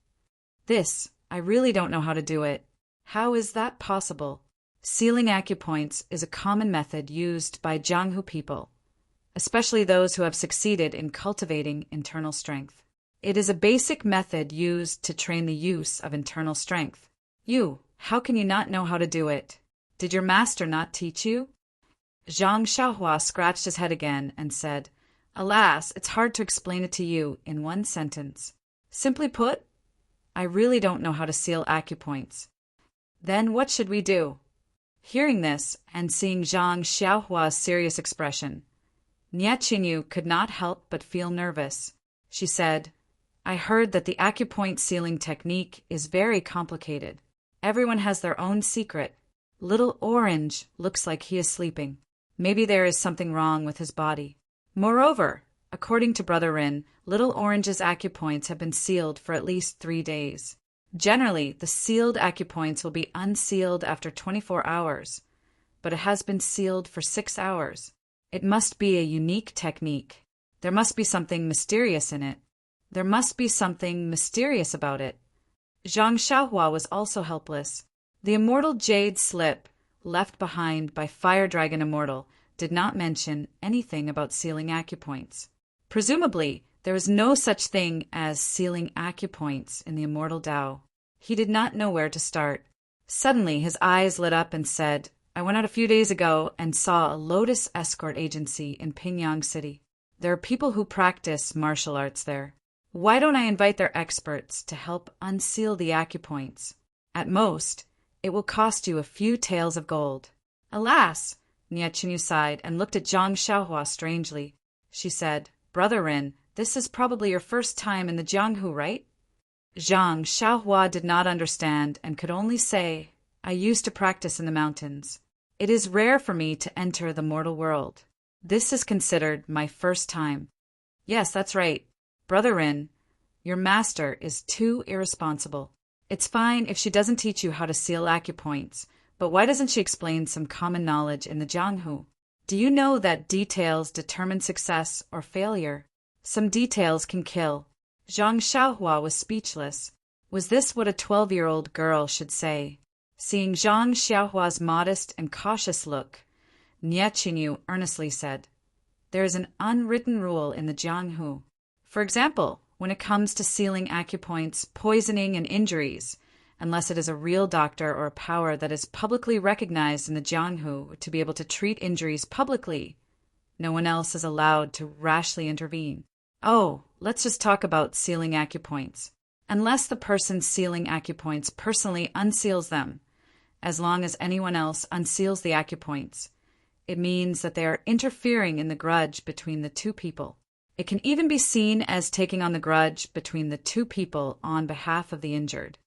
I really don't know how to do it. How is that possible? Sealing acupoints is a common method used by Jianghu people, especially those who have succeeded in cultivating internal strength. It is a basic method used to train the use of internal strength. How can you not know how to do it? Did your master not teach you? Zhang Xiaohua scratched his head again and said, Alas, it's hard to explain it to you in one sentence. Simply put, I really don't know how to seal acupoints. Then what should we do? Hearing this and seeing Zhang Xiaohua's serious expression, Nya Qinyu could not help but feel nervous. She said, I heard that the acupoint sealing technique is very complicated. Everyone has their own secret. Little Orange looks like he is sleeping. Maybe there is something wrong with his body. Moreover, according to Brother Rin, Little Orange's acupoints have been sealed for at least 3 days. Generally, the sealed acupoints will be unsealed after 24 hours, but it has been sealed for 6 hours. It must be a unique technique. There must be something mysterious in it. There must be something mysterious about it. Zhang Xiaohua was also helpless. The immortal jade slip, left behind by Fire Dragon Immortal, did not mention anything about sealing acupoints. Presumably, there is no such thing as sealing acupoints in the immortal Tao. He did not know where to start. Suddenly, his eyes lit up and said, I went out a few days ago and saw a Lotus escort agency in Pingyang City. There are people who practice martial arts there. Why don't I invite their experts to help unseal the acupoints? At most, it will cost you a few taels of gold. Alas! Nya Qinyu sighed and looked at Zhang Xiaohua strangely. She said, Brother Rin, this is probably your first time in the Jianghu, right? Zhang Xiaohua did not understand and could only say, I used to practice in the mountains. It is rare for me to enter the mortal world. This is considered my first time. Yes, that's right. Brother Rin, your master is too irresponsible. It's fine if she doesn't teach you how to seal acupoints, but why doesn't she explain some common knowledge in the Jianghu? Do you know that details determine success or failure? Some details can kill. Zhang Xiaohua was speechless. Was this what a 12-year-old girl should say? Seeing Zhang Xiaohua's modest and cautious look, Nya Qinyu earnestly said, There is an unwritten rule in the Jianghu. For example, when it comes to sealing acupoints, poisoning, and injuries, unless it is a real doctor or a power that is publicly recognized in the Jianghu to be able to treat injuries publicly, no one else is allowed to rashly intervene. Oh, let's just talk about sealing acupoints. Unless the person sealing acupoints personally unseals them, as long as anyone else unseals the acupoints, it means that they are interfering in the grudge between the two people. It can even be seen as taking on the grudge between the two people on behalf of the injured.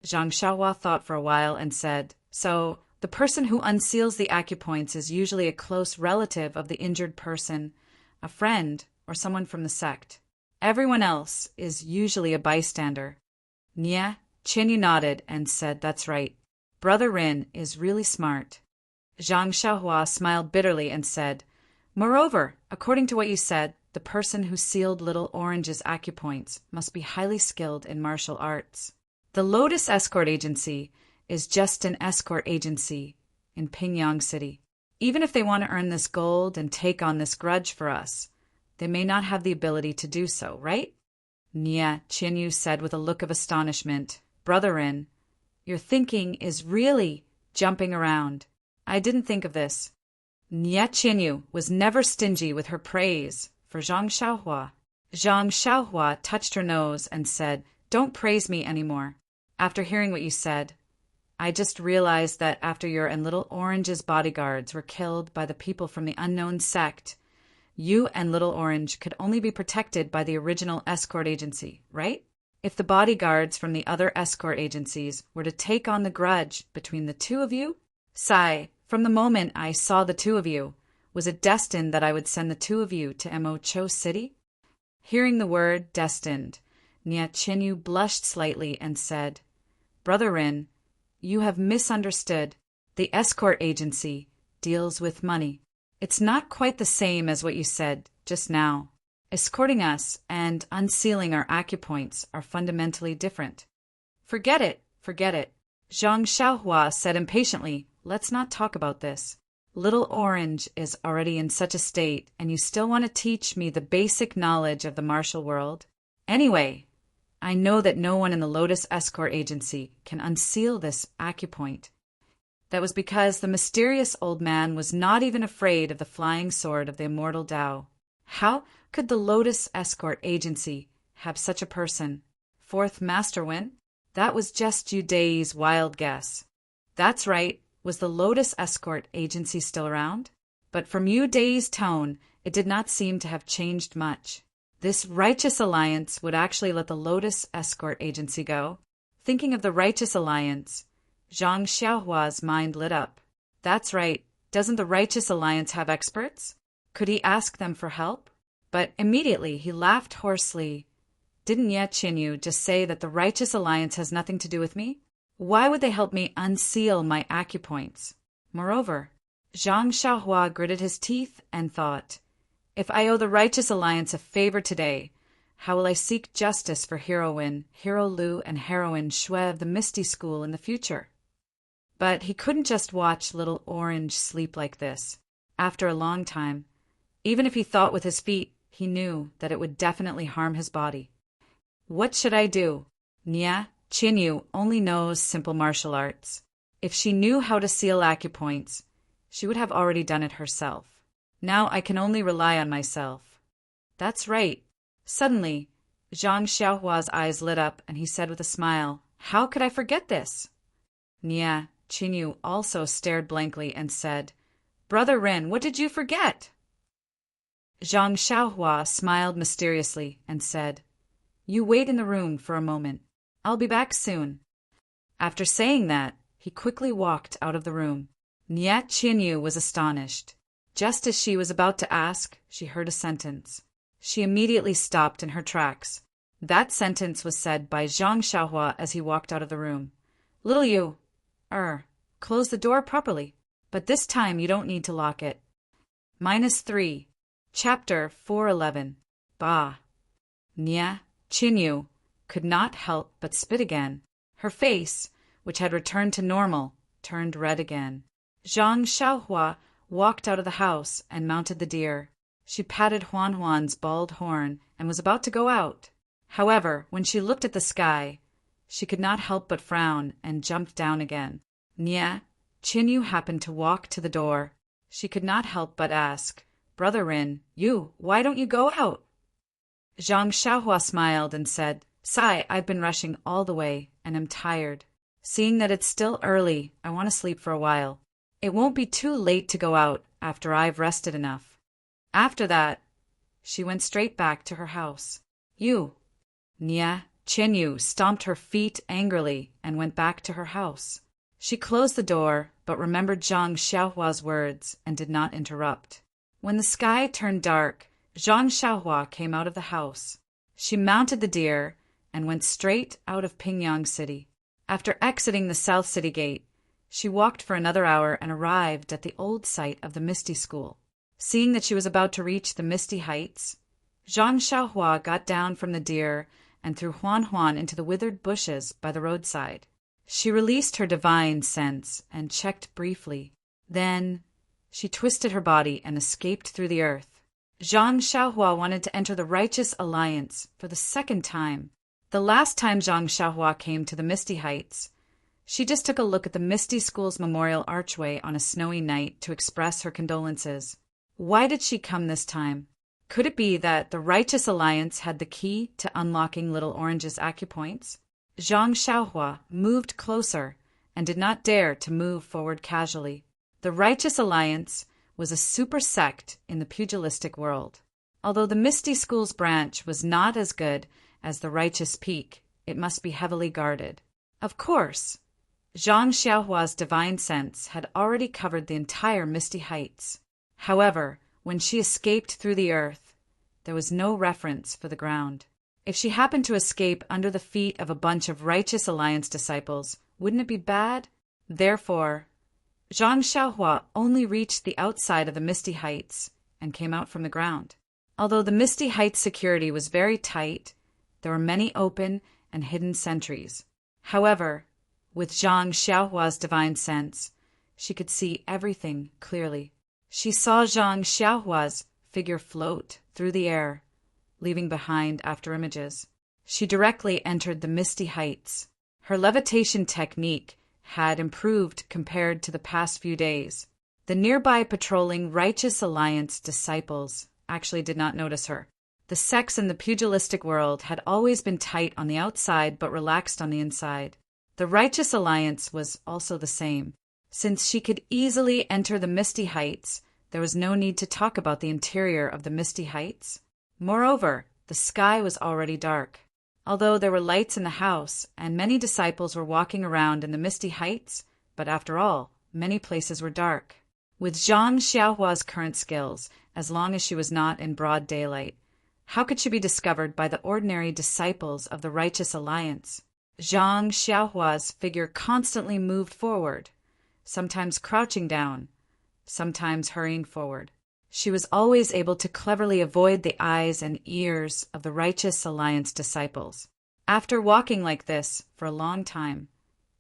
Zhang Xiaohua thought for a while and said, So, the person who unseals the acupoints is usually a close relative of the injured person, a friend, or someone from the sect. Everyone else is usually a bystander. Nya Qinyu nodded and said, That's right. Brother Rin is really smart. Zhang Xiaohua smiled bitterly and said, Moreover, according to what you said, the person who sealed Little Orange's acupoints must be highly skilled in martial arts. The Lotus Escort Agency is just an escort agency in Pingyang City. Even if they want to earn this gold and take on this grudge for us, they may not have the ability to do so, right? Nya Qinyu said with a look of astonishment, Brother Rin, your thinking is really jumping around. I didn't think of this. Nya Qinyu was never stingy with her praise for Zhang Xiaohua. Zhang Xiaohua touched her nose and said, Don't praise me anymore. After hearing what you said, I just realized that after your and Little Orange's bodyguards were killed by the people from the unknown sect, you and Little Orange could only be protected by the original escort agency, right? If the bodyguards from the other escort agencies were to take on the grudge between the two of you, from the moment I saw the two of you, was it destined that I would send the two of you to Mo Cho City? Hearing the word destined, Nya Qinyu blushed slightly and said, Brother Rin, You have misunderstood. The escort agency deals with money. It's not quite the same as what you said just now. Escorting us and unsealing our acupoints are fundamentally different. Forget it, forget it. Zhang Xiaohua said impatiently, let's not talk about this. Little Orange is already in such a state, and you still want to teach me the basic knowledge of the martial world? Anyway, I know that no one in the Lotus Escort Agency can unseal this acupoint. That was because the mysterious old man was not even afraid of the flying sword of the immortal Tao. How could the Lotus Escort Agency have such a person? Fourth Master Wen? That was just Yu Dei's wild guess. That's right. Was the Lotus Escort Agency still around? But from Yu Dei's tone, it did not seem to have changed much. This righteous alliance would actually let the Lotus Escort Agency go. Thinking of the righteous alliance, Zhang Xiaohua's mind lit up. That's right. Doesn't the righteous alliance have experts? Could he ask them for help? But immediately he laughed hoarsely. Didn't Ye Qinyu just say that the righteous alliance has nothing to do with me? Why would they help me unseal my acupoints? Moreover, Zhang Xiaohua gritted his teeth and thought, if I owe the righteous alliance a favor today, how will I seek justice for heroine, Hero Lu, and heroine Xue of the Misty School in the future? But he couldn't just watch Little Orange sleep like this. After a long time, even if he thought with his feet, he knew that it would definitely harm his body. What should I do? Ye Qinyu only knows simple martial arts. If she knew how to seal acupoints, she would have already done it herself. Now I can only rely on myself. That's right. Suddenly, Zhang Xiaohua's eyes lit up and he said with a smile, how could I forget this? Ye Qinyu also stared blankly and said, Brother Ren, what did you forget? Zhang Xiaohua smiled mysteriously and said, you wait in the room for a moment. I'll be back soon. After saying that, he quickly walked out of the room. Ye Qinyu was astonished. Just as she was about to ask, she heard a sentence. She immediately stopped in her tracks. That sentence was said by Zhang Xiaohua as he walked out of the room. Little you, close the door properly, but this time you don't need to lock it. -3. Chapter 411. Bah. Ye Qinyu could not help but spit again. Her face, which had returned to normal, turned red again. Zhang Xiaohua walked out of the house and mounted the deer. She patted Huan's bald horn and was about to go out. However, when she looked at the sky, she could not help but frown and jumped down again. Ye Qinyu happened to walk to the door. She could not help but ask, Brother Rin, why don't you go out? Zhang Xiaohua smiled and said, Sai, I've been rushing all the way and am tired. Seeing that it's still early, I want to sleep for a while. It won't be too late to go out after I've rested enough. After that, she went straight back to her house. Ye Qinyu stomped her feet angrily and went back to her house. She closed the door, but remembered Zhang Xiaohua's words and did not interrupt. When the sky turned dark, Zhang Xiaohua came out of the house. She mounted the deer and went straight out of Pingyang City. After exiting the South City Gate, she walked for another hour and arrived at the old site of the Misty School. Seeing that she was about to reach the Misty Heights, Zhang Xiaohua got down from the deer and threw Huan into the withered bushes by the roadside. She released her divine sense and checked briefly. Then she twisted her body and escaped through the earth. Zhang Xiaohua wanted to enter the Righteous Alliance for the second time. The last time Zhang Xiaohua came to the Misty Heights, she just took a look at the Misty School's memorial archway on a snowy night to express her condolences. Why did she come this time? Could it be that the Righteous Alliance had the key to unlocking Little Orange's acupoints? Zhang Xiaohua moved closer and did not dare to move forward casually. The Righteous Alliance was a super sect in the pugilistic world. Although the Misty School's branch was not as good as the Righteous Peak, it must be heavily guarded. Of course, Zhang Xiaohua's divine sense had already covered the entire Misty Heights. However, when she escaped through the earth, there was no reference for the ground. If she happened to escape under the feet of a bunch of Righteous Alliance disciples, Wouldn't it be bad? Therefore, Zhang Xiaohua only reached the outside of the Misty Heights and came out from the ground. Although the Misty Heights security was very tight, there were many open and hidden sentries. However, with Zhang Xiaohua's divine sense, she could see everything clearly. She saw Zhang Xiaohua's figure float through the air, leaving behind after images. She directly entered the Misty Heights. Her levitation technique had improved compared to the past few days. The nearby patrolling Righteous Alliance disciples actually did not notice her. The sex in the pugilistic world had always been tight on the outside but relaxed on the inside. The Righteous Alliance was also the same. Since she could easily enter the Misty Heights, there was no need to talk about the interior of the Misty Heights. Moreover, the sky was already dark. Although there were lights in the house, and many disciples were walking around in the Misty Heights, but after all, many places were dark. With Zhang Xiaohua's current skills, as long as she was not in broad daylight, how could she be discovered by the ordinary disciples of the Righteous Alliance? Zhang Xiaohua's figure constantly moved forward, sometimes crouching down, sometimes hurrying forward. She was always able to cleverly avoid the eyes and ears of the Righteous Alliance disciples. After walking like this for a long time,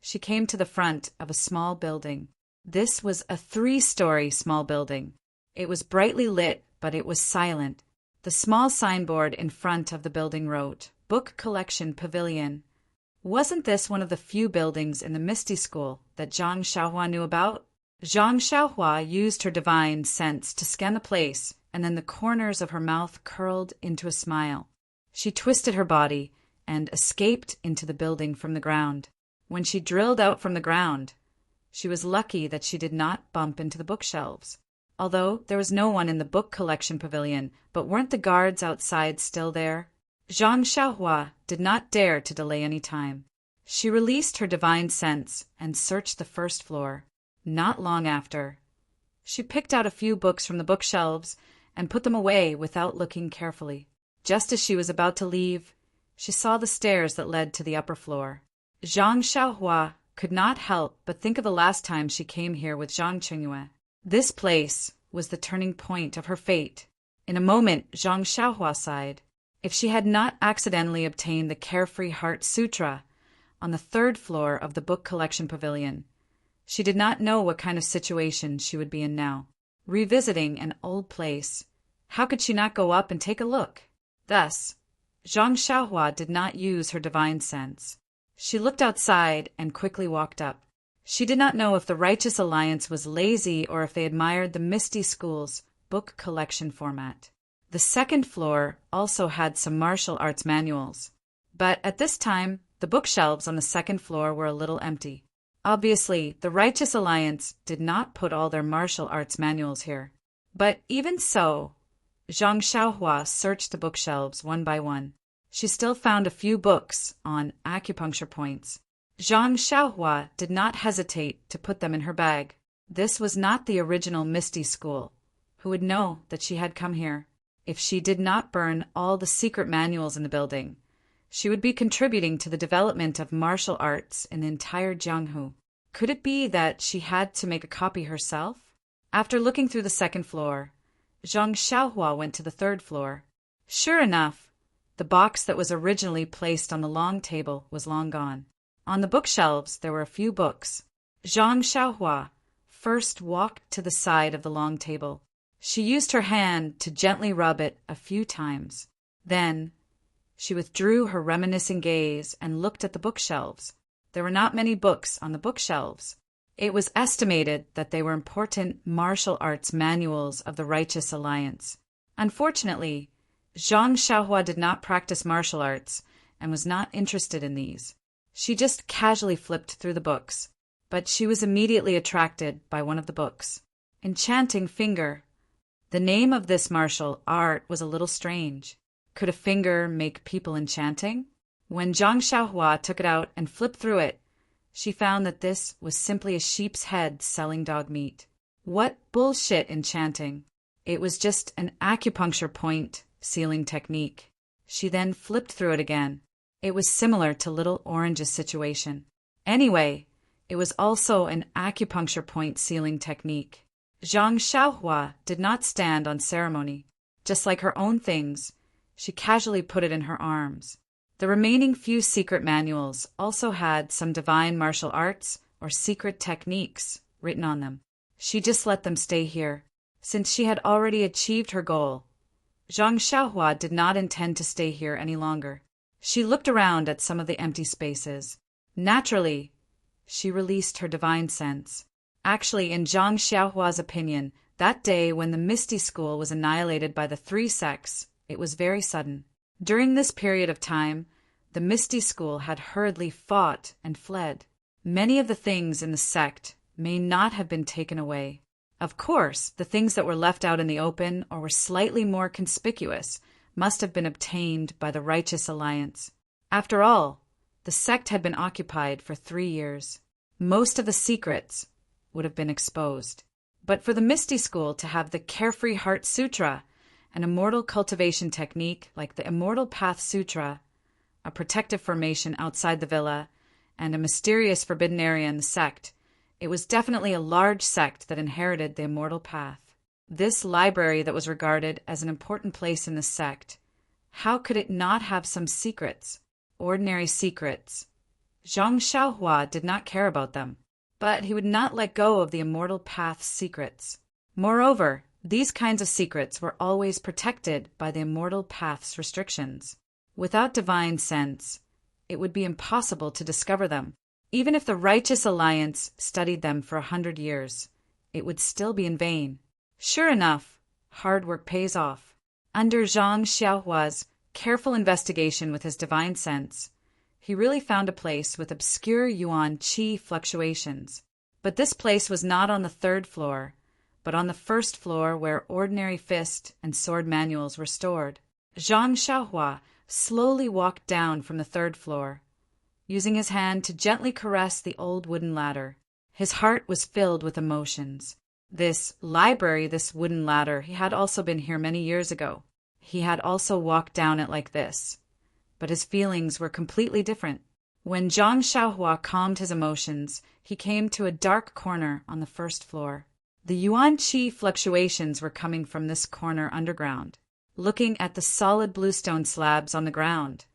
she came to the front of a small building. This was a 3-story small building. It was brightly lit, but it was silent. The small signboard in front of the building wrote, "Book Collection Pavilion." Wasn't this one of the few buildings in the Misty School that Zhang Xiaohua knew about? Zhang Xiaohua used her divine sense to scan the place, and then the corners of her mouth curled into a smile. She twisted her body and escaped into the building from the ground. When she drilled out from the ground, she was lucky that she did not bump into the bookshelves. Although there was no one in the book collection pavilion, but weren't the guards outside still there? Zhang Xiaohua did not dare to delay any time. She released her divine sense and searched the first floor. Not long after, she picked out a few books from the bookshelves and put them away without looking carefully. Just as she was about to leave, she saw the stairs that led to the upper floor. Zhang Xiaohua could not help but think of the last time she came here with Zhang Qingyue. This place was the turning point of her fate. In a moment, Zhang Xiaohua sighed. If she had not accidentally obtained the Carefree Heart Sutra on the 3rd floor of the book collection pavilion, she did not know what kind of situation she would be in now. Revisiting an old place, how could she not go up and take a look? Thus, Zhang Xiaohua did not use her divine sense. She looked outside and quickly walked up. She did not know if the Righteous Alliance was lazy or if they admired the Misty School's book collection format. The 2nd floor also had some martial arts manuals, but at this time, the bookshelves on the 2nd floor were a little empty. Obviously, the Righteous Alliance did not put all their martial arts manuals here. But even so, Zhang Xiaohua searched the bookshelves one by one. She still found a few books on acupuncture points. Zhang Xiaohua did not hesitate to put them in her bag. This was not the original Misty School, who would know that she had come here. If she did not burn all the secret manuals in the building, she would be contributing to the development of martial arts in the entire Jianghu. Could it be that she had to make a copy herself? After looking through the 2nd floor, Zhang Xiaohua went to the 3rd floor. Sure enough, the box that was originally placed on the long table was long gone. On the bookshelves there were a few books. Zhang Xiaohua first walked to the side of the long table. She used her hand to gently rub it a few times. Then, she withdrew her reminiscing gaze and looked at the bookshelves. There were not many books on the bookshelves. It was estimated that they were important martial arts manuals of the Righteous Alliance. Unfortunately, Zhang Xiaohua did not practice martial arts and was not interested in these. She just casually flipped through the books, but she was immediately attracted by one of the books. Enchanting Finger. The name of this martial art was a little strange. Could a finger make people enchanting? When Zhang Xiaohua took it out and flipped through it, she found that this was simply a sheep's head selling dog meat. What bullshit enchanting! It was just an acupuncture point sealing technique. She then flipped through it again. It was similar to Little Orange's situation. Anyway, It was also an acupuncture point sealing technique. Zhang Xiaohua did not stand on ceremony. Just like her own things, she casually put it in her arms. The remaining few secret manuals also had some divine martial arts or secret techniques written on them. She just let them stay here, since she had already achieved her goal. Zhang Xiaohua did not intend to stay here any longer. She looked around at some of the empty spaces. Naturally, she released her divine sense. Actually, in Zhang Xiaohua's opinion, that day when the Misty School was annihilated by the three sects, it was very sudden. During this period of time, the Misty School had hurriedly fought and fled. Many of the things in the sect may not have been taken away. Of course, the things that were left out in the open or were slightly more conspicuous must have been obtained by the Righteous Alliance. After all, the sect had been occupied for 3 years. Most of the secrets would have been exposed. But for the Misty School to have the Carefree Heart Sutra, an immortal cultivation technique like the Immortal Path Sutra, a protective formation outside the villa, and a mysterious forbidden area in the sect, it was definitely a large sect that inherited the Immortal Path. This library that was regarded as an important place in the sect, how could it not have some secrets? Ordinary secrets. Zhang Xiaohua did not care about them, but he would not let go of the Immortal Path's secrets. Moreover, these kinds of secrets were always protected by the Immortal Path's restrictions. Without divine sense, it would be impossible to discover them. Even if the Righteous Alliance studied them for 100 years, it would still be in vain. Sure enough, hard work pays off. Under Zhang Xiaohua's careful investigation with his divine sense, he really found a place with obscure yuan qi fluctuations. But this place was not on the 3rd floor, but on the 1st floor where ordinary fist and sword manuals were stored. Zhang Xiaohua slowly walked down from the 3rd floor, using his hand to gently caress the old wooden ladder. His heart was filled with emotions. This library, this wooden ladder, he had also been here many years ago. He had also walked down it like this. But his feelings were completely different. When Zhang Xiaohua calmed his emotions, he came to a dark corner on the 1st floor. The yuan qi fluctuations were coming from this corner underground. Looking at the solid bluestone slabs on the ground,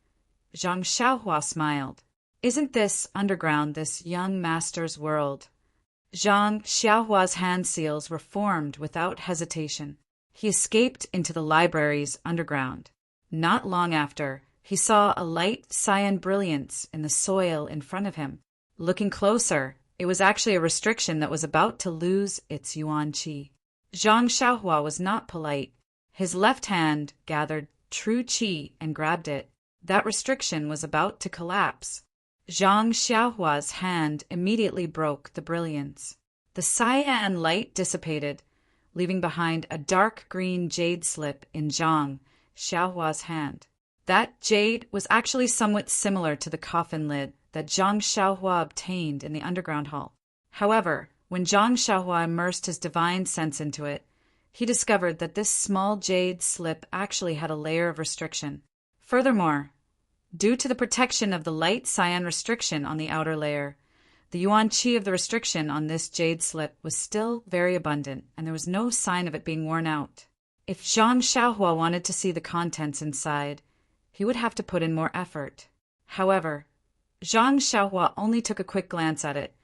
Zhang Xiaohua smiled. Isn't this underground this young master's world? Zhang Xiaohua's hand seals were formed without hesitation. He escaped into the library's underground. Not long after, he saw a light cyan brilliance in the soil in front of him. Looking closer, it was actually a restriction that was about to lose its yuan qi. Zhang Xiaohua was not polite. His left hand gathered true qi and grabbed it. That restriction was about to collapse. Zhang Xiaohua's hand immediately broke the brilliance. The cyan light dissipated, leaving behind a dark green jade slip in Zhang Xiaohua's hand. That jade was actually somewhat similar to the coffin lid that Zhang Xiaohua obtained in the underground hall. However, when Zhang Xiaohua immersed his divine sense into it, he discovered that this small jade slip actually had a layer of restriction. Furthermore, due to the protection of the light cyan restriction on the outer layer, the yuan qi of the restriction on this jade slip was still very abundant, and there was no sign of it being worn out. If Zhang Xiaohua wanted to see the contents inside, he would have to put in more effort. However, Zhang Xiaohua only took a quick glance at it,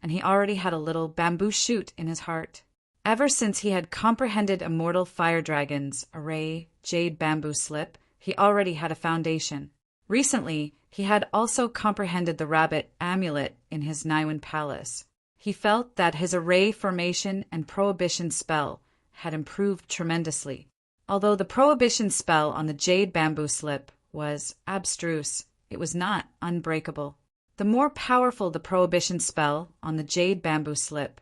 and he already had a little bamboo shoot in his heart. Ever since he had comprehended Immortal Fire Dragon's array jade bamboo slip, he already had a foundation. Recently, he had also comprehended the rabbit amulet in his Naiwan palace. He felt that his array formation and prohibition spell had improved tremendously. Although the prohibition spell on the jade bamboo slip was abstruse, it was not unbreakable. The more powerful the prohibition spell on the jade bamboo slip,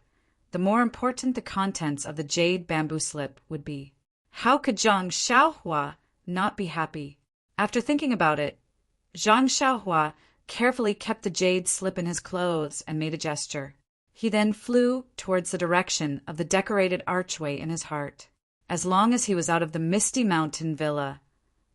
the more important the contents of the jade bamboo slip would be. How could Zhang Xiaohua not be happy? After thinking about it, Zhang Xiaohua carefully kept the jade slip in his clothes and made a gesture. He then flew towards the direction of the decorated archway in his heart. As long as he was out of the Misty Mountain villa,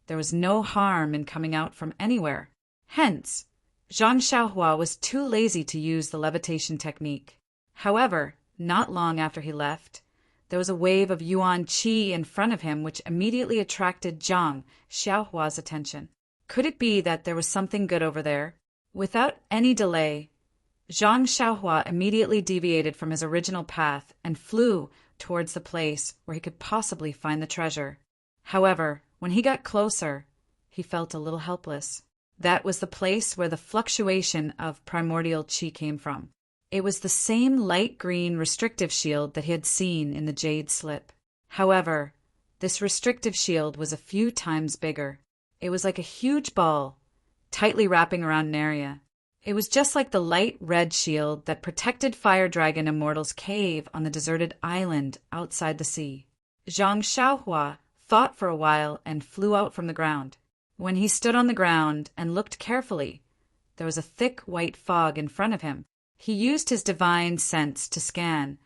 there was no harm in coming out from anywhere. Hence, Zhang Xiaohua was too lazy to use the levitation technique. However, not long after he left, there was a wave of yuan qi in front of him which immediately attracted Zhang Xiaohua's attention. Could it be that there was something good over there? Without any delay, Zhang Xiaohua immediately deviated from his original path and flew towards the place where he could possibly find the treasure. However, when he got closer, he felt a little helpless. That was the place where the fluctuation of primordial qi came from. It was the same light green restrictive shield that he had seen in the jade slip. However, this restrictive shield was a few times bigger. It was like a huge ball, tightly wrapping around an area. It was just like the light red shield that protected Fire Dragon Immortal's cave on the deserted island outside the sea. Zhang Xiaohua thought for a while and flew out from the ground. When he stood on the ground and looked carefully, there was a thick white fog in front of him. He used his divine sense to scan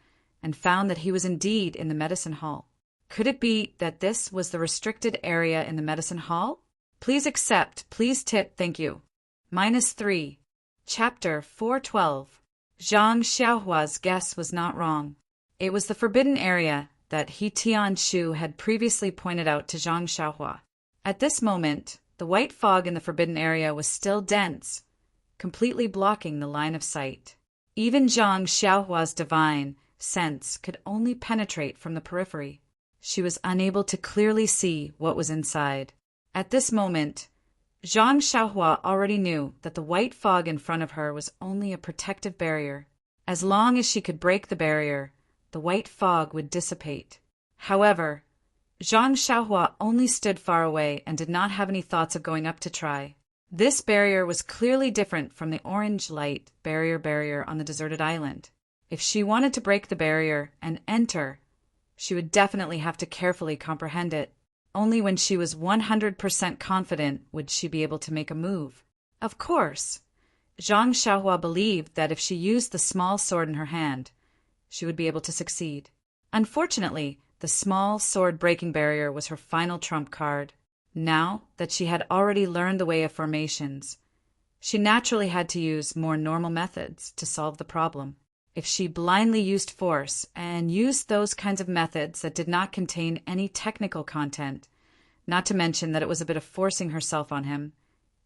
and found that he was indeed in the medicine hall. Could it be that this was the restricted area in the medicine hall? Please accept, please tip, thank you. -3. Chapter 412. Zhang Xiaohua's guess was not wrong. It was the forbidden area that He Tianshu had previously pointed out to Zhang Xiaohua. At this moment, the white fog in the forbidden area was still dense, completely blocking the line of sight. Even Zhang Xiaohua's divine sense could only penetrate from the periphery. She was unable to clearly see what was inside. At this moment, Zhang Xiaohua already knew that the white fog in front of her was only a protective barrier. As long as she could break the barrier, the white fog would dissipate. However, Zhang Xiaohua only stood far away and did not have any thoughts of going up to try. This barrier was clearly different from the orange light barrier on the deserted island. If she wanted to break the barrier and enter, she would definitely have to carefully comprehend it. Only when she was 100% confident would she be able to make a move. Of course, Zhang Xiaohua believed that if she used the small sword in her hand, she would be able to succeed. Unfortunately, the small sword-breaking barrier was her final trump card. Now that she had already learned the way of formations, she naturally had to use more normal methods to solve the problem. If she blindly used force and used those kinds of methods that did not contain any technical content, not to mention that it was a bit of forcing herself on him,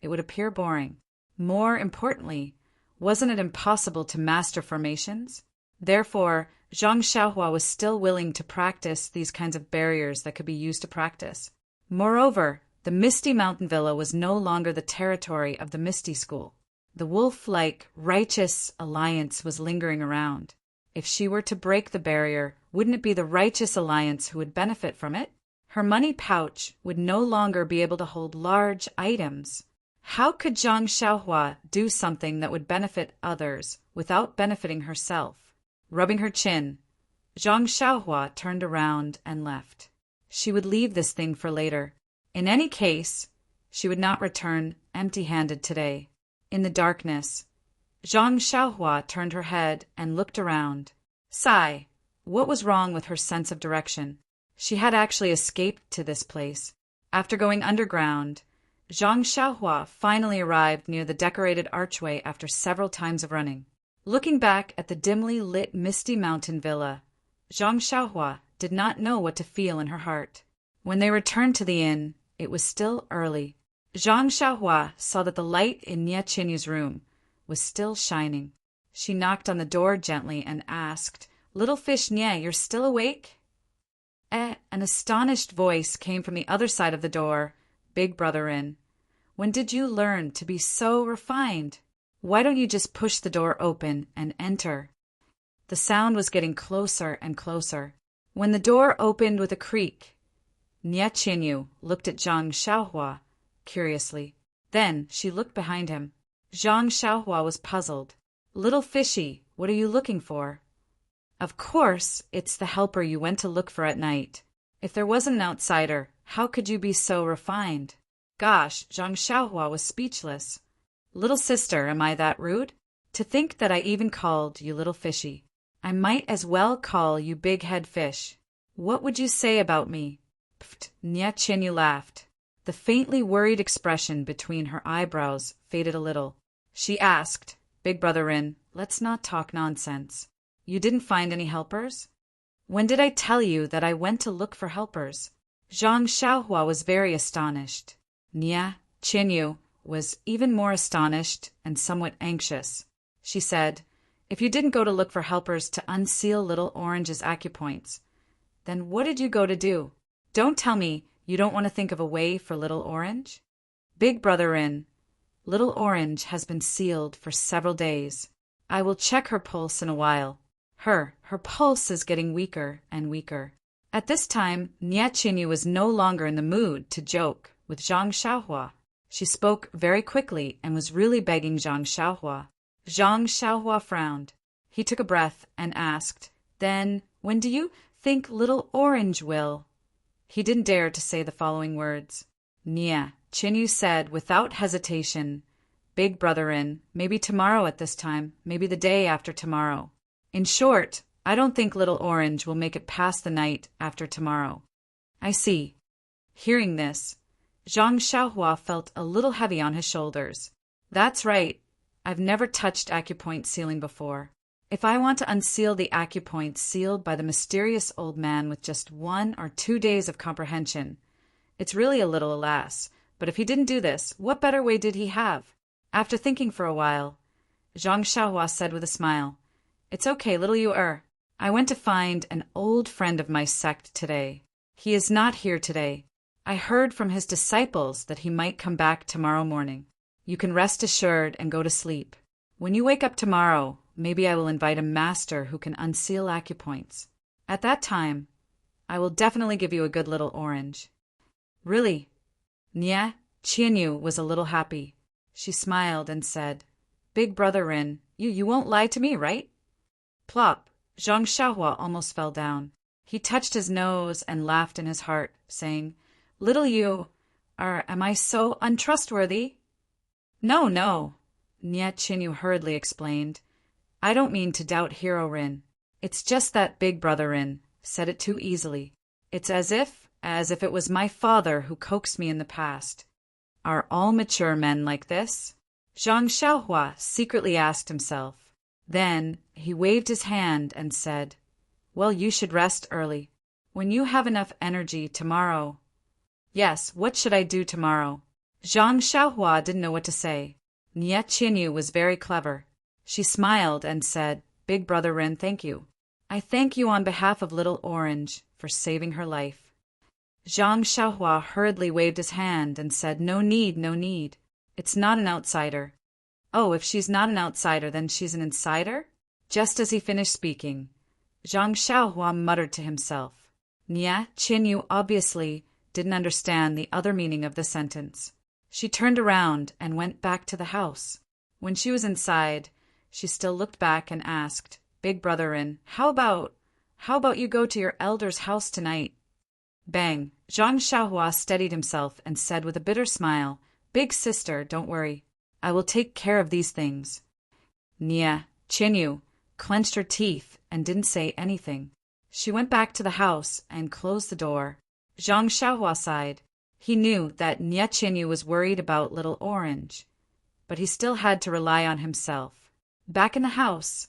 it would appear boring. More importantly, wasn't it impossible to master formations? Therefore, Zhang Xiaohua was still willing to practice these kinds of barriers that could be used to practice. Moreover, the Misty Mountain Villa was no longer the territory of the Misty School. The wolf-like, righteous alliance was lingering around. If she were to break the barrier, wouldn't it be the righteous alliance who would benefit from it? Her money pouch would no longer be able to hold large items. How could Zhang Xiaohua do something that would benefit others without benefiting herself? Rubbing her chin, Zhang Xiaohua turned around and left. She would leave this thing for later. In any case, she would not return empty-handed today. In the darkness, Zhang Xiaohua turned her head and looked around. Sigh. What was wrong with her sense of direction? She had actually escaped to this place. After going underground, Zhang Xiaohua finally arrived near the decorated archway after several times of running. Looking back at the dimly lit Misty Mountain Villa, Zhang Xiaohua did not know what to feel in her heart. When they returned to the inn, it was still early. Zhang Xiaohua saw that the light in Nie Qinyu's room was still shining. She knocked on the door gently and asked, "Little fish Nie, you're still awake?" An astonished voice came from the other side of the door. "Big brother in. When did you learn to be so refined? Why don't you just push the door open and enter?" The sound was getting closer and closer. When the door opened with a creak, Nie Qinyu looked at Zhang Xiaohua curiously. Then she looked behind him. Zhang Xiaohua was puzzled. "Little fishy, what are you looking for?" "Of course, it's the helper you went to look for at night. If there wasn't an outsider, how could you be so refined?" Gosh, Zhang Xiaohua was speechless. "Little sister, am I that rude? To think that I even called you little fishy. I might as well call you big head fish. What would you say about me?" Pfft, Nie Qinyu laughed. The faintly worried expression between her eyebrows faded a little. She asked, Big Brother Rin, let's not talk nonsense. You didn't find any helpers? When did I tell you that I went to look for helpers? Zhang Xiaohua was very astonished. Nia Qinyu was even more astonished and somewhat anxious. She said, If you didn't go to look for helpers to unseal Little Orange's acupoints, then what did you go to do? Don't tell me you don't want to think of a way for Little Orange? Big Brother Rin, Little Orange has been sealed for several days. I will check her pulse in a while. Her pulse is getting weaker and weaker. At this time, Nia Qinyu was no longer in the mood to joke with Zhang Xiaohua. She spoke very quickly and was really begging Zhang Xiaohua. Zhang Xiaohua frowned. He took a breath and asked, Then, when do you think Little Orange will? He didn't dare to say the following words. Nia Qinyu said without hesitation, Big Brother Rin, maybe tomorrow at this time, maybe the day after tomorrow. In short, I don't think Little Orange will make it past the night after tomorrow. I see. Hearing this, Zhang Xiaohua felt a little heavy on his shoulders. That's right. I've never touched acupoint sealing before. If I want to unseal the acupoint sealed by the mysterious old man with just 1 or 2 days of comprehension, it's really a little alas. But if he didn't do this, what better way did he have? After thinking for a while, Zhang Xiaohua said with a smile, It's okay, little you er. I went to find an old friend of my sect today. He is not here today. I heard from his disciples that he might come back tomorrow morning. You can rest assured and go to sleep. When you wake up tomorrow, maybe I will invite a master who can unseal acupoints. At that time, I will definitely give you a good little orange. Really? Nia Qinyu was a little happy. She smiled and said, Big Brother Rin, you won't lie to me, right? Plop! Zhang Xiaohua almost fell down. He touched his nose and laughed in his heart, saying, Little you, am I so untrustworthy? No, Nia Qinyu hurriedly explained. I don't mean to doubt Hero Rin. It's just that Big Brother Rin said it too easily. It's as if it was my father who coaxed me in the past. Are all mature men like this? Zhang Xiaohua secretly asked himself. Then he waved his hand and said, Well, you should rest early. When you have enough energy tomorrow. Yes, what should I do tomorrow? Zhang Xiaohua didn't know what to say. Nia Qinyu was very clever. She smiled and said, Big Brother Rin, thank you. I thank you on behalf of Little Orange for saving her life. Zhang Xiaohua hurriedly waved his hand and said, No need. It's not an outsider. Oh, if she's not an outsider, then she's an insider? Just as he finished speaking, Zhang Xiaohua muttered to himself. Nia Qinyu obviously didn't understand the other meaning of the sentence. She turned around and went back to the house. When she was inside, she still looked back and asked, Big Brother Rin, how about you go to your elder's house tonight? Bang! Zhang Xiaohua steadied himself and said with a bitter smile, Big sister, don't worry. I will take care of these things. Nia Qinyu clenched her teeth and didn't say anything. She went back to the house and closed the door. Zhang Xiaohua sighed. He knew that Nia Qinyu was worried about Little Orange, but he still had to rely on himself. Back in the house,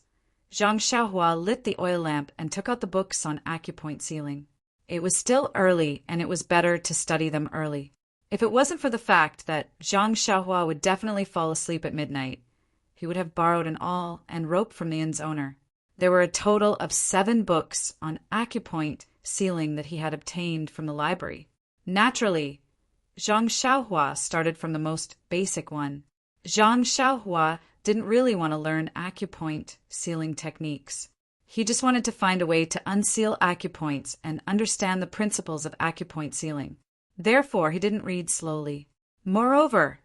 Zhang Xiaohua lit the oil lamp and took out the books on acupoint sealing. It was still early, and it was better to study them early. If it wasn't for the fact that Zhang Xiaohua would definitely fall asleep at midnight, he would have borrowed an awl and rope from the inn's owner. There were a total of 7 books on acupoint sealing that he had obtained from the library. Naturally, Zhang Xiaohua started from the most basic one. Zhang Xiaohua didn't really want to learn acupoint sealing techniques. He just wanted to find a way to unseal acupoints and understand the principles of acupoint sealing. Therefore, he didn't read slowly. Moreover,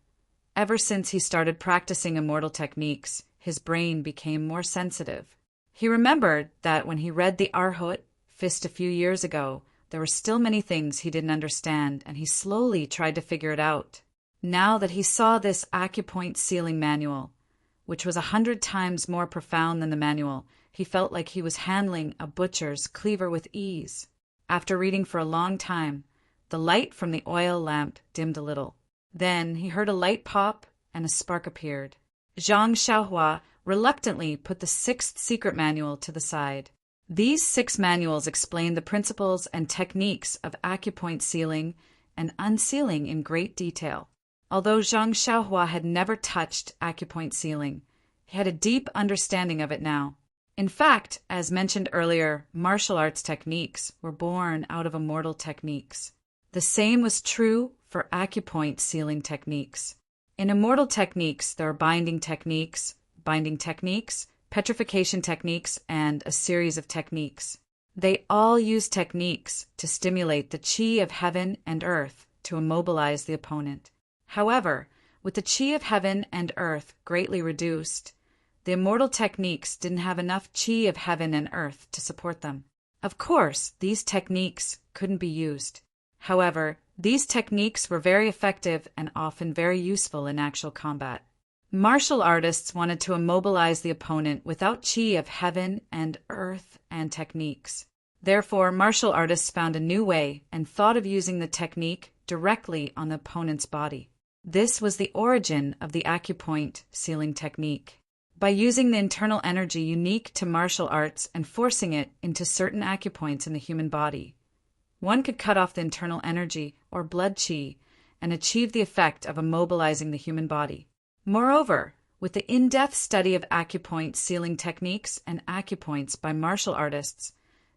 ever since he started practicing immortal techniques, his brain became more sensitive. He remembered that when he read the Arhot Fist a few years ago, there were still many things he didn't understand, and he slowly tried to figure it out. Now that he saw this acupoint sealing manual, which was 100 times more profound than the manual, he felt like he was handling a butcher's cleaver with ease. After reading for a long time, the light from the oil lamp dimmed a little. Then he heard a light pop and a spark appeared. Zhang Xiaohua reluctantly put the sixth secret manual to the side. These 6 manuals explain the principles and techniques of acupoint sealing and unsealing in great detail. Although Zhang Xiaohua had never touched acupoint sealing, he had a deep understanding of it now. In fact, as mentioned earlier, martial arts techniques were born out of immortal techniques. The same was true for acupoint sealing techniques. In immortal techniques, there are binding techniques, petrification techniques, and a series of techniques. They all use techniques to stimulate the qi of heaven and earth to immobilize the opponent. However, with the qi of heaven and earth greatly reduced, the immortal techniques didn't have enough qi of heaven and earth to support them. Of course, these techniques couldn't be used. However, these techniques were very effective and often very useful in actual combat. Martial artists wanted to immobilize the opponent without qi of heaven and earth and techniques. Therefore, martial artists found a new way and thought of using the technique directly on the opponent's body. This was the origin of the acupoint sealing technique. By using the internal energy unique to martial arts and forcing it into certain acupoints in the human body, one could cut off the internal energy, or blood qi, and achieve the effect of immobilizing the human body. Moreover, with the in-depth study of acupoint sealing techniques and acupoints by martial artists,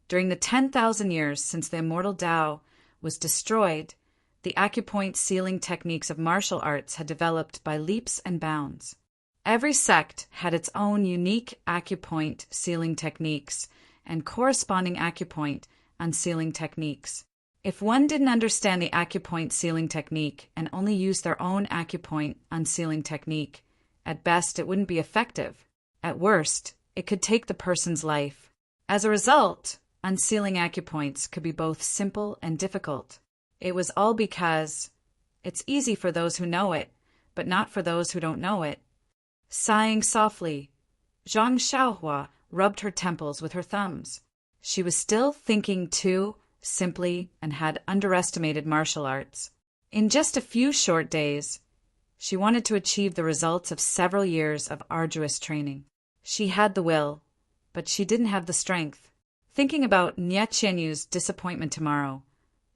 during the 10,000 years since the immortal Tao was destroyed, the acupoint sealing techniques of martial arts had developed by leaps and bounds. Every sect had its own unique acupoint sealing techniques and corresponding acupoint unsealing techniques. If one didn't understand the acupoint sealing technique and only used their own acupoint unsealing technique, at best it wouldn't be effective. At worst, it could take the person's life. As a result, unsealing acupoints could be both simple and difficult. It was all because it's easy for those who know it, but not for those who don't know it. Sighing softly, Zhang Xiaohua rubbed her temples with her thumbs. She was still thinking too simply and had underestimated martial arts. In just a few short days, she wanted to achieve the results of several years of arduous training. She had the will, but she didn't have the strength. Thinking about Nie Qianyu's disappointment tomorrow,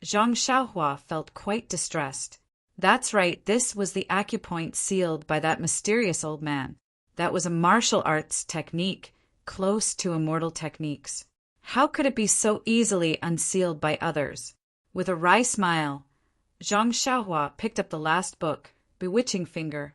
Zhang Xiaohua felt quite distressed. That's right, this was the acupoint sealed by that mysterious old man. That was a martial arts technique, close to immortal techniques. How could it be so easily unsealed by others? With a wry smile, Zhang Xiaohua picked up the last book, Bewitching Finger.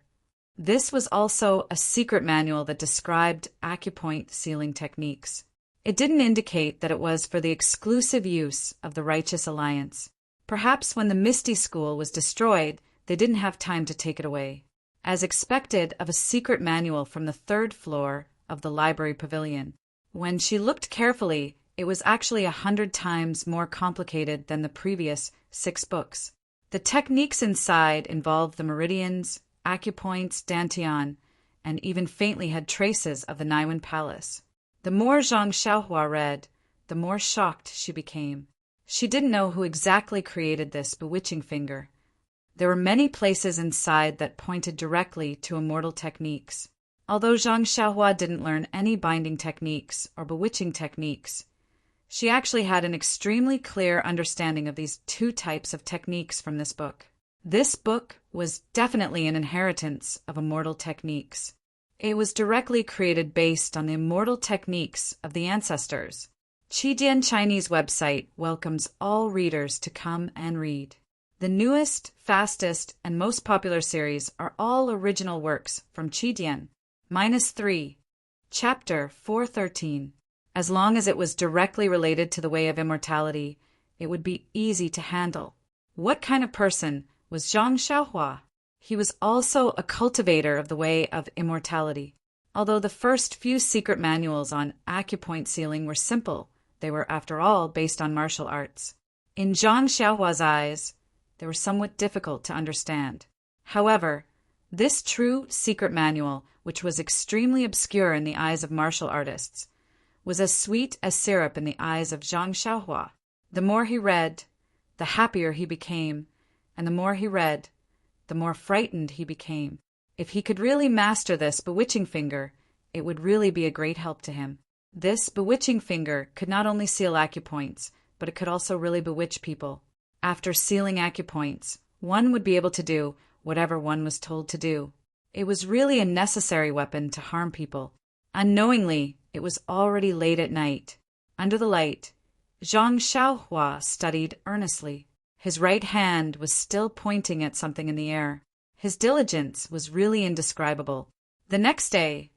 This was also a secret manual that described acupoint sealing techniques. It didn't indicate that it was for the exclusive use of the Righteous Alliance. Perhaps when the Misty School was destroyed, they didn't have time to take it away. As expected of a secret manual from the 3rd floor of the library pavilion, when she looked carefully, it was actually 100 times more complicated than the previous 6 books. The techniques inside involved the meridians, acupoints, dantian, and even faintly had traces of the Naiwan Palace. The more Zhang Xiaohua read, the more shocked she became. She didn't know who exactly created this bewitching finger. There were many places inside that pointed directly to immortal techniques. Although Zhang Xiaohua didn't learn any binding techniques or bewitching techniques, she actually had an extremely clear understanding of these 2 types of techniques from this book. This book was definitely an inheritance of immortal techniques. It was directly created based on the immortal techniques of the ancestors. Qidian Chinese website welcomes all readers to come and read. The newest, fastest, and most popular series are all original works from Qidian. -3, Chapter 413. As long as it was directly related to the way of immortality, it would be easy to handle. What kind of person was Zhang Xiaohua? He was also a cultivator of the way of immortality. Although the first few secret manuals on acupoint sealing were simple, they were, after all, based on martial arts. In Zhang Xiaohua's eyes, they were somewhat difficult to understand. However, this true secret manual, which was extremely obscure in the eyes of martial artists, was as sweet as syrup in the eyes of Zhang Xiaohua. The more he read, the happier he became, and the more he read, the more frightened he became. If he could really master this bewitching finger, it would really be a great help to him. This bewitching finger could not only seal acupoints, but it could also really bewitch people. After sealing acupoints, one would be able to do whatever one was told to do. It was really a necessary weapon to harm people. Unknowingly, it was already late at night. Under the light, Zhang Xiaohua studied earnestly. His right hand was still pointing at something in the air. His diligence was really indescribable. The next day,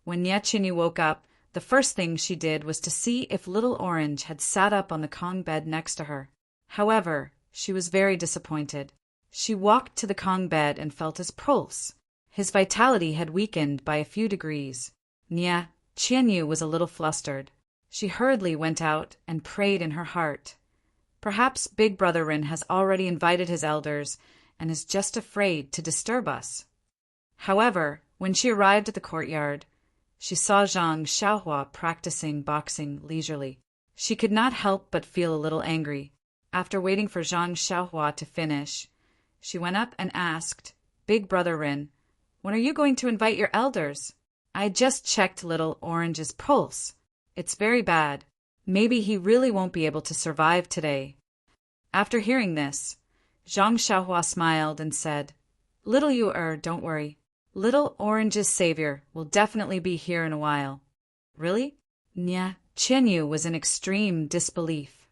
when Nie Qinyu woke up, the first thing she did was to see if Little Orange had sat up on the Kong bed next to her. However, she was very disappointed. She walked to the Kong bed and felt his pulse. His vitality had weakened by a few degrees. Nie Qinyu was a little flustered. She hurriedly went out and prayed in her heart. Perhaps Big Brother Rin has already invited his elders and is just afraid to disturb us. However, when she arrived at the courtyard, she saw Zhang Xiaohua practicing boxing leisurely. She could not help but feel a little angry. After waiting for Zhang Xiaohua to finish, she went up and asked, Big Brother Rin, when are you going to invite your elders? I just checked Little Orange's pulse. It's very bad. Maybe he really won't be able to survive today. After hearing this, Zhang Xiaohua smiled and said, Little don't worry. Little Orange's savior will definitely be here in a while. Really? Nie Qinyu was in extreme disbelief.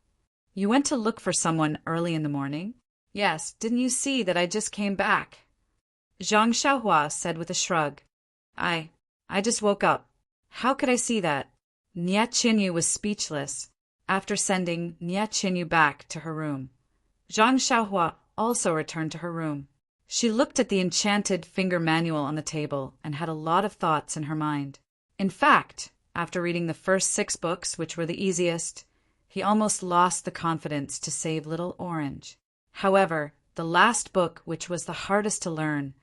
You went to look for someone early in the morning? Yes, didn't you see that I just came back? Zhang Xiaohua said with a shrug. I just woke up. How could I see that? Nie Qinyu was speechless. After sending Nie Qinyu back to her room, Zhang Xiaohua also returned to her room. She looked at the enchanted finger manual on the table and had a lot of thoughts in her mind. In fact, after reading the first 6 books, which were the easiest, he almost lost the confidence to save Little Orange. However, the last book, which was the hardest to learn,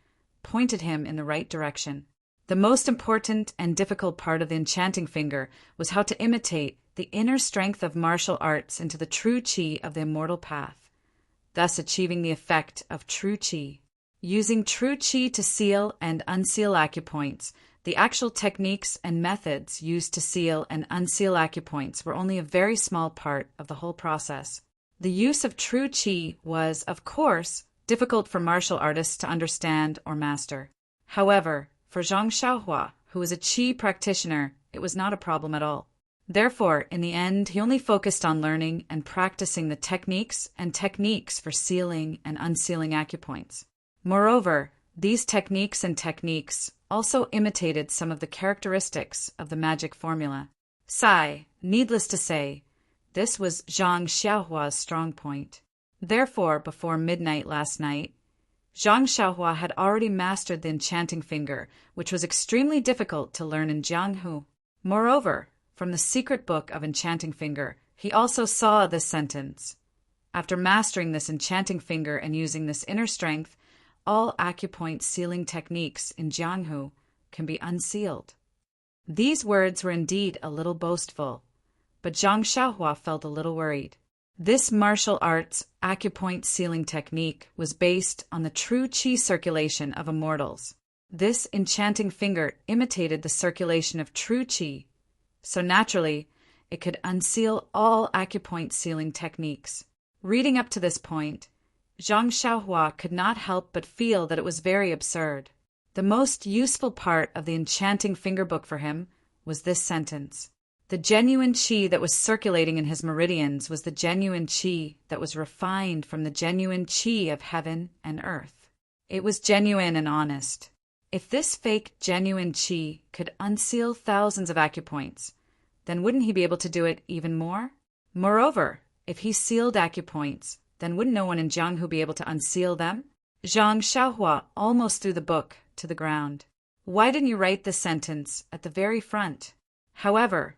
pointed him in the right direction. The most important and difficult part of the enchanting finger was how to imitate the inner strength of martial arts into the true qi of the immortal path, thus achieving the effect of true qi. Using true qi to seal and unseal acupoints, the actual techniques and methods used to seal and unseal acupoints were only a very small part of the whole process. The use of true qi was, of course, difficult for martial artists to understand or master. However, for Zhang Xiaohua, who was a qi practitioner, it was not a problem at all. Therefore, in the end, he only focused on learning and practicing the techniques for sealing and unsealing acupoints. Moreover, these techniques also imitated some of the characteristics of the magic formula. Needless to say, this was Zhang Xiaohua's strong point. Therefore, before midnight last night, Zhang Xiaohua had already mastered the enchanting finger, which was extremely difficult to learn in Jianghu. Moreover, from the secret book of enchanting finger, he also saw this sentence. After mastering this enchanting finger and using this inner strength, all acupoint sealing techniques in Jianghu can be unsealed. These words were indeed a little boastful, but Zhang Xiaohua felt a little worried. This martial arts acupoint sealing technique was based on the true qi circulation of immortals. This enchanting finger imitated the circulation of true qi, so naturally it could unseal all acupoint sealing techniques. Reading up to this point, Zhang Xiaohua could not help but feel that it was very absurd. The most useful part of the enchanting finger book for him was this sentence. The genuine qi that was circulating in his meridians was the genuine qi that was refined from the genuine qi of heaven and earth. It was genuine and honest. If this fake genuine qi could unseal thousands of acupoints, then wouldn't he be able to do it even more? Moreover, if he sealed acupoints, then wouldn't no one in Jianghu be able to unseal them? Zhang Xiaohua almost threw the book to the ground. Why didn't you write this sentence at the very front? However,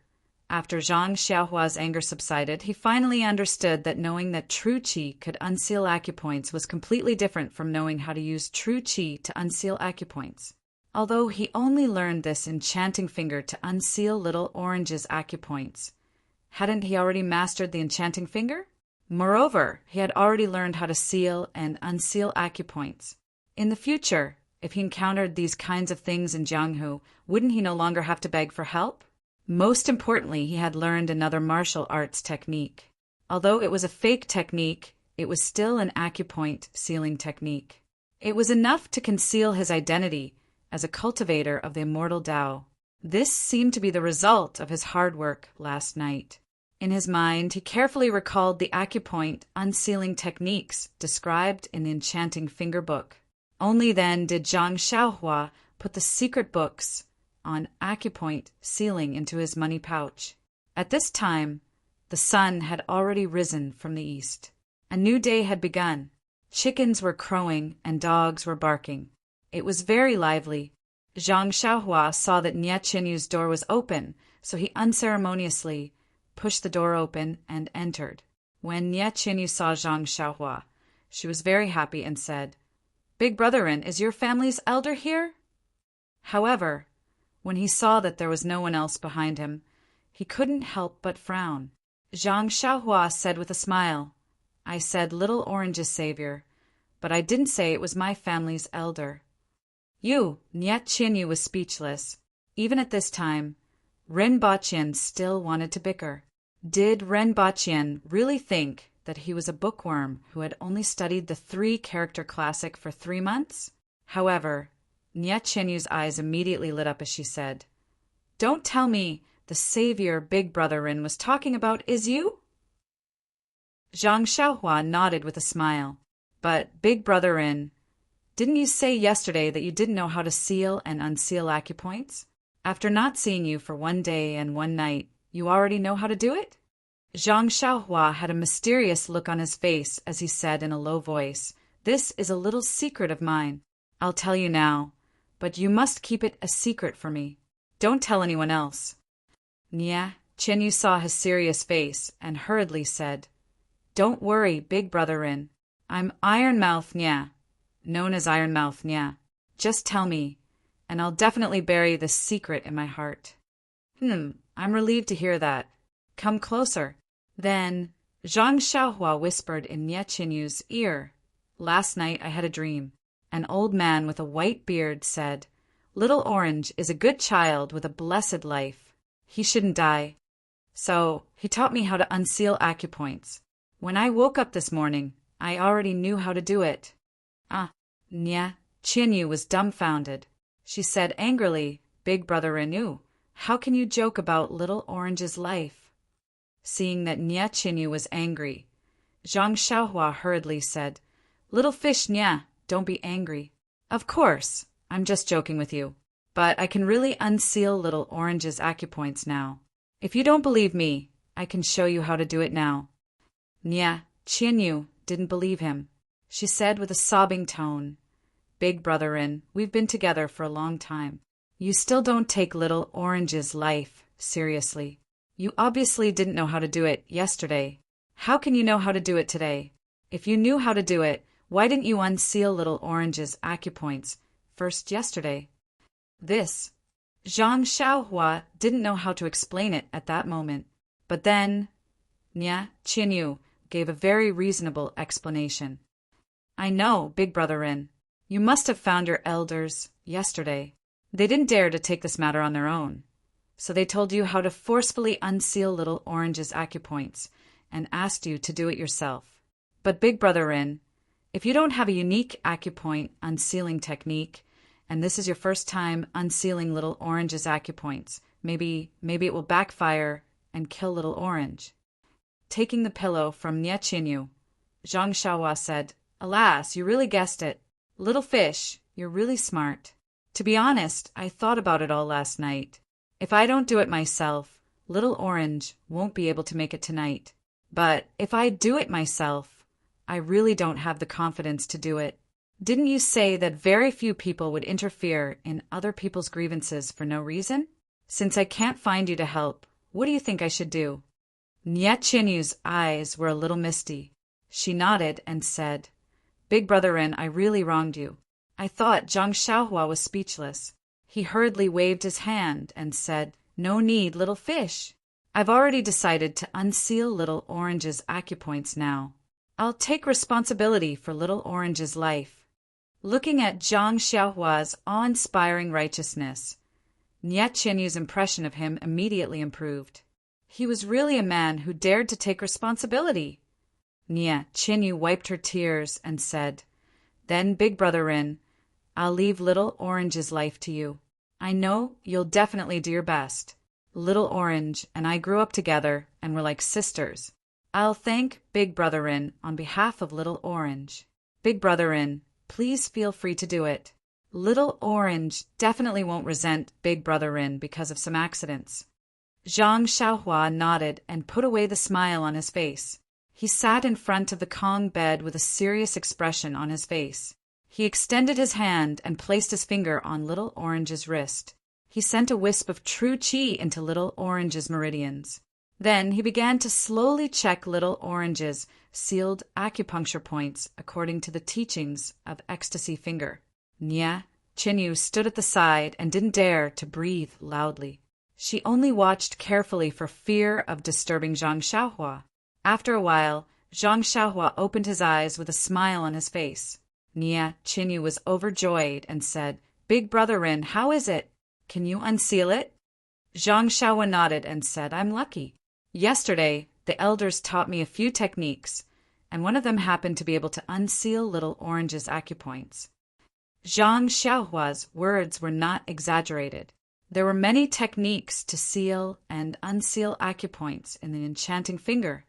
after Zhang Xiaohua's anger subsided, he finally understood that knowing that true qi could unseal acupoints was completely different from knowing how to use true qi to unseal acupoints. Although he only learned this enchanting finger to unseal Little Orange's acupoints, hadn't he already mastered the enchanting finger? Moreover, he had already learned how to seal and unseal acupoints. In the future, If he encountered these kinds of things in Jianghu, wouldn't he no longer have to beg for help? Most importantly, he had learned another martial arts technique. Although it was a fake technique, it was still an acupoint sealing technique. It was enough to conceal his identity as a cultivator of the immortal Tao. This seemed to be the result of his hard work last night. In his mind, he carefully recalled the acupoint unsealing techniques described in the enchanting finger book. Only then did Zhang Xiaohua put the secret books on acupoint sealing into his money pouch. At this time, the sun had already risen from the east. A new day had begun. Chickens were crowing and dogs were barking. It was very lively. Zhang Xiaohua saw that Nie Qianyu's door was open, so he unceremoniously pushed the door open and entered. When Nie Qianyu saw Zhang Xiaohua, she was very happy and said, "Big Brotherin, is your family's elder here?" However, when he saw that there was no one else behind him, he couldn't help but frown. Zhang Xiaohua said with a smile, "I said Little Orange's savior, but I didn't say it was my family's elder." Nie Qianyu was speechless. Even at this time, Ren Baqian still wanted to bicker. Did Ren Baqian really think that he was a bookworm who had only studied the 3-character classic for 3 months? However, Nie Qianyu's eyes immediately lit up as she said, "Don't tell me the savior Big Brother Rin was talking about is you?" Zhang Xiaohua nodded with a smile. "But, Big Brother Rin, didn't you say yesterday that you didn't know how to seal and unseal acupoints? After not seeing you for 1 day and 1 night, you already know how to do it?" Zhang Xiaohua had a mysterious look on his face as he said in a low voice, "This is a little secret of mine. I'll tell you now, but you must keep it a secret for me. Don't tell anyone else." Nie Qianyu saw his serious face and hurriedly said, "Don't worry, Big Brother Rin. I'm Ironmouth Nie, known as Ironmouth Nie. Just tell me, and I'll definitely bury this secret in my heart." I'm relieved to hear that. Come closer." Then Zhang Xiaohua whispered in Nie Qianyu's ear, "Last night I had a dream. An old man with a white beard said, 'Little Orange is a good child with a blessed life. He shouldn't die.' So he taught me how to unseal acupoints. When I woke up this morning, I already knew how to do it." Nie Qianyu was dumbfounded. She said angrily, "Big Brother Renu, how can you joke about Little Orange's life?" Seeing that Nie Qianyu was angry, Zhang Xiaohua hurriedly said, "Little fish Nie, don't be angry. Of course, I'm just joking with you, but I can really unseal Little Orange's acupoints now. If you don't believe me, I can show you how to do it now." Nie Qianyu didn't believe him. She said with a sobbing tone, "Big Brother Rin, we've been together for a long time. You still don't take Little Orange's life seriously. You obviously didn't know how to do it yesterday. How can you know how to do it today? If you knew how to do it, why didn't you unseal Little Orange's acupoints first yesterday?" This, Zhang Xiaohua didn't know how to explain it at that moment. But then, Nie Qianyu gave a very reasonable explanation. "I know, Big Brother Rin. You must have found your elders yesterday. They didn't dare to take this matter on their own. So they told you how to forcefully unseal Little Orange's acupoints and asked you to do it yourself. But Big Brother Rin, if you don't have a unique acupoint unsealing technique, and this is your first time unsealing Little Orange's acupoints, maybe it will backfire and kill Little Orange." Taking the pillow from Nie Qianyu, Zhang Xiaohua said, "Alas, you really guessed it. Little fish, you're really smart. To be honest, I thought about it all last night. If I don't do it myself, Little Orange won't be able to make it tonight. But if I do it myself, I really don't have the confidence to do it. Didn't you say that very few people would interfere in other people's grievances for no reason? Since I can't find you to help, what do you think I should do?" Nie Qianyu's eyes were a little misty. She nodded and said, "Big Brother Rin, I really wronged you." I thought Zhang Xiaohua was speechless. He hurriedly waved his hand and said, "No need, little fish. I've already decided to unseal Little Orange's acupoints now. I'll take responsibility for Little Orange's life. Looking at Zhang Xiaohua's awe-inspiring righteousness, Nie Qianyu's impression of him immediately improved. He was really a man who dared to take responsibility. Nie Qianyu wiped her tears and said, "Then, big brother Rin, I'll leave Little Orange's life to you. I know you'll definitely do your best. Little Orange and I grew up together and were like sisters. I'll thank Big Brother Rin on behalf of Little Orange. Big Brother Rin, please feel free to do it. Little Orange definitely won't resent Big Brother Rin because of some accidents." Zhang Xiaohua nodded and put away the smile on his face. He sat in front of the Kong bed with a serious expression on his face. He extended his hand and placed his finger on Little Orange's wrist. He sent a wisp of true qi into Little Orange's meridians. Then he began to slowly check Little Orange's sealed acupuncture points according to the teachings of Ecstasy Finger. Nie Qianyu stood at the side and didn't dare to breathe loudly. She only watched carefully for fear of disturbing Zhang Xiaohua. After a while, Zhang Xiaohua opened his eyes with a smile on his face. Nie Qianyu was overjoyed and said, "Big Brother Rin, how is it? Can you unseal it?" Zhang Xiaohua nodded and said, "I'm lucky. Yesterday, the elders taught me a few techniques, and one of them happened to be able to unseal Little Orange's acupoints." Zhang Xiaohua's words were not exaggerated. There were many techniques to seal and unseal acupoints in the enchanting finger.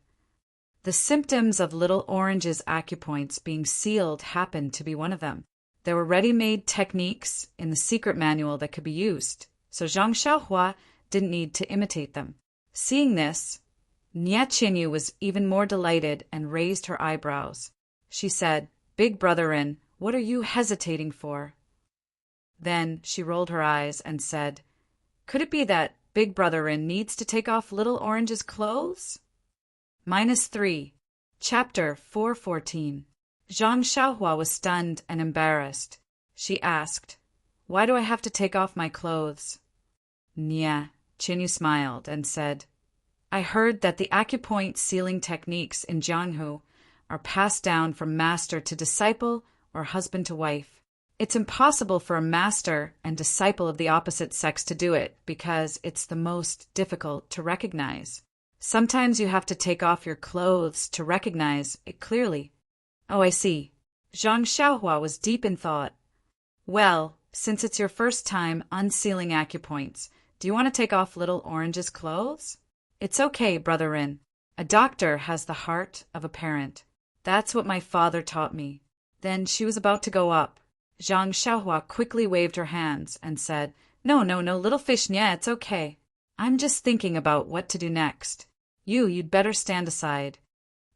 The symptoms of Little Orange's acupoints being sealed happened to be one of them. There were ready-made techniques in the secret manual that could be used, so Zhang Xiaohua didn't need to imitate them. Seeing this, Nie Qianyu was even more delighted and raised her eyebrows. She said, "Big Brother Rin, what are you hesitating for?" Then she rolled her eyes and said, "Could it be that Big Brother Rin needs to take off Little Orange's clothes?" -3. Chapter 414. Zhang Xiaohua was stunned and embarrassed. She asked, "Why do I have to take off my clothes?" Nie Qianyu smiled and said, "I heard that the acupoint sealing techniques in Jianghu are passed down from master to disciple or husband to wife. It's impossible for a master and disciple of the opposite sex to do it because it's the most difficult to recognize. Sometimes you have to take off your clothes to recognize it clearly." "Oh, I see." Zhang Xiaohua was deep in thought. "Well, since it's your first time unsealing acupoints, do you want to take off Little Orange's clothes?" "It's okay, Brother Rin. A doctor has the heart of a parent. That's what my father taught me." Then she was about to go up. Zhang Xiaohua quickly waved her hands and said, No, little fish, yeah, it's okay. I'm just thinking about what to do next. You'd better stand aside."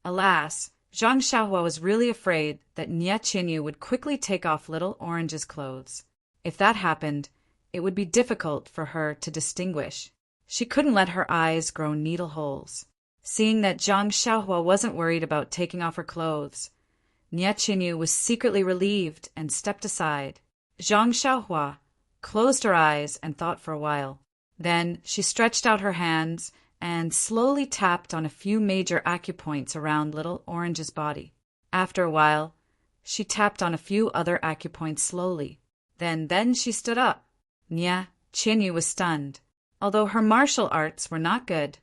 Alas, Zhang Xiaohua was really afraid that Nie Qianyu would quickly take off Little Orange's clothes. If that happened, it would be difficult for her to distinguish. She couldn't let her eyes grow needle holes. Seeing that Zhang Xiaohua wasn't worried about taking off her clothes, Nie Qianyu was secretly relieved and stepped aside. Zhang Xiaohua closed her eyes and thought for a while. Then she stretched out her hands and slowly tapped on a few major acupoints around Little Orange's body. After a while, she tapped on a few other acupoints slowly. Then she stood up. Nie Qianyu was stunned. Although her martial arts were not good,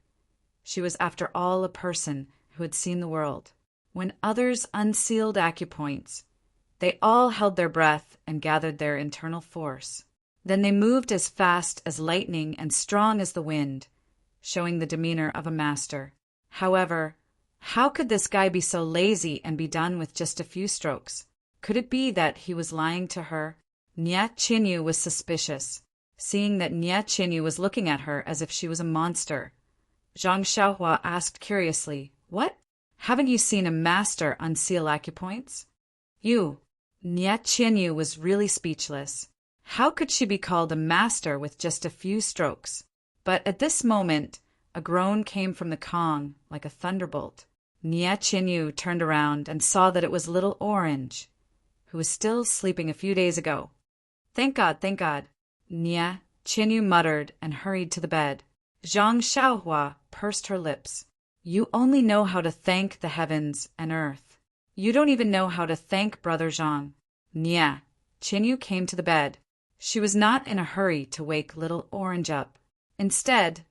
she was after all a person who had seen the world. When others unsealed acupoints, they all held their breath and gathered their internal force. Then they moved as fast as lightning and strong as the wind, showing the demeanor of a master. However, how could this guy be so lazy and be done with just a few strokes? Could it be that he was lying to her? Nie Qianyu was suspicious, seeing that Nie Qianyu was looking at her as if she was a monster. Zhang Xiaohua asked curiously, "What? Haven't you seen a master unseal acupoints?" Nie Qianyu was really speechless. How could she be called a master with just a few strokes? But at this moment, a groan came from the Kong like a thunderbolt. Nie Qianyu turned around and saw that it was Little Orange, who was still sleeping a few days ago. Thank God, thank God." Nie Qianyu muttered and hurried to the bed. Zhang Xiaohua pursed her lips. "You only know how to thank the heavens and earth. You don't even know how to thank Brother Zhang." Nie Chinyu came to the bed. She was not in a hurry to wake Little Orange up. Instead,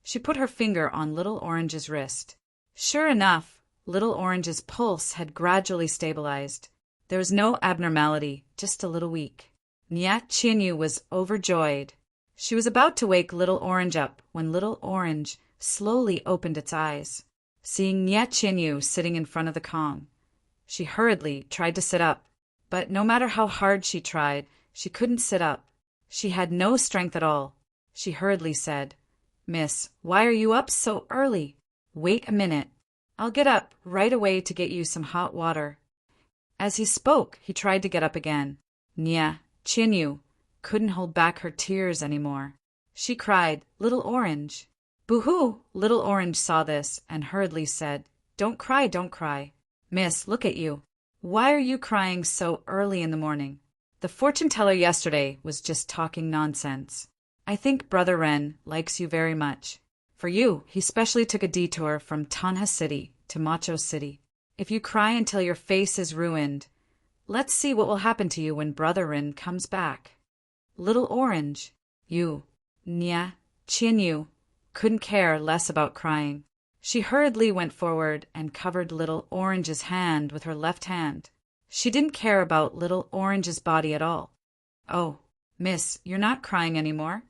she put her finger on Little Orange's wrist. Sure enough, Little Orange's pulse had gradually stabilized. There was no abnormality, just a little weak. Nya Chinyu was overjoyed. She was about to wake Little Orange up when Little Orange slowly opened its eyes. Seeing Nya Chinyu sitting in front of the Kong, she hurriedly tried to sit up, but no matter how hard she tried, she couldn't sit up. She had no strength at all. She hurriedly said, "Miss, why are you up so early? Wait a minute. I'll get up right away to get you some hot water." As he spoke, he tried to get up again. Nya Chinyu couldn't hold back her tears anymore. She cried, "Little Orange." Boo-hoo! Little Orange saw this and hurriedly said, "Don't cry, don't cry. Miss, look at you. Why are you crying so early in the morning? The fortune teller yesterday was just talking nonsense. I think Brother Ren likes you very much. For you, he specially took a detour from Tanha City to Macho City. If you cry until your face is ruined, let's see what will happen to you when Brother Ren comes back." Little Orange, Nya Chinyu, couldn't care less about crying. She hurriedly went forward and covered Little Orange's hand with her left hand. She didn't care about Little Orange's body at all. "Oh, miss, you're not crying anymore?"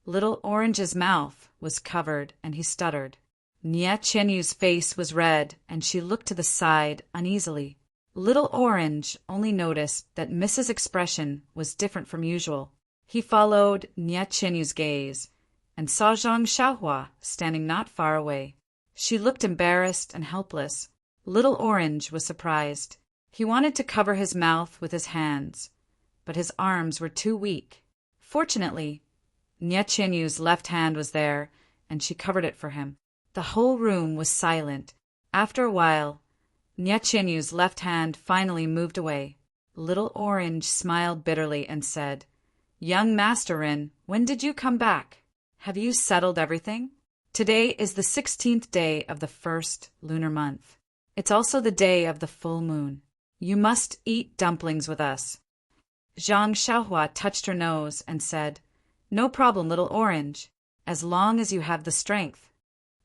Little Orange's mouth was covered and he stuttered. Nya Chinyu's face was red and she looked to the side uneasily. Little Orange only noticed that Miss's expression was different from usual. He followed Nya Chinyu's gaze and saw Zhang Xiaohua standing not far away. She looked embarrassed and helpless. Little Orange was surprised. He wanted to cover his mouth with his hands, but his arms were too weak. Fortunately, Nya Chinyu's left hand was there, and she covered it for him. The whole room was silent. After a while, Nya Chinyu's left hand finally moved away. Little Orange smiled bitterly and said, "Young Master Rin, when did you come back? Have you settled everything? Today is the 16th day of the first lunar month. It's also the day of the full moon. You must eat dumplings with us." Zhang Xiaohua touched her nose and said, "No problem, Little Orange, as long as you have the strength."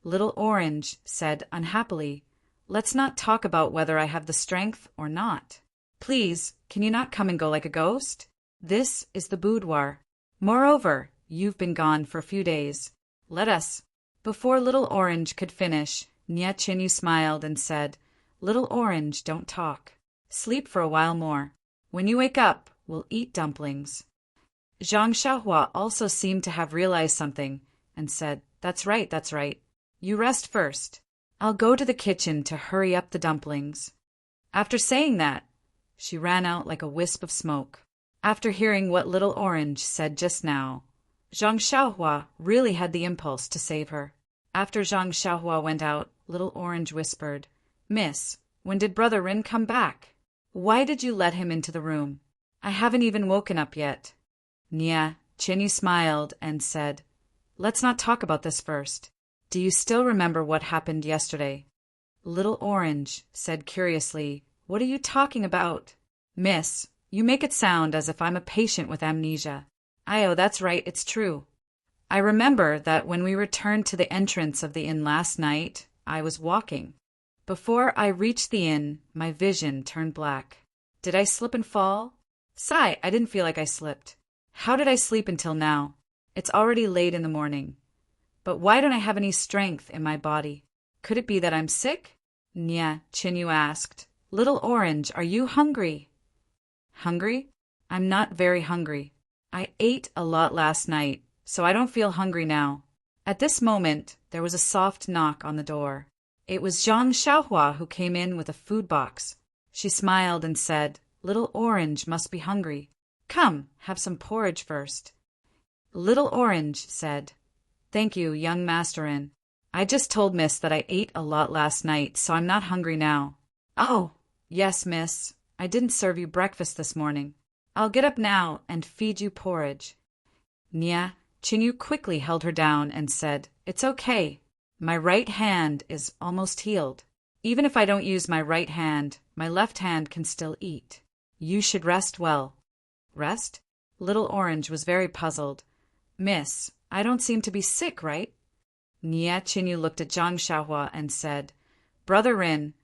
Little Orange said unhappily, "Let's not talk about whether I have the strength or not. Please, can you not come and go like a ghost? This is the boudoir. Moreover, you've been gone for a few days. Let us." Before Little Orange could finish, Nya Chinyu smiled and said, "Little Orange, don't talk. Sleep for a while more. When you wake up, we'll eat dumplings." Zhang Xiaohua also seemed to have realized something and said, That's right. You rest first. I'll go to the kitchen to hurry up the dumplings." After saying that, she ran out like a wisp of smoke. After hearing what Little Orange said just now, Zhang Xiaohua really had the impulse to save her. After Zhang Xiaohua went out, Little Orange whispered, "Miss, when did Brother Rin come back? Why did you let him into the room? I haven't even woken up yet." Nya Chinyu smiled and said, "Let's not talk about this first. Do you still remember what happened yesterday?" Little Orange said curiously, "What are you talking about?" "Miss, you make it sound as if I'm a patient with amnesia." "Oh, that's right, it's true. I remember that when we returned to the entrance of the inn last night, I was walking. Before I reached the inn, my vision turned black. Did I slip and fall? Sigh, I didn't feel like I slipped. How did I sleep until now? It's already late in the morning. But why don't I have any strength in my body? Could it be that I'm sick?" Nya Chinyu asked, "Little Orange, are you hungry?" "Hungry? I'm not very hungry. I ate a lot last night, so I don't feel hungry now." At this moment, there was a soft knock on the door. It was Zhang Xiaohua who came in with a food box. She smiled and said, "Little Orange must be hungry. Come, have some porridge first." Little Orange said, "Thank you, young Masterin. I just told Miss that I ate a lot last night, so I'm not hungry now." "Oh, yes, Miss. I didn't serve you breakfast this morning. I'll get up now and feed you porridge." Nya Chinyu quickly held her down and said, "It's okay. My right hand is almost healed. Even if I don't use my right hand, my left hand can still eat. You should rest well." Rest? Little Orange was very puzzled. Miss, I don't seem to be sick, right? Nie Chinyu looked at Zhang Xiaohua and said, Brother Rin,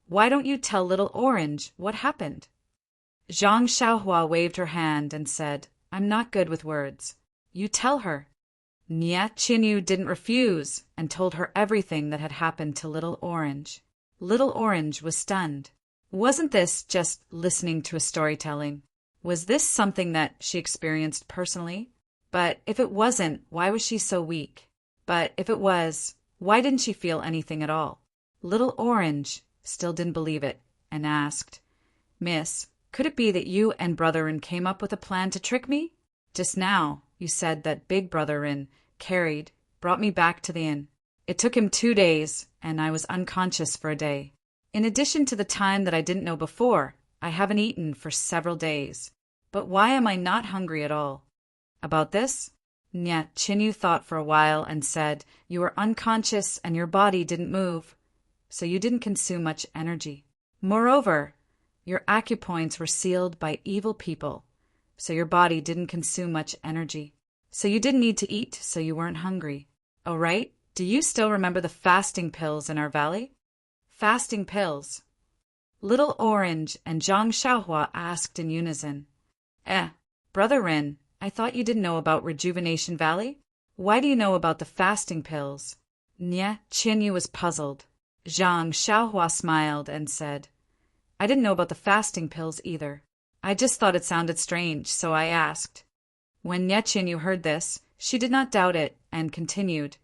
why don't you tell Little Orange what happened? Zhang Xiaohua waved her hand and said, I'm not good with words. You tell her. Nie Chinyu didn't refuse and told her everything that had happened to Little Orange. Little Orange was stunned. Wasn't this just listening to a storytelling? Was this something that she experienced personally? But if it wasn't, why was she so weak? But if it was, why didn't she feel anything at all? Little Orange still didn't believe it and asked, Miss, could it be that you and Brother Rin came up with a plan to trick me? Just now, you said that Big Brother Rin brought me back to the inn. It took him 2 days, and I was unconscious for a day. In addition to the time that I didn't know before, I haven't eaten for several days. But why am I not hungry at all? About this? Nie Chinyu thought for a while and said, You were unconscious and your body didn't move, so you didn't consume much energy. Moreover, your acupoints were sealed by evil people, so your body didn't consume much energy. So you didn't need to eat, so you weren't hungry. Oh, right? Do you still remember the fasting pills in our valley? Fasting pills. Little Orange and Zhang Xiaohua asked in unison. Brother Rin, I thought you didn't know about Rejuvenation Valley? Why do you know about the fasting pills? Nie Chinyu was puzzled. Zhang Xiaohua smiled and said, I didn't know about the fasting pills either. I just thought it sounded strange, so I asked. When Nie Chinyu heard this, she did not doubt it and continued,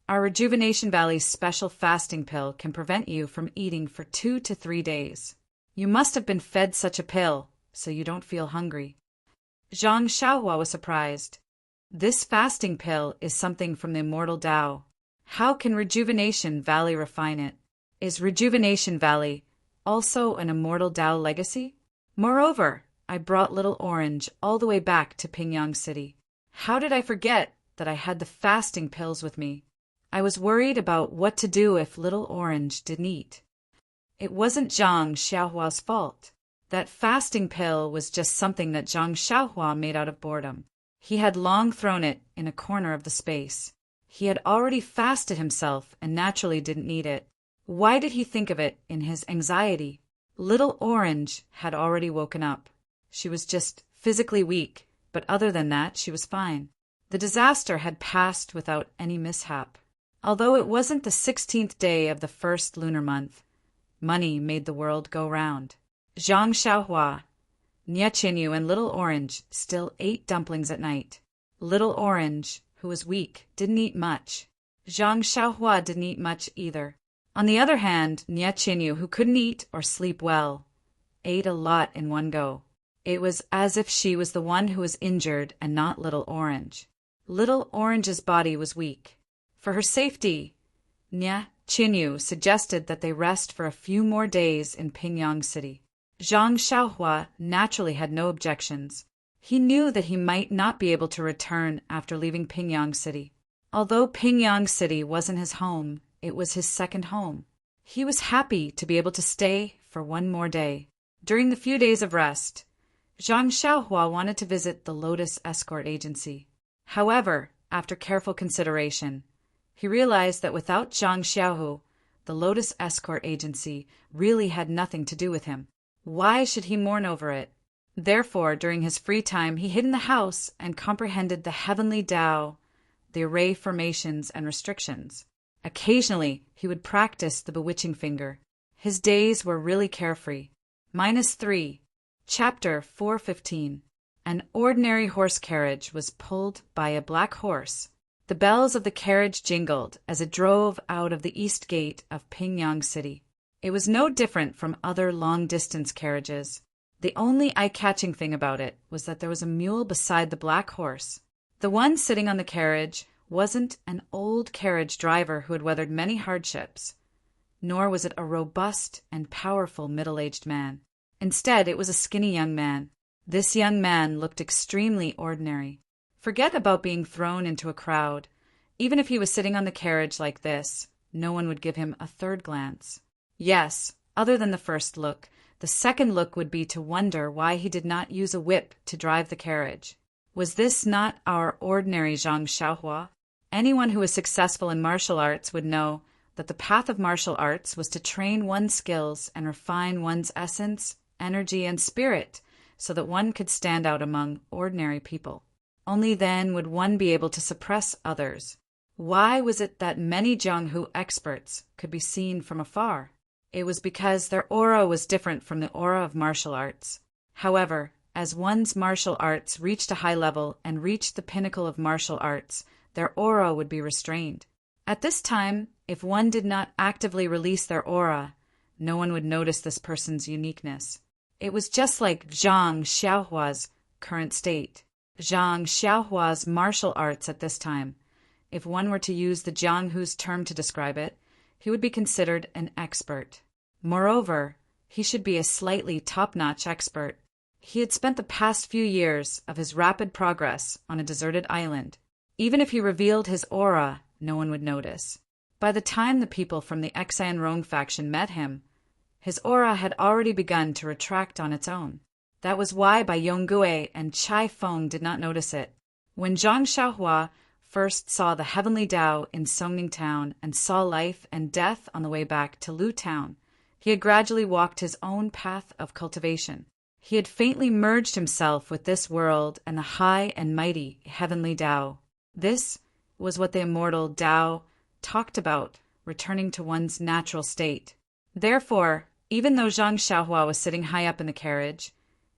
Our Rejuvenation Valley's special fasting pill can prevent you from eating for 2 to 3 days. You must have been fed such a pill, so you don't feel hungry. Zhang Xiaohua was surprised. This fasting pill is something from the immortal Tao. How can Rejuvenation Valley refine it? Is Rejuvenation Valley also an immortal Tao legacy? Moreover, I brought Little Orange all the way back to Pingyang City. How did I forget that I had the fasting pills with me? I was worried about what to do if Little Orange didn't eat. It wasn't Zhang Xiaohua's fault. That fasting pill was just something that Zhang Xiaohua made out of boredom. He had long thrown it in a corner of the space. He had already fasted himself and naturally didn't need it. Why did he think of it in his anxiety? Little Orange had already woken up. She was just physically weak, but other than that, she was fine. The disaster had passed without any mishap. Although it wasn't the 16th day of the first lunar month, money made the world go round. Zhang Xiaohua, Nie Chinyu, and Little Orange still ate dumplings at night. Little Orange, who was weak, didn't eat much. Zhang Xiaohua didn't eat much either. On the other hand, Nie Chinyu, who couldn't eat or sleep well, ate a lot in one go. It was as if she was the one who was injured and not Little Orange. Little Orange's body was weak. For her safety, Nie Chinyu suggested that they rest for a few more days in Pingyang City. Zhang Xiaohua naturally had no objections. He knew that he might not be able to return after leaving Pingyang City. Although Pingyang City wasn't his home, it was his second home. He was happy to be able to stay for one more day. During the few days of rest, Zhang Xiaohua wanted to visit the Lotus Escort Agency. However, after careful consideration, he realized that without Zhang Xiaohu, the Lotus Escort Agency really had nothing to do with him. Why should he mourn over it? Therefore, during his free time, he hid in the house and comprehended the heavenly Tao, the array formations and restrictions. Occasionally, he would practice the bewitching finger. His days were really carefree. -3. Chapter 415. An ordinary horse carriage was pulled by a black horse. The bells of the carriage jingled as it drove out of the east gate of Pingyang City. It was no different from other long-distance carriages. The only eye-catching thing about it was that there was a mule beside the black horse. The one sitting on the carriage wasn't an old carriage driver who had weathered many hardships, nor was it a robust and powerful middle-aged man. Instead, it was a skinny young man. This young man looked extremely ordinary. Forget about being thrown into a crowd. Even if he was sitting on the carriage like this, no one would give him a third glance. Yes, other than the first look, The second look would be to wonder why he did not use a whip to drive the carriage. Was this not our ordinary Zhang Xiaohua? Anyone who was successful in martial arts would know that the path of martial arts was to train one's skills and refine one's essence, energy, and spirit so that one could stand out among ordinary people. Only then would one be able to suppress others. Why was it that many Jianghu experts could be seen from afar? It was because their aura was different from the aura of martial arts. However, as one's martial arts reached a high level and reached the pinnacle of martial arts, their aura would be restrained. At this time, if one did not actively release their aura, no one would notice this person's uniqueness. It was just like Zhang Xiaohua's current state. Zhang Xiaohua's martial arts at this time, if one were to use the Jianghu's term to describe it, he would be considered an expert. Moreover, he should be a slightly top-notch expert. He had spent the past few years of his rapid progress on a deserted island. Even if he revealed his aura, no one would notice. By the time the people from the Xian Rong faction met him, his aura had already begun to retract on its own. That was why Bai Yonggui and Chai Feng did not notice it. When Zhang Xiaohua first saw the heavenly Tao in Songning Town and saw life and death on the way back to Lu Town, he had gradually walked his own path of cultivation. He had faintly merged himself with this world and the high and mighty heavenly Tao. This was what the immortal Tao talked about, returning to one's natural state. Therefore, even though Zhang Xiaohua was sitting high up in the carriage,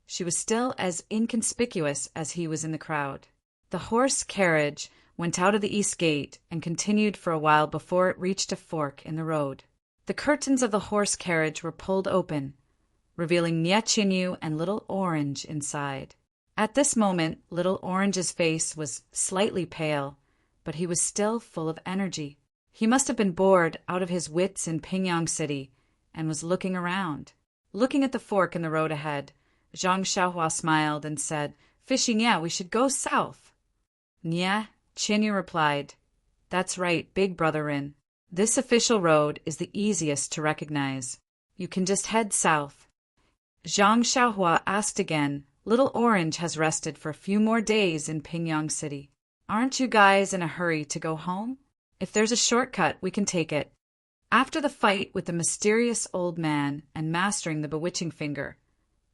she was still as inconspicuous as he was in the crowd. The horse carriage went out of the east gate and continued for a while before it reached a fork in the road. The curtains of the horse carriage were pulled open, revealing Nie Qinyu and Little Orange inside. At this moment, Little Orange's face was slightly pale, but he was still full of energy. He must have been bored out of his wits in Pingyang City and was looking around. Looking at the fork in the road ahead, Zhang Xiaohua smiled and said, "Fishy Nie, we should go south." Nie Qinyu replied, "That's right, big brother Rin. This official road is the easiest to recognize. You can just head south." Zhang Xiaohua asked again, "Little Orange has rested for a few more days in Pingyang City. Aren't you guys in a hurry to go home? If there's a shortcut, we can take it." After the fight with the mysterious old man and mastering the bewitching finger,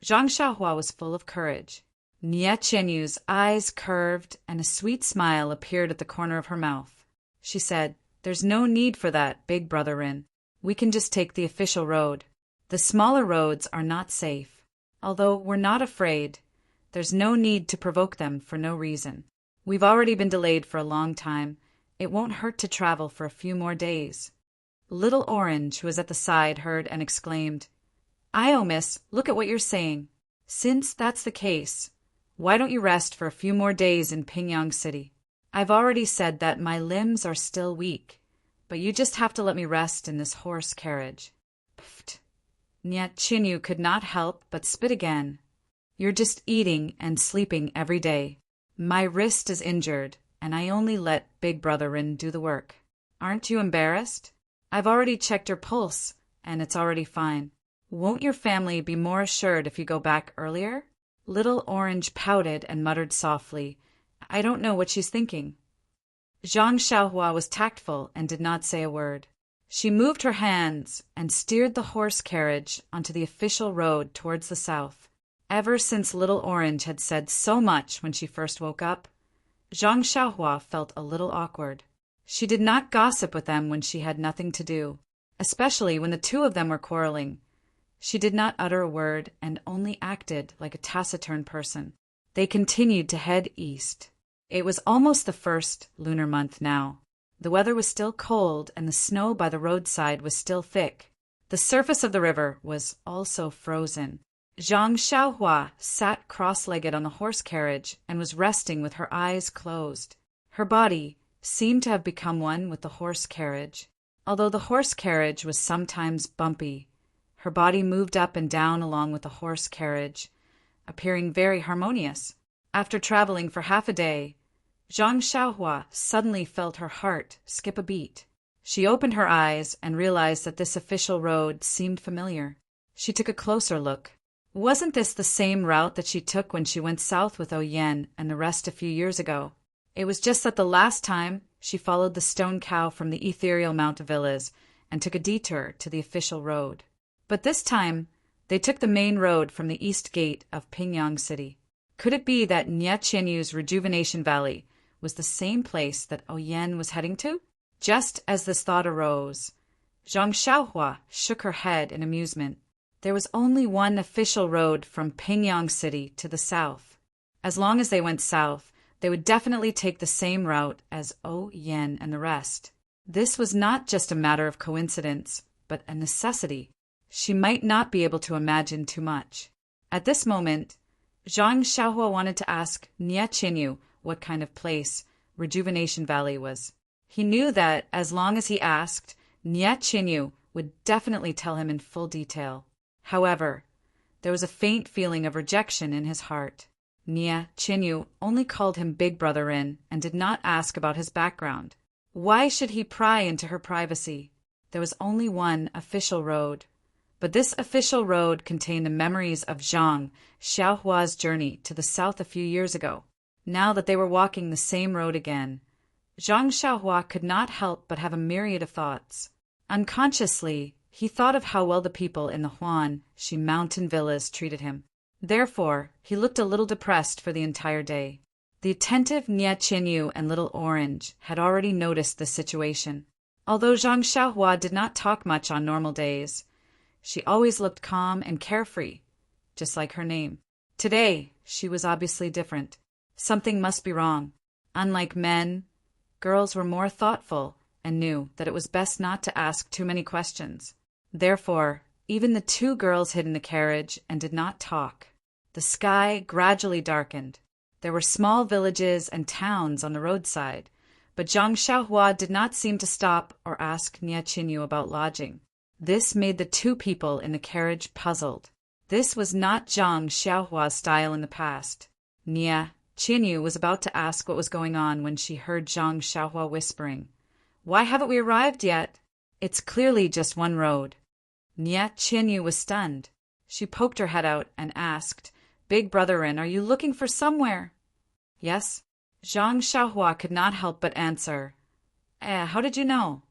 Zhang Xiaohua was full of courage. Nie Qinyu's eyes curved and a sweet smile appeared at the corner of her mouth. She said, "There's no need for that, big brother Rin. We can just take the official road. The smaller roads are not safe. Although we're not afraid, there's no need to provoke them for no reason. We've already been delayed for a long time. It won't hurt to travel for a few more days." Little Orange, who was at the side, heard and exclaimed, "Ayo, miss, look at what you're saying. Since that's the case, why don't you rest for a few more days in Pingyang City? I've already said that my limbs are still weak, but you just have to let me rest in this horse carriage." Pfft. Nie Qinyu could not help but spit again. "You're just eating and sleeping every day. My wrist is injured, and I only let Big Brother Rin do the work. Aren't you embarrassed? I've already checked your pulse, and it's already fine. Won't your family be more assured if you go back earlier?" Little Orange pouted and muttered softly, "I don't know what she's thinking." Zhang Xiaohua was tactful and did not say a word. She moved her hands and steered the horse carriage onto the official road towards the south. Ever since Little Orange had said so much when she first woke up, Zhang Xiaohua felt a little awkward. She did not gossip with them when she had nothing to do, especially when the two of them were quarreling. She did not utter a word and only acted like a taciturn person. They continued to head east. It was almost the first lunar month now. The weather was still cold and the snow by the roadside was still thick. The surface of the river was also frozen. Zhang Xiaohua sat cross-legged on the horse carriage and was resting with her eyes closed. Her body seemed to have become one with the horse carriage. Although the horse carriage was sometimes bumpy, her body moved up and down along with the horse carriage, appearing very harmonious. After traveling for half a day, Zhang Xiaohua suddenly felt her heart skip a beat. She opened her eyes and realized that this official road seemed familiar. She took a closer look. Wasn't this the same route that she took when she went south with Yen and the rest a few years ago? It was just that the last time she followed the stone cow from the ethereal Mount of Villas and took a detour to the official road. But this time, they took the main road from the east gate of Pingyang City. Could it be that Nye Qianyu's Rejuvenation Valley was the same place that Yen was heading to? Just as this thought arose, Zhang Xiaohua shook her head in amusement. There was only one official road from Pingyang City to the south. As long as they went south, they would definitely take the same route as Yen and the rest. This was not just a matter of coincidence, but a necessity. She might not be able to imagine too much. At this moment, Zhang Xiaohua wanted to ask Nye Qianyu what kind of place Rejuvenation Valley was. He knew that as long as he asked, Nye Qianyu would definitely tell him in full detail. However, there was a faint feeling of rejection in his heart. Nye Qianyu only called him Big Brother and did not ask about his background. Why should he pry into her privacy? There was only one official road. But this official road contained the memories of Zhang Xiaohua's journey to the south a few years ago. Now that they were walking the same road again, Zhang Xiaohua could not help but have a myriad of thoughts. Unconsciously, he thought of how well the people in the Huanxi mountain villas treated him. Therefore, he looked a little depressed for the entire day. The attentive Nye Qianyu and Little Orange had already noticed this situation. Although Zhang Xiaohua did not talk much on normal days, she always looked calm and carefree, just like her name. Today, she was obviously different. Something must be wrong. Unlike men, girls were more thoughtful and knew that it was best not to ask too many questions. Therefore, even the two girls hid in the carriage and did not talk. The sky gradually darkened. There were small villages and towns on the roadside, but Zhang Xiaohua did not seem to stop or ask Nye Qianyu about lodging. This made the two people in the carriage puzzled. This was not Zhang Xiaohua's style in the past. Nye Qianyu was about to ask what was going on when she heard Zhang Xiaohua whispering, "Why haven't we arrived yet? It's clearly just one road." Nye Qianyu was stunned. She poked her head out and asked, "Big Brother are you looking for somewhere?" "Yes." Zhang Xiaohua could not help but answer, how did you know?"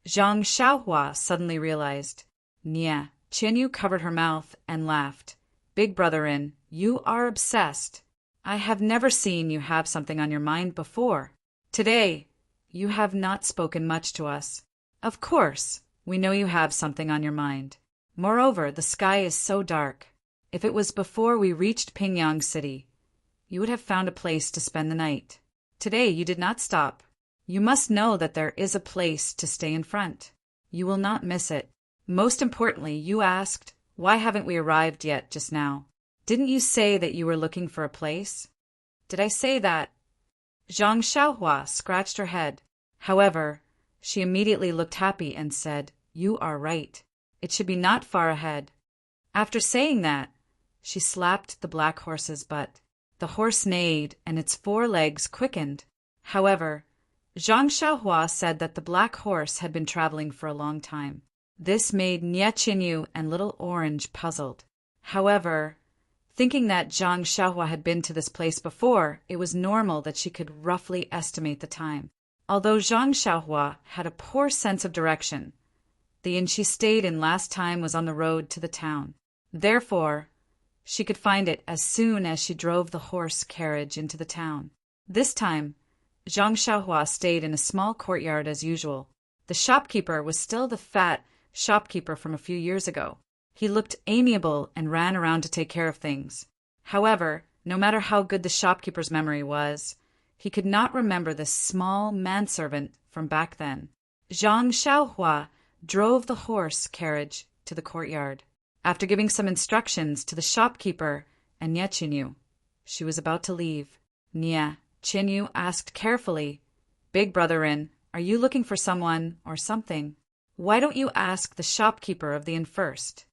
Zhang Xiaohua suddenly realized. Nye Qianyu covered her mouth and laughed. "Big Brother you are obsessed. I have never seen you have something on your mind before. Today, you have not spoken much to us. Of course, we know you have something on your mind. Moreover, the sky is so dark. If it was before we reached Pingyang City, you would have found a place to spend the night. Today, you did not stop. You must know that there is a place to stay in front. You will not miss it. Most importantly, you asked, why haven't we arrived yet just now? Didn't you say that you were looking for a place?" "Did I say that?" Zhang Xiaohua scratched her head. However, she immediately looked happy and said, "You are right. It should be not far ahead." After saying that, she slapped the black horse's butt. The horse neighed and its 4 legs quickened. However, Zhang Xiaohua said that the black horse had been traveling for a long time. This made Nye Qianyu and Little Orange puzzled. However, thinking that Zhang Xiaohua had been to this place before, it was normal that she could roughly estimate the time. Although Zhang Xiaohua had a poor sense of direction, the inn she stayed in last time was on the road to the town. Therefore, she could find it as soon as she drove the horse carriage into the town. This time, Zhang Xiaohua stayed in a small courtyard as usual. The shopkeeper was still the fat shopkeeper from a few years ago. He looked amiable and ran around to take care of things. However, no matter how good the shopkeeper's memory was, he could not remember this small manservant from back then. Zhang Xiaohua drove the horse carriage to the courtyard. After giving some instructions to the shopkeeper and Nye Qianyu, she was about to leave. Nye Qianyu asked carefully, "Big Brother are you looking for someone or something? Why don't you ask the shopkeeper of the inn first?"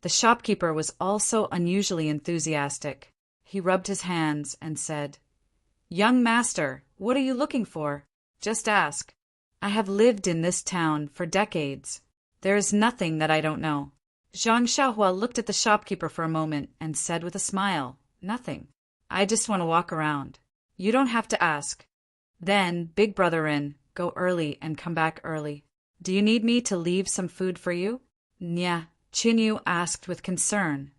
The shopkeeper was also unusually enthusiastic. He rubbed his hands and said, "Young master, what are you looking for? Just ask. I have lived in this town for decades. There is nothing that I don't know." Zhang Xiaohua looked at the shopkeeper for a moment and said with a smile, "Nothing. I just want to walk around. You don't have to ask." Then, Big Brother in, go early and come back early. Do you need me to leave some food for you? Nya, Chinyu asked with concern.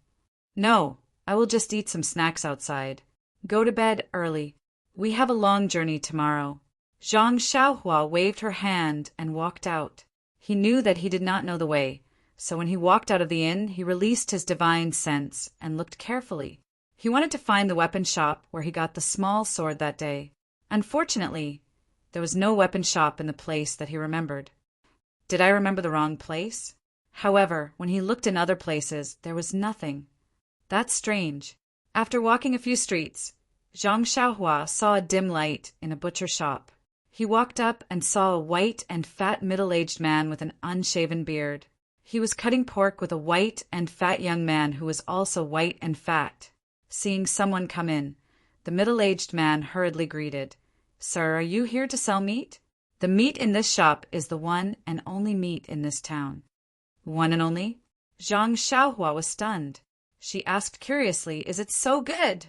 No, I will just eat some snacks outside. Go to bed early. We have a long journey tomorrow. Zhang Xiaohua waved her hand and walked out. He knew that he did not know the way, so when he walked out of the inn, he released his divine sense and looked carefully. He wanted to find the weapon shop where he got the small sword that day. Unfortunately, there was no weapon shop in the place that he remembered. Did I remember the wrong place? However, when he looked in other places, there was nothing. That's strange. After walking a few streets, Zhang Xiaohua saw a dim light in a butcher shop. He walked up and saw a white and fat middle-aged man with an unshaven beard. He was cutting pork with a white and fat young man who was also white and fat. Seeing someone come in, the middle-aged man hurriedly greeted, "Sir, are you here to sell meat?" "The meat in this shop is the one and only meat in this town." "One and only?" Zhang Xiaohua was stunned. She asked curiously, "Is it so good?"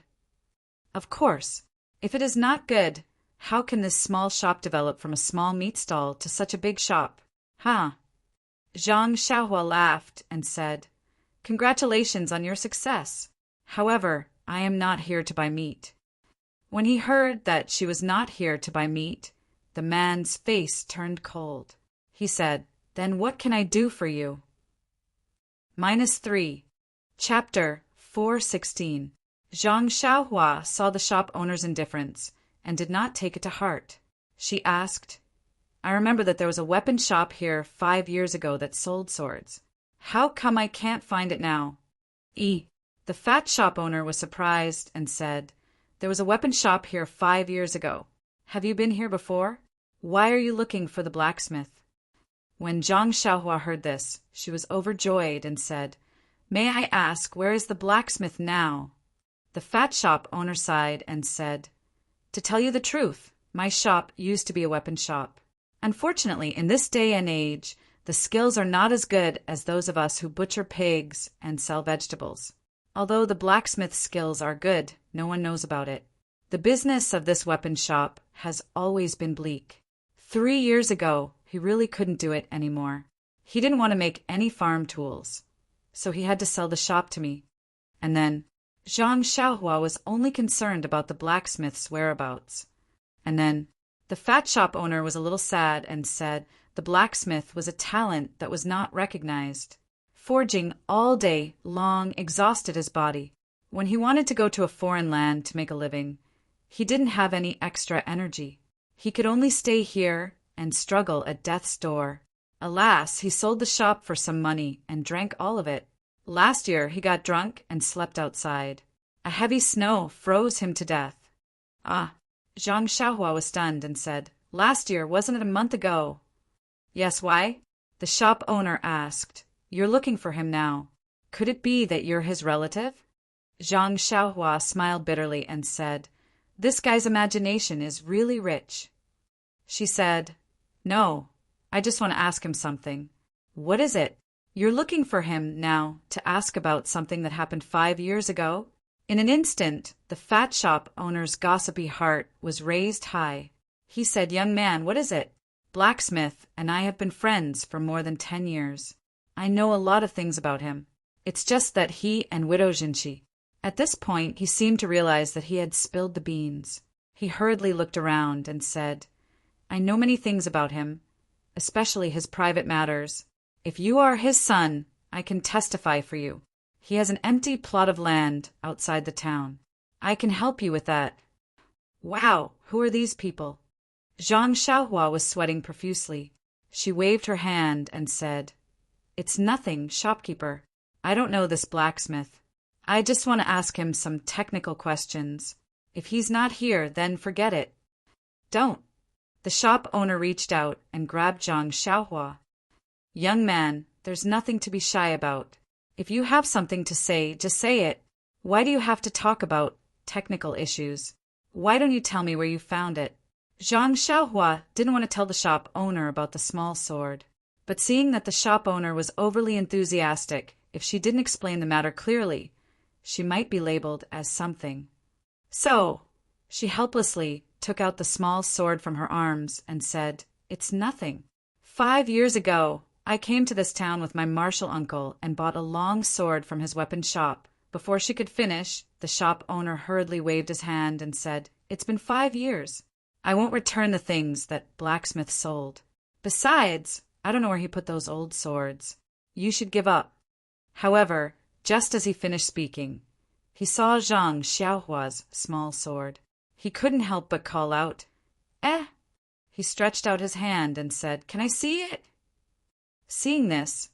"Of course. If it is not good, how can this small shop develop from a small meat stall to such a big shop?" "Huh." Zhang Xiaohua laughed and said, "Congratulations on your success. However, I am not here to buy meat." When he heard that she was not here to buy meat, the man's face turned cold. He said, "Then what can I do for you?" -3. Chapter 416. Zhang Xiaohua saw the shop owner's indifference and did not take it to heart. She asked, "I remember that there was a weapon shop here 5 years ago that sold swords. How come I can't find it now?" The fat shop owner was surprised and said, "There was a weapon shop here 5 years ago. Have you been here before? Why are you looking for the blacksmith?" When Zhang Xiaohua heard this, she was overjoyed and said, "May I ask, where is the blacksmith now?" The fat shop owner sighed and said, "To tell you the truth, my shop used to be a weapon shop. Unfortunately, in this day and age, the skills are not as good as those of us who butcher pigs and sell vegetables. Although the blacksmith's skills are good, no one knows about it. The business of this weapon shop has always been bleak. 3 years ago, he really couldn't do it anymore. He didn't want to make any farm tools, so he had to sell the shop to me." And then, Zhang Xiaohua was only concerned about the blacksmith's whereabouts. And then, the fat shop owner was a little sad and said the blacksmith was a talent that was not recognized. Forging all day long exhausted his body. When he wanted to go to a foreign land to make a living, he didn't have any extra energy. He could only stay here and struggle at death's door. Alas, he sold the shop for some money and drank all of it. Last year he got drunk and slept outside. A heavy snow froze him to death. Zhang Xiaohua was stunned and said, "Last year, wasn't it a month ago?" "Yes, why?" The shop owner asked. "You're looking for him now. Could it be that you're his relative?" Zhang Xiaohua smiled bitterly and said, "This guy's imagination is really rich." She said, "No, I just want to ask him something." "What is it?" "You're looking for him now to ask about something that happened 5 years ago?" In an instant, the fat shop owner's gossipy heart was raised high. He said, "Young man, what is it?" "Blacksmith and I have been friends for more than 10 years. I know a lot of things about him. It's just that he and Widow Jinshi." At this point, he seemed to realize that he had spilled the beans. He hurriedly looked around and said, "I know many things about him, especially his private matters. If you are his son, I can testify for you. He has an empty plot of land outside the town. I can help you with that." "Wow, who are these people?" Zhang Xiaohua was sweating profusely. She waved her hand and said, "It's nothing, shopkeeper. I don't know this blacksmith. I just want to ask him some technical questions. If he's not here, then forget it." "Don't." The shop owner reached out and grabbed Zhang Xiaohua. "Young man, there's nothing to be shy about. If you have something to say, just say it. Why do you have to talk about technical issues? Why don't you tell me where you found it?" Zhang Xiaohua didn't want to tell the shop owner about the small sword, but seeing that the shop owner was overly enthusiastic, If she didn't explain the matter clearly, she might be labeled as something. So, she helplessly took out the small sword from her arms and said, "It's nothing. 5 years ago, I came to this town with my martial uncle and bought a long sword from his weapon shop." Before she could finish, the shop owner hurriedly waved his hand and said, "It's been 5 years. I won't return the things that blacksmith sold. Besides, I don't know where he put those old swords. You should give up." However, just as he finished speaking, he saw Zhang Xiaohua's small sword. He couldn't help but call out, "Eh!" He stretched out his hand and said, "Can I see it?" Seeing this,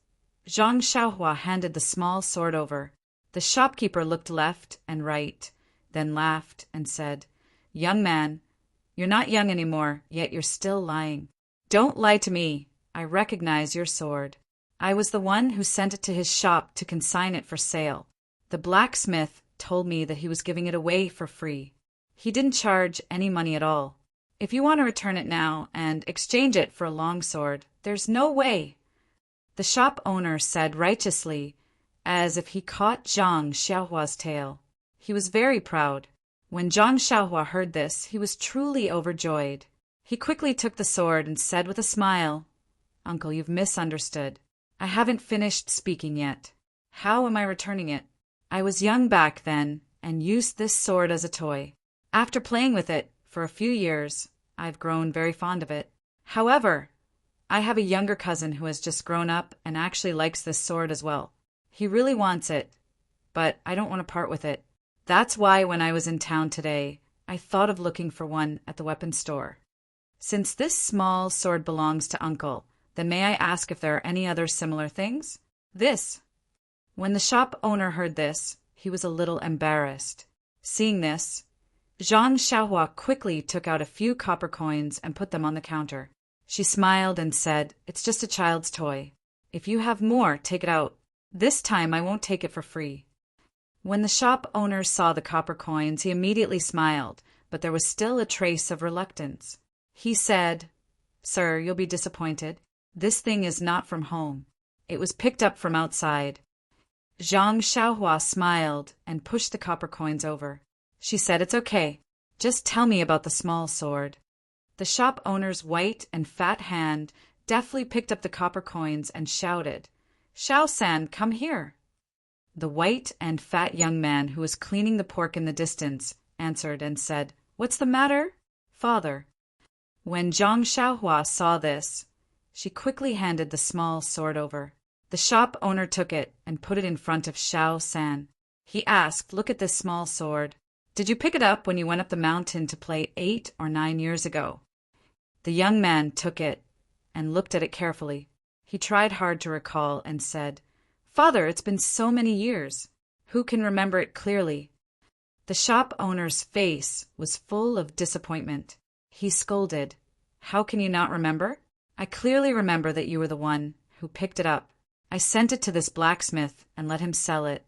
Zhang Xiaohua handed the small sword over. The shopkeeper looked left and right, then laughed and said, "Young man, you're not young anymore, yet you're still lying. Don't lie to me. I recognize your sword. I was the one who sent it to his shop to consign it for sale. The blacksmith told me that he was giving it away for free. He didn't charge any money at all. If you want to return it now and exchange it for a long sword, there's no way." The shop owner said righteously, as if he caught Zhang Xiaohua's tail. He was very proud. When Zhang Xiaohua heard this, he was truly overjoyed. He quickly took the sword and said with a smile, "Uncle, you've misunderstood. I haven't finished speaking yet. How am I returning it? I was young back then and used this sword as a toy. After playing with it for a few years, I've grown very fond of it. However, I have a younger cousin who has just grown up and actually likes this sword as well. He really wants it, but I don't want to part with it. That's why when I was in town today, I thought of looking for one at the weapon store. Since this small sword belongs to Uncle, then may I ask if there are any other similar things?" This. When the shop owner heard this, he was a little embarrassed. Seeing this, Zhang Xiaohua quickly took out a few copper coins and put them on the counter. She smiled and said, "It's just a child's toy. If you have more, take it out. This time I won't take it for free." When the shop owner saw the copper coins, he immediately smiled, but there was still a trace of reluctance. He said, "Sir, you'll be disappointed. This thing is not from home. It was picked up from outside." Zhang Xiaohua smiled and pushed the copper coins over. She said, "It's okay. Just tell me about the small sword." The shop owner's white and fat hand deftly picked up the copper coins and shouted, "Xiao-san, come here." The white and fat young man who was cleaning the pork in the distance answered and said, "What's the matter, father?" When Zhang Xiaohua saw this, she quickly handed the small sword over. The shop owner took it and put it in front of Xiao-san. He asked, "Look at this small sword. Did you pick it up when you went up the mountain to play 8 or 9 years ago?" The young man took it and looked at it carefully. He tried hard to recall and said, "Father, it's been so many years. Who can remember it clearly?" The shop owner's face was full of disappointment. He scolded, "How can you not remember? I clearly remember that you were the one who picked it up. I sent it to this blacksmith and let him sell it."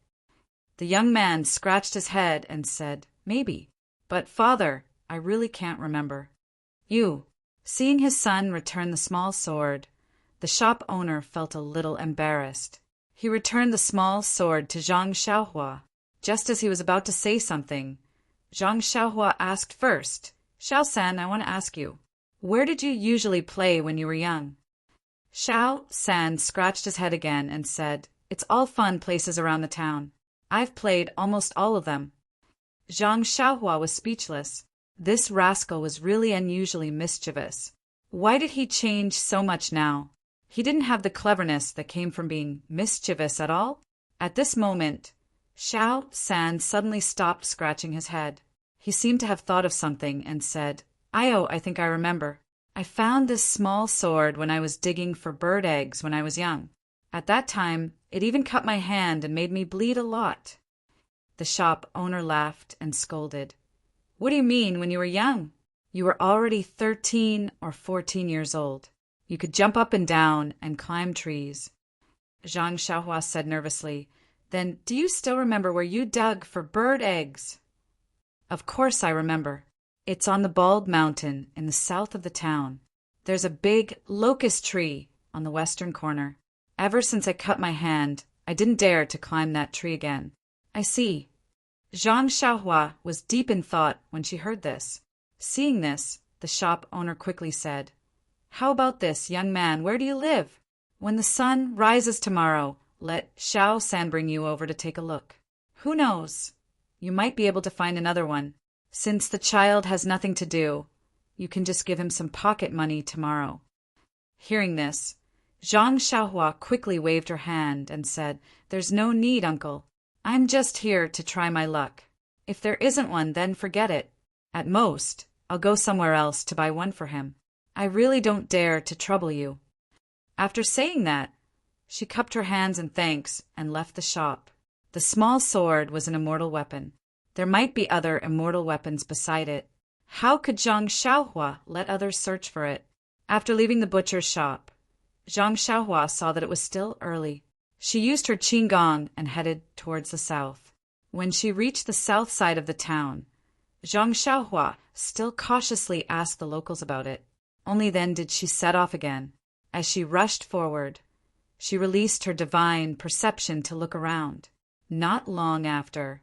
The young man scratched his head and said, "Maybe. But, father, I really can't remember." Seeing his son return the small sword, the shop owner felt a little embarrassed. He returned the small sword to Zhang Xiaohua. Just as he was about to say something, Zhang Xiaohua asked first, "Xiao-san, I want to ask you, where did you usually play when you were young?" Xiao-san scratched his head again and said, "It's all fun places around the town. I've played almost all of them." Zhang Xiaohua was speechless. This rascal was really unusually mischievous. Why did he change so much now? He didn't have the cleverness that came from being mischievous at all. At this moment, Xiao-san suddenly stopped scratching his head. He seemed to have thought of something and said, I think I remember. I found this small sword when I was digging for bird eggs when I was young. At that time, it even cut my hand and made me bleed a lot." The shop owner laughed and scolded, "What do you mean when you were young? You were already 13 or 14 years old. You could jump up and down and climb trees." Zhang Xiaohua said nervously, "Then do you still remember where you dug for bird eggs?" "Of course I remember. It's on the Bald Mountain in the south of the town. There's a big locust tree on the western corner. Ever since I cut my hand, I didn't dare to climb that tree again." "I see." Zhang Xiaohua was deep in thought when she heard this. Seeing this, the shop owner quickly said, "How about this, young man? Where do you live? When the sun rises tomorrow, let Xiao San bring you over to take a look. Who knows? You might be able to find another one. Since the child has nothing to do, you can just give him some pocket money tomorrow." Hearing this, Zhang Xiaohua quickly waved her hand and said, "There's no need, uncle. I'm just here to try my luck. If there isn't one, then forget it. At most, I'll go somewhere else to buy one for him. I really don't dare to trouble you." After saying that, she cupped her hands in thanks and left the shop. The small sword was an immortal weapon. There might be other immortal weapons beside it. How could Zhang Xiaohua let others search for it? After leaving the butcher's shop, Zhang Xiaohua saw that it was still early. She used her qigong and headed towards the south. When she reached the south side of the town, Zhang Xiaohua still cautiously asked the locals about it. Only then did she set off again. As she rushed forward, she released her divine perception to look around. Not long after,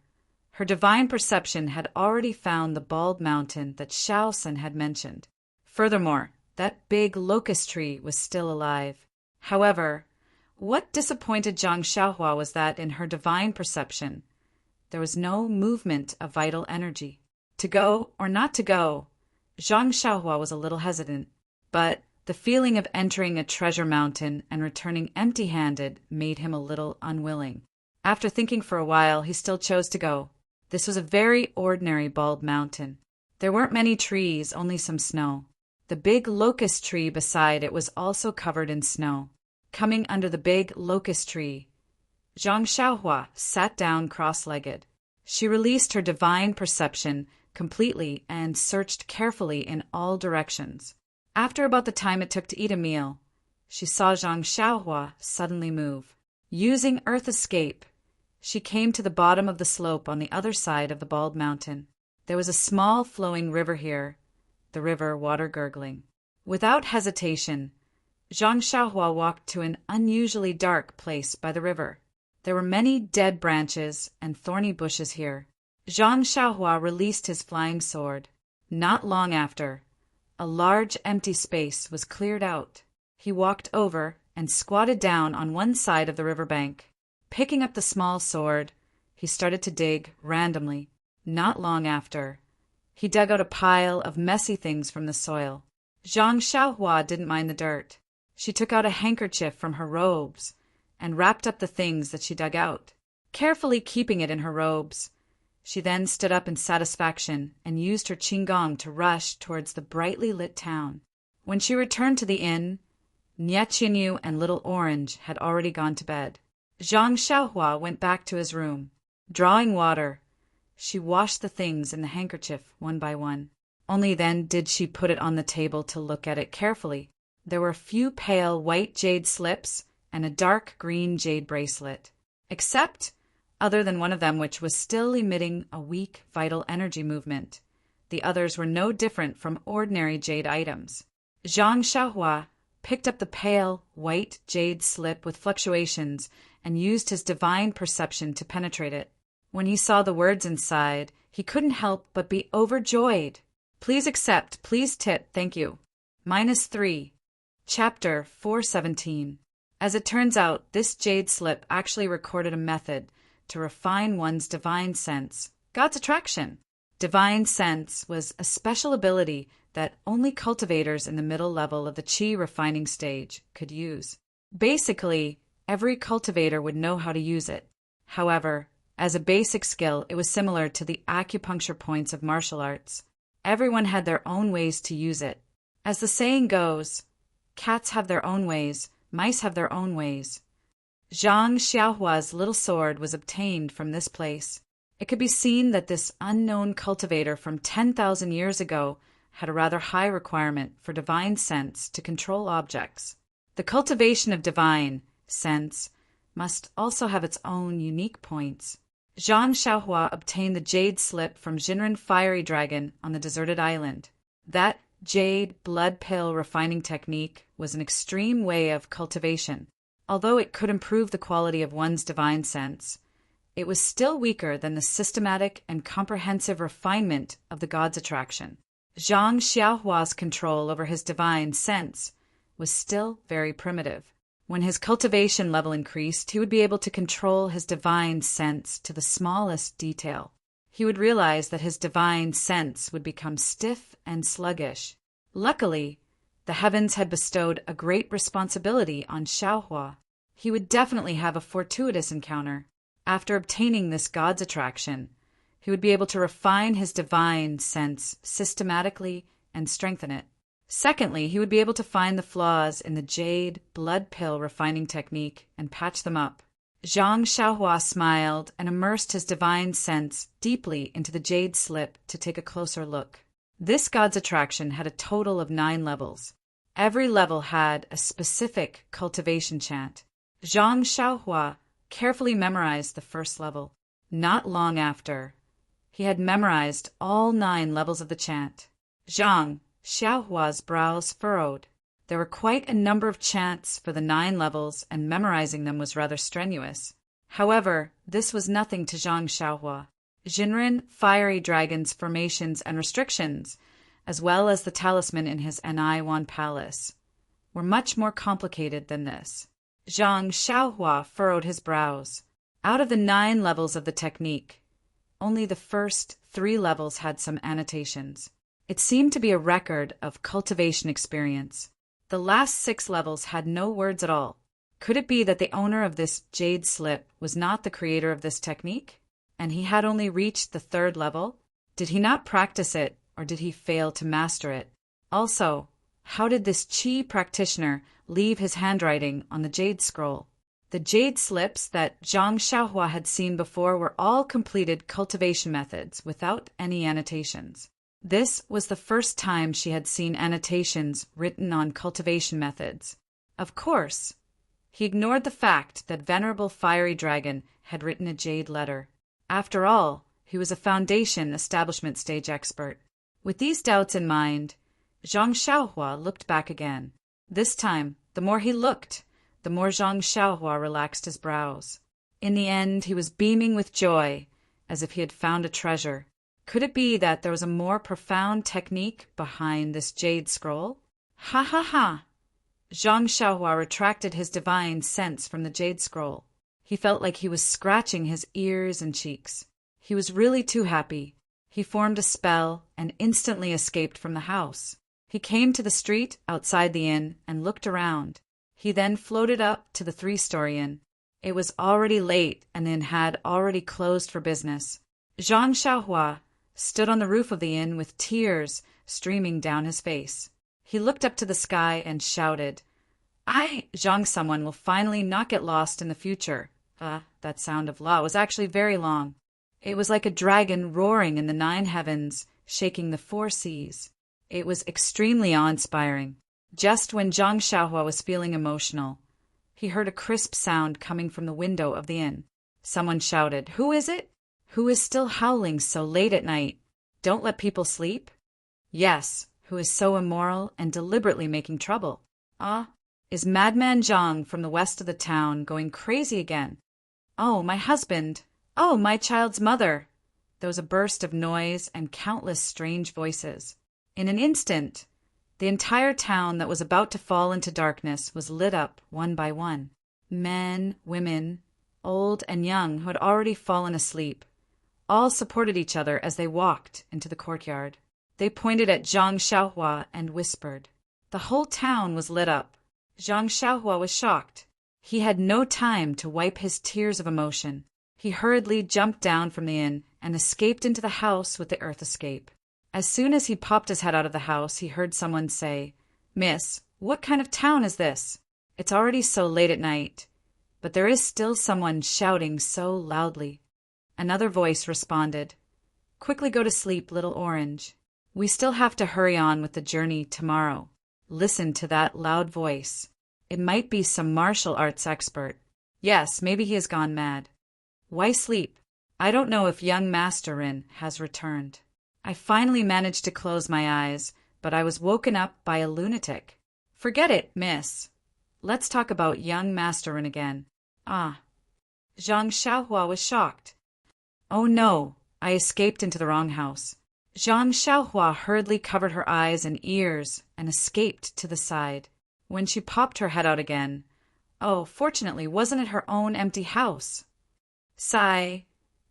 her divine perception had already found the bald mountain that Shaosan had mentioned. Furthermore, that big locust tree was still alive. However, what disappointed Zhang Xiaohua was that in her divine perception, there was no movement of vital energy. To go or not to go, Zhang Xiaohua was a little hesitant, but the feeling of entering a treasure mountain and returning empty-handed made him a little unwilling. After thinking for a while, he still chose to go. This was a very ordinary bald mountain. There weren't many trees, only some snow. The big locust tree beside it was also covered in snow. Coming under the big locust tree, Zhang Xiaohua sat down cross-legged. She released her divine perception completely and searched carefully in all directions. After about the time it took to eat a meal, she saw Zhang Xiaohua suddenly move. Using Earth Escape, she came to the bottom of the slope on the other side of the bald mountain. There was a small flowing river here, the river water gurgling. Without hesitation, Zhang Xiaohua walked to an unusually dark place by the river. There were many dead branches and thorny bushes here. Zhang Xiaohua released his flying sword. Not long after, a large empty space was cleared out. He walked over and squatted down on one side of the riverbank. Picking up the small sword, he started to dig randomly. Not long after, he dug out a pile of messy things from the soil. Zhang Xiaohua didn't mind the dirt. She took out a handkerchief from her robes and wrapped up the things that she dug out, carefully keeping it in her robes. She then stood up in satisfaction and used her qigong to rush towards the brightly lit town. When she returned to the inn, Nie Qinyu and Little Orange had already gone to bed. Zhang Xiaohua went back to his room. Drawing water, she washed the things in the handkerchief one by one. Only then did she put it on the table to look at it carefully. There were a few pale white jade slips and a dark green jade bracelet, except other than one of them which was still emitting a weak vital energy movement. The others were no different from ordinary jade items. Zhang Xiaohua picked up the pale white jade slip with fluctuations and used his divine perception to penetrate it. When he saw the words inside, he couldn't help but be overjoyed. "Please accept, please tip, thank you." -3. Chapter 417. As it turns out, this jade slip actually recorded a method to refine one's divine sense, God's attraction. Divine sense was a special ability that only cultivators in the middle level of the qi refining stage could use. Basically, every cultivator would know how to use it. However, as a basic skill, it was similar to the acupuncture points of martial arts. Everyone had their own ways to use it. As the saying goes, cats have their own ways, mice have their own ways. Zhang Xiaohua's little sword was obtained from this place. It could be seen that this unknown cultivator from 10,000 years ago had a rather high requirement for divine sense to control objects. The cultivation of divine sense must also have its own unique points. Zhang Xiaohua obtained the jade slip from Jinren Fiery Dragon on the deserted island. That jade blood pill refining technique was an extreme way of cultivation. Although it could improve the quality of one's divine sense, it was still weaker than the systematic and comprehensive refinement of the god's attraction. Zhang Xiaohua's control over his divine sense was still very primitive. When his cultivation level increased, he would be able to control his divine sense to the smallest detail. He would realize that his divine sense would become stiff and sluggish. Luckily, the heavens had bestowed a great responsibility on Xiaohua. He would definitely have a fortuitous encounter. After obtaining this god's attraction, he would be able to refine his divine sense systematically and strengthen it. Secondly, he would be able to find the flaws in the jade blood pill refining technique and patch them up. Zhang Xiaohua smiled and immersed his divine sense deeply into the jade slip to take a closer look. This god's attraction had a total of 9 levels. Every level had a specific cultivation chant. Zhang Xiaohua carefully memorized the first level. Not long after, he had memorized all 9 levels of the chant. Zhang Xiaohua's brows furrowed. There were quite a number of chants for the 9 levels, and memorizing them was rather strenuous. However, this was nothing to Zhang Xiaohua. Jinren fiery dragon's formations and restrictions, as well as the talisman in his Anaiwan palace, were much more complicated than this. Zhang Xiaohua furrowed his brows. Out of the 9 levels of the technique, only the first 3 levels had some annotations. It seemed to be a record of cultivation experience. The last 6 levels had no words at all. Could it be that the owner of this jade slip was not the creator of this technique, and he had only reached the 3rd level? Did he not practice it, or did he fail to master it? Also, how did this Qi practitioner leave his handwriting on the jade scroll? The jade slips that Zhang Xiaohua had seen before were all completed cultivation methods without any annotations. This was the first time she had seen annotations written on cultivation methods. Of course, he ignored the fact that Venerable Fiery Dragon had written a jade letter. After all, he was a foundation establishment stage expert. With these doubts in mind, Zhang Xiaohua looked back again. This time, the more he looked, the more Zhang Xiaohua relaxed his brows. In the end, he was beaming with joy, as if he had found a treasure. Could it be that there was a more profound technique behind this jade scroll? Ha ha ha! Zhang Xiaohua retracted his divine sense from the jade scroll. He felt like he was scratching his ears and cheeks. He was really too happy. He formed a spell and instantly escaped from the house. He came to the street outside the inn and looked around. He then floated up to the 3-story inn. It was already late and the inn had already closed for business. Zhang Xiaohua stood on the roof of the inn with tears streaming down his face. He looked up to the sky and shouted, Zhang, someone will finally not get lost in the future. That sound of la was actually very long. It was like a dragon roaring in the 9 heavens, shaking the 4 seas. It was extremely awe-inspiring. Just when Zhang Xiaohua was feeling emotional, he heard a crisp sound coming from the window of the inn. Someone shouted, "Who is it? Who is still howling so late at night? Don't let people sleep?" "Yes, who is so immoral and deliberately making trouble?" Is Madman Zhang from the west of the town going crazy again?" "Oh, my husband! Oh, my child's mother!" There was a burst of noise and countless strange voices. In an instant, the entire town that was about to fall into darkness was lit up one by one. Men, women, old and young who had already fallen asleep, all supported each other as they walked into the courtyard. They pointed at Zhang Xiaohua and whispered. The whole town was lit up. Zhang Xiaohua was shocked. He had no time to wipe his tears of emotion. He hurriedly jumped down from the inn and escaped into the house with the earth escape. As soon as he popped his head out of the house, he heard someone say, "Miss, what kind of town is this? It's already so late at night, but there is still someone shouting so loudly." Another voice responded, "Quickly go to sleep, little orange. We still have to hurry on with the journey tomorrow." Listen to that loud voice. It might be some martial arts expert. Yes, maybe he has gone mad. Why sleep? I don't know if young Master Rin has returned. I finally managed to close my eyes, but I was woken up by a lunatic. "Forget it, miss. let's talk about young Masterin again. Ah. Zhang Xiaohua was shocked. Oh no, I escaped into the wrong house. Zhang Xiaohua hurriedly covered her eyes and ears and escaped to the side. When she popped her head out again, oh, fortunately, wasn't it her own empty house? Sigh.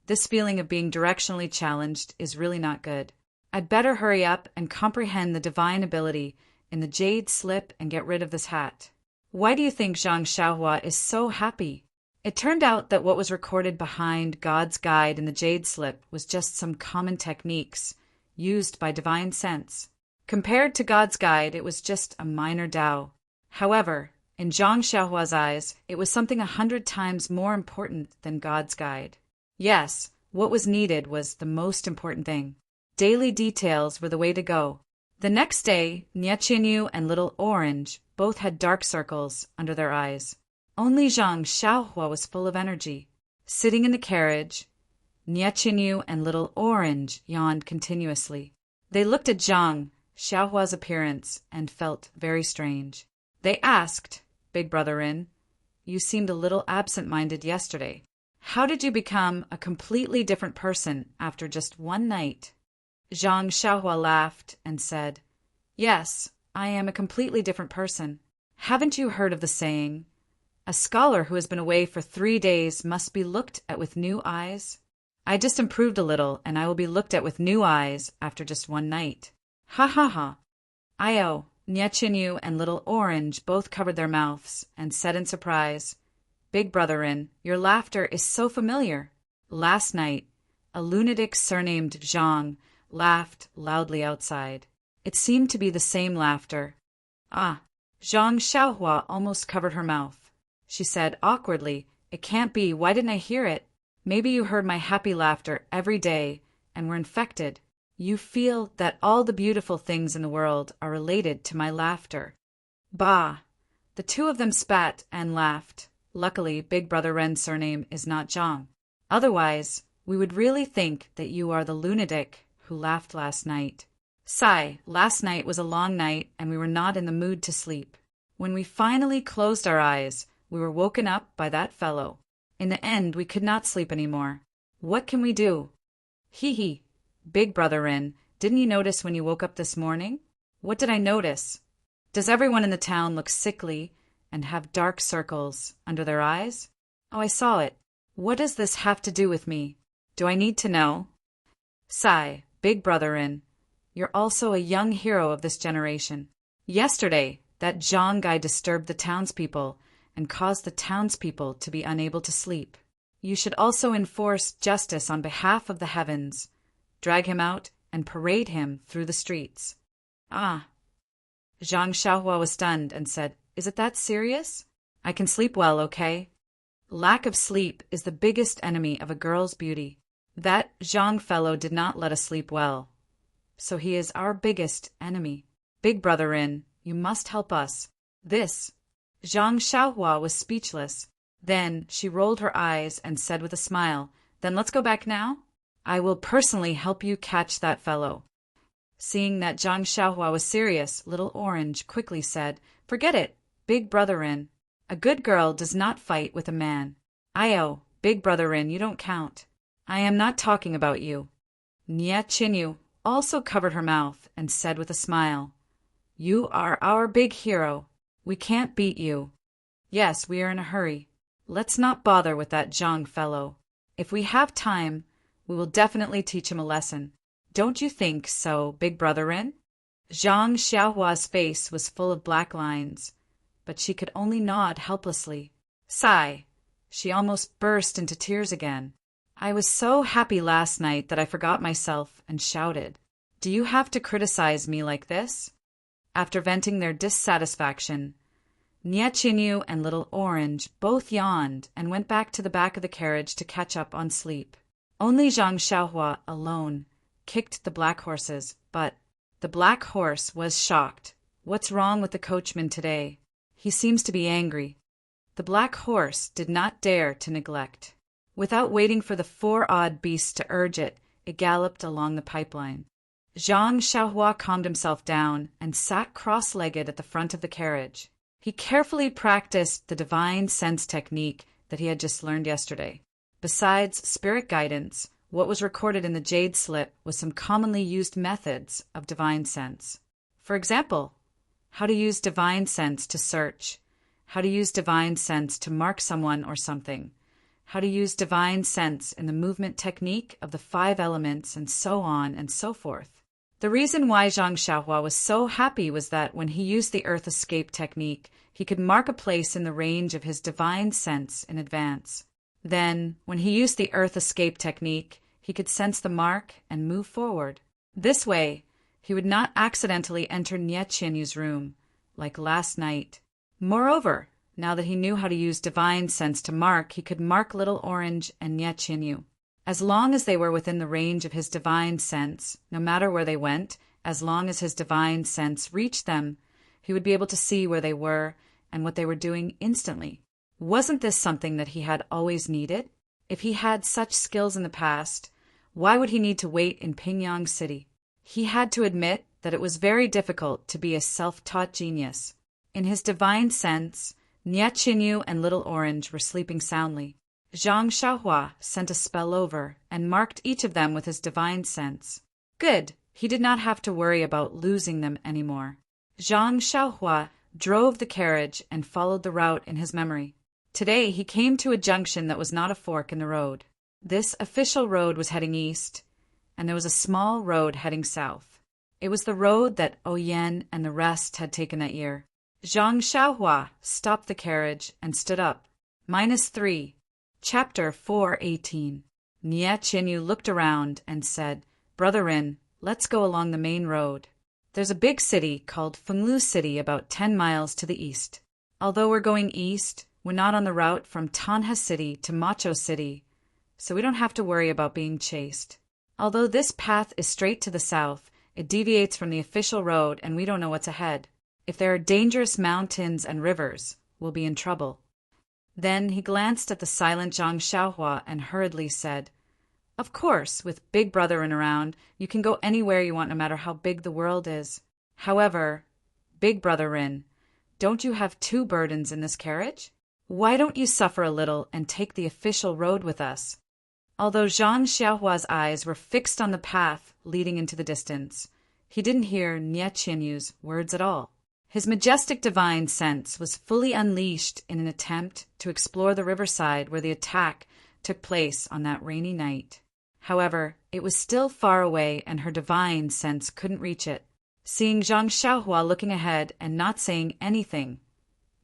This feeling of being directionally challenged is really not good. I'd better hurry up and comprehend the divine ability in the jade slip and get rid of this hat. Why do you think Zhang Xiaohua is so happy? It turned out that what was recorded behind God's guide in the jade slip was just some common techniques used by divine sense. Compared to God's guide, it was just a minor Tao. However, in Zhang Xiaohua's eyes, it was something 100 times more important than God's guide. Yes, what was needed was the most important thing. Daily details were the way to go. The next day, Nie Qinyu and Little Orange both had dark circles under their eyes. Only Zhang Xiaohua was full of energy. Sitting in the carriage, Nie Qinyu and Little Orange yawned continuously. They looked at Zhang Xiaohua's appearance and felt very strange. They asked, Big Brother Rin, you seemed a little absent-minded yesterday. How did you become a completely different person after just one night? Zhang Xiaohua laughed and said, Yes, I am a completely different person. Haven't you heard of the saying, a scholar who has been away for 3 days must be looked at with new eyes? I just improved a little, and I will be looked at with new eyes after just one night. Ha ha ha. Io, Nie Qinyu and Little Orange both covered their mouths and said in surprise, Big Brother Rin, your laughter is so familiar. Last night, a lunatic surnamed Zhang laughed loudly outside. It seemed to be the same laughter. Ah, Zhang Xiaohua almost covered her mouth. She said awkwardly, It can't be, why didn't I hear it? Maybe you heard my happy laughter every day and were infected. You feel that all the beautiful things in the world are related to my laughter. Bah! The two of them spat and laughed. Luckily, Big Brother Ren's surname is not Zhang. Otherwise, we would really think that you are the lunatic who laughed last night. Sigh, last night was a long night and we were not in the mood to sleep. When we finally closed our eyes, we were woken up by that fellow. In the end, we could not sleep anymore. What can we do? Hee hee. Big Brother Rin, didn't you notice when you woke up this morning? What did I notice? Does everyone in the town look sickly and have dark circles under their eyes? Oh, I saw it. What does this have to do with me? Do I need to know? Sigh, Big Brother Rin, you're also a young hero of this generation. Yesterday, that Zhang guy disturbed the townspeople and caused the townspeople to be unable to sleep. You should also enforce justice on behalf of the heavens. Drag him out and parade him through the streets. Ah. Zhang Xiaohua was stunned and said, Is it that serious? I can sleep well, okay? Lack of sleep is the biggest enemy of a girl's beauty. That Zhang fellow did not let us sleep well. So he is our biggest enemy. Big Brother Rin, you must help us. This. Zhang Xiaohua was speechless. Then she rolled her eyes and said with a smile, Then let's go back now? I will personally help you catch that fellow. Seeing that Zhang Xiaohua was serious, Little Orange quickly said, Forget it, Big Brother Rin. A good girl does not fight with a man. Io, Big Brother Rin, you don't count. I am not talking about you. Nie Qinyu also covered her mouth and said with a smile, You are our big hero. We can't beat you. Yes, we are in a hurry. Let's not bother with that Zhang fellow. If we have time, we will definitely teach him a lesson. Don't you think so, Big Brother Rin? Zhang Xiaohua's face was full of black lines, but she could only nod helplessly. Sigh. She almost burst into tears again. I was so happy last night that I forgot myself and shouted, Do you have to criticize me like this? After venting their dissatisfaction, Nie Qinyu and Little Orange both yawned and went back to the back of the carriage to catch up on sleep. Only Zhang Xiaohua alone kicked the black horses, but the black horse was shocked. What's wrong with the coachman today? He seems to be angry. The black horse did not dare to neglect. Without waiting for the 4 odd beasts to urge it, it galloped along the pipeline. Zhang Xiaohua calmed himself down and sat cross-legged at the front of the carriage. He carefully practiced the divine sense technique that he had just learned yesterday. Besides spirit guidance, what was recorded in the jade slip was some commonly used methods of divine sense. For example, how to use divine sense to search, how to use divine sense to mark someone or something, how to use divine sense in the movement technique of the 5 elements, and so on and so forth. The reason why Zhang Xiaohua was so happy was that when he used the earth escape technique, he could mark a place in the range of his divine sense in advance. Then, when he used the earth escape technique, he could sense the mark and move forward. This way, he would not accidentally enter Nie Qianyu's room, like last night. Moreover, now that he knew how to use divine sense to mark, he could mark Little Orange and Nie Qianyu. As long as they were within the range of his divine sense, no matter where they went, as long as his divine sense reached them, he would be able to see where they were and what they were doing instantly. Wasn't this something that he had always needed? If he had such skills in the past, why would he need to wait in Pingyang City? He had to admit that it was very difficult to be a self-taught genius. In his divine sense, Nie Qianyu and Little Orange were sleeping soundly. Zhang Xiaohua sent a spell over and marked each of them with his divine sense. Good, he did not have to worry about losing them anymore. Zhang Xiaohua drove the carriage and followed the route in his memory. Today he came to a junction that was not a fork in the road. This official road was heading east, and there was a small road heading south. It was the road that Oyen and the rest had taken that year. Zhang Xiaohua stopped the carriage and stood up. -3. Chapter 4:18. Nie Qianyu looked around and said, "Brother Rin, let's go along the main road. There's a big city called Fenglu City about 10 miles to the east. Although we're going east, we're not on the route from Tanha City to Macho City, so we don't have to worry about being chased. Although this path is straight to the south, it deviates from the official road and we don't know what's ahead. If there are dangerous mountains and rivers, we'll be in trouble." Then he glanced at the silent Zhang Xiaohua and hurriedly said, "Of course, with Big Brother in around, you can go anywhere you want no matter how big the world is. However, Big Brother Rin, don't you have 2 burdens in this carriage? Why don't you suffer a little and take the official road with us?" Although Zhang Xiaohua's eyes were fixed on the path leading into the distance, he didn't hear Nie Qianyu's words at all. His majestic divine sense was fully unleashed in an attempt to explore the riverside where the attack took place on that rainy night. However, it was still far away and her divine sense couldn't reach it. Seeing Zhang Xiaohua looking ahead and not saying anything,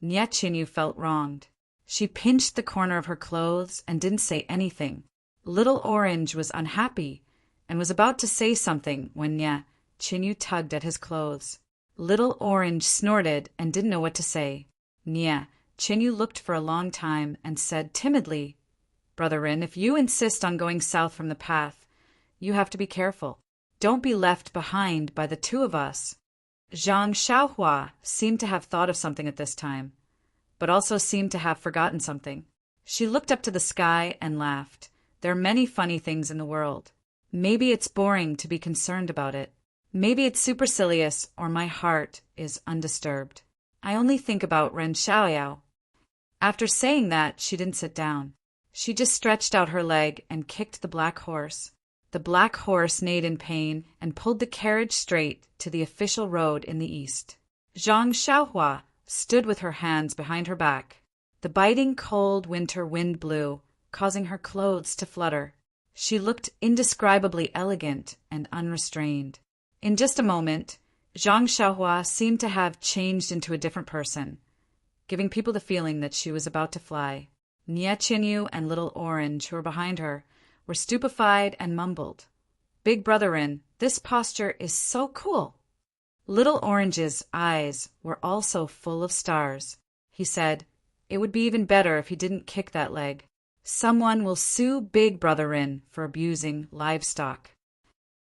Nie Qianyu felt wronged. She pinched the corner of her clothes and didn't say anything. Little Orange was unhappy and was about to say something when Nie Qianyu tugged at his clothes. Little Orange snorted and didn't know what to say. Nie Qianyu looked for a long time and said timidly, "Brother Rin, if you insist on going south from the path, you have to be careful. Don't be left behind by the 2 of us." Zhang Xiaohua seemed to have thought of something at this time, but also seemed to have forgotten something. She looked up to the sky and laughed. There are many funny things in the world. Maybe it's boring to be concerned about it. Maybe it's supercilious or my heart is undisturbed. I only think about Ren Xiaoyao. After saying that, she didn't sit down. She just stretched out her leg and kicked the black horse. The black horse neighed in pain and pulled the carriage straight to the official road in the east. Zhang Xiaohua stood with her hands behind her back. The biting cold winter wind blew, causing her clothes to flutter. She looked indescribably elegant and unrestrained. In just a moment, Zhang Xiaohua seemed to have changed into a different person, giving people the feeling that she was about to fly. Nie Qianyu and Little Orange, who were behind her, were stupefied and mumbled, "Big Brother Rin, this posture is so cool." Little Orange's eyes were also full of stars. He said, "It would be even better if he didn't kick that leg. Someone will sue Big Brother Rin for abusing livestock."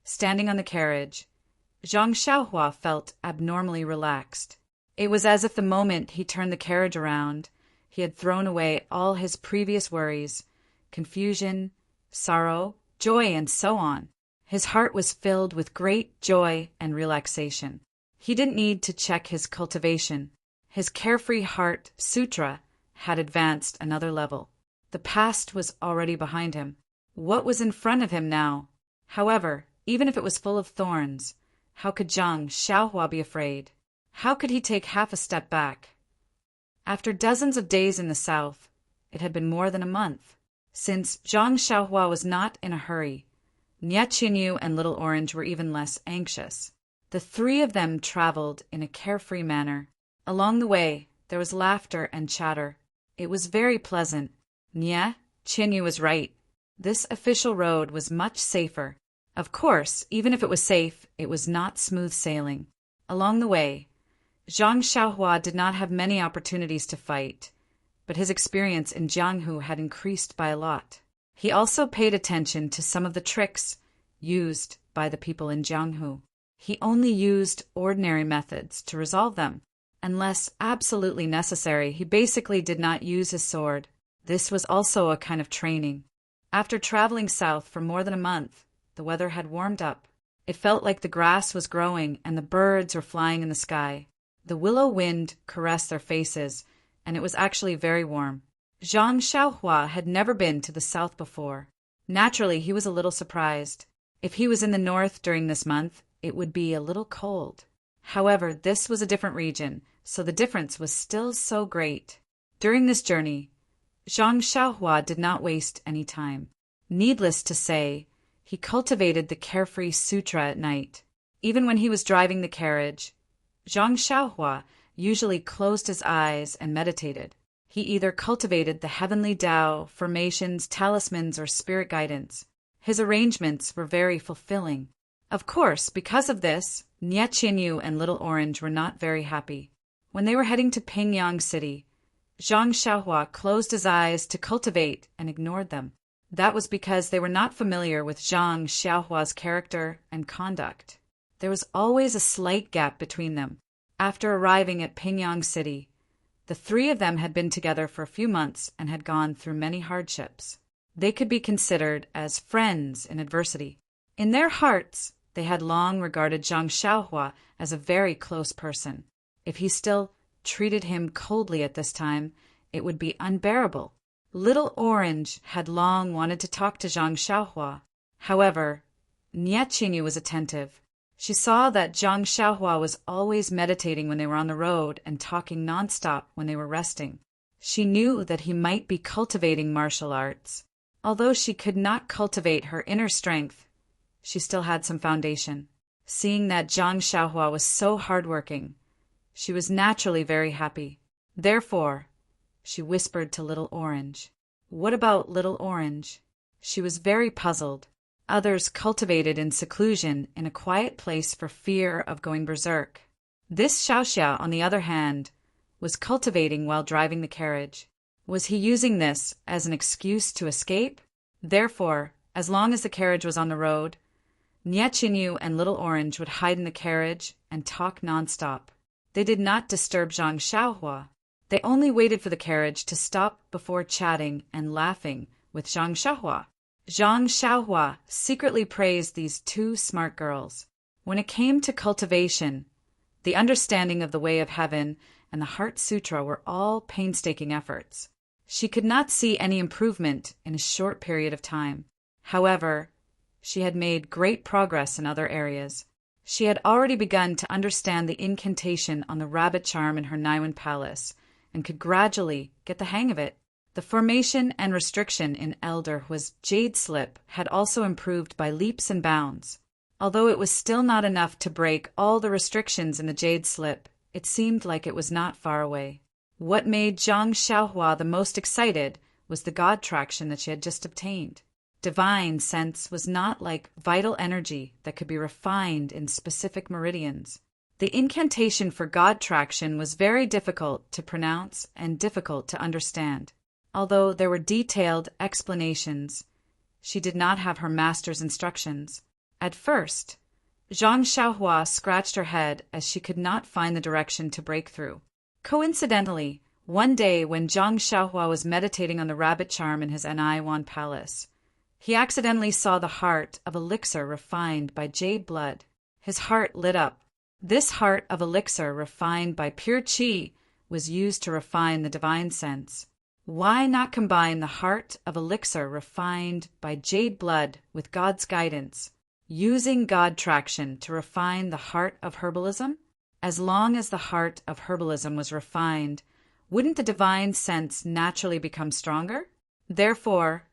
Standing on the carriage, Zhang Xiaohua felt abnormally relaxed. It was as if the moment he turned the carriage around, he had thrown away all his previous worries, confusion, sorrow, joy, and so on. His heart was filled with great joy and relaxation. He didn't need to check his cultivation. His carefree heart sutra had advanced another level. The past was already behind him. What was in front of him now? However, even if it was full of thorns, how could Zhang Xiaohua be afraid? How could he take half a step back? After dozens of days in the south, it had been more than a month. Since Zhang Xiaohua was not in a hurry, Nie Qinyu and Little Orange were even less anxious. The three of them traveled in a carefree manner. Along the way, there was laughter and chatter. It was very pleasant. Nie Qinyu was right. This official road was much safer. Of course, even if it was safe, it was not smooth sailing. Along the way, Zhang Xiaohua did not have many opportunities to fight, but his experience in Jianghu had increased by a lot. He also paid attention to some of the tricks used by the people in Jianghu. He only used ordinary methods to resolve them. Unless absolutely necessary, he basically did not use his sword. This was also a kind of training. After traveling south for more than a month, the weather had warmed up. It felt like the grass was growing and the birds were flying in the sky. The willow wind caressed their faces, and it was actually very warm. Zhang Xiaohua had never been to the south before. Naturally, he was a little surprised. If he was in the north during this month, it would be a little cold. However, this was a different region, so the difference was still so great. During this journey, Zhang Xiaohua did not waste any time. Needless to say, he cultivated the carefree sutra at night. Even when he was driving the carriage, Zhang Xiaohua usually closed his eyes and meditated. He either cultivated the heavenly Tao, formations, talismans, or spirit guidance. His arrangements were very fulfilling. Of course, because of this, Nie Qinyu and Little Orange were not very happy. When they were heading to Pingyang City, Zhang Xiaohua closed his eyes to cultivate and ignored them. That was because they were not familiar with Zhang Xiaohua's character and conduct. There was always a slight gap between them. After arriving at Pingyang City, the three of them had been together for a few months and had gone through many hardships. They could be considered as friends in adversity. In their hearts, they had long regarded Zhang Xiaohua as a very close person. If he still treated him coldly at this time, it would be unbearable. Little Orange had long wanted to talk to Zhang Xiaohua. However, Nie Qinyu was attentive. She saw that Zhang Xiaohua was always meditating when they were on the road and talking nonstop when they were resting. She knew that he might be cultivating martial arts. Although she could not cultivate her inner strength, she still had some foundation. Seeing that Zhang Xiaohua was so hardworking, she was naturally very happy. Therefore, she whispered to Little Orange. What about Little Orange? She was very puzzled. Others cultivated in seclusion in a quiet place for fear of going berserk. This Xiaoxia, on the other hand, was cultivating while driving the carriage. Was he using this as an excuse to escape? Therefore, as long as the carriage was on the road, Nie Qinyu and Little Orange would hide in the carriage and talk nonstop. They did not disturb Zhang Xiaohua. They only waited for the carriage to stop before chatting and laughing with Zhang Xiaohua. Zhang Xiaohua secretly praised these two smart girls. When it came to cultivation, the understanding of the way of heaven and the Heart Sutra were all painstaking efforts. She could not see any improvement in a short period of time. However, she had made great progress in other areas. She had already begun to understand the incantation on the rabbit charm in her Naiwan palace and could gradually get the hang of it. The formation and restriction in Elder was Jade Slip had also improved by leaps and bounds. Although it was still not enough to break all the restrictions in the Jade Slip, it seemed like it was not far away. What made Zhang Xiaohua the most excited was the God traction that she had just obtained. Divine sense was not like vital energy that could be refined in specific meridians. The incantation for God traction was very difficult to pronounce and difficult to understand. Although there were detailed explanations, she did not have her master's instructions. At first, Zhang Xiaohua scratched her head as she could not find the direction to break through. Coincidentally, one day when Zhang Xiaohua was meditating on the rabbit charm in his Anaiwan palace, he accidentally saw the heart of elixir refined by jade blood. His heart lit up. This heart of elixir refined by pure qi was used to refine the divine sense. Why not combine the heart of elixir refined by jade blood with God's guidance, using God traction to refine the heart of herbalism? As long as the heart of herbalism was refined, wouldn't the divine sense naturally become stronger? Therefore,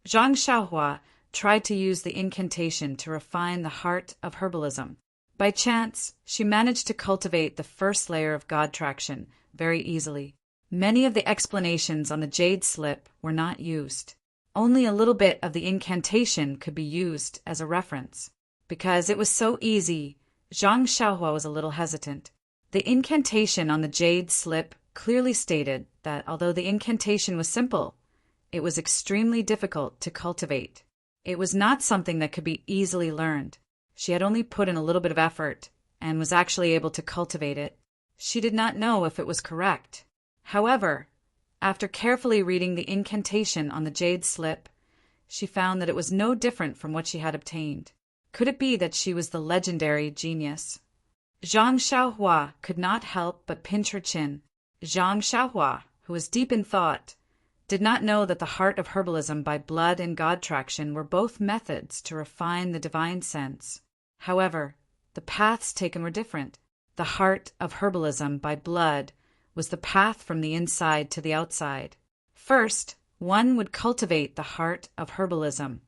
Zhang Xiaohua tried to use the incantation to refine the heart of herbalism. By chance, she managed to cultivate the first layer of God traction very easily. Many of the explanations on the jade slip were not used. Only a little bit of the incantation could be used as a reference. Because it was so easy, Zhang Xiaohua was a little hesitant. The incantation on the jade slip clearly stated that although the incantation was simple, it was extremely difficult to cultivate. It was not something that could be easily learned. She had only put in a little bit of effort and was actually able to cultivate it. She did not know if it was correct. However, after carefully reading the incantation on the jade slip, she found that it was no different from what she had obtained. Could it be that she was the legendary genius? Zhang Xiaohua could not help but pinch her chin. Zhang Xiaohua, who was deep in thought, did not know that the heart of herbalism by blood and God traction were both methods to refine the divine sense. However, the paths taken were different. The heart of herbalism by blood was the path from the inside to the outside. First, one would cultivate the heart of herbalism,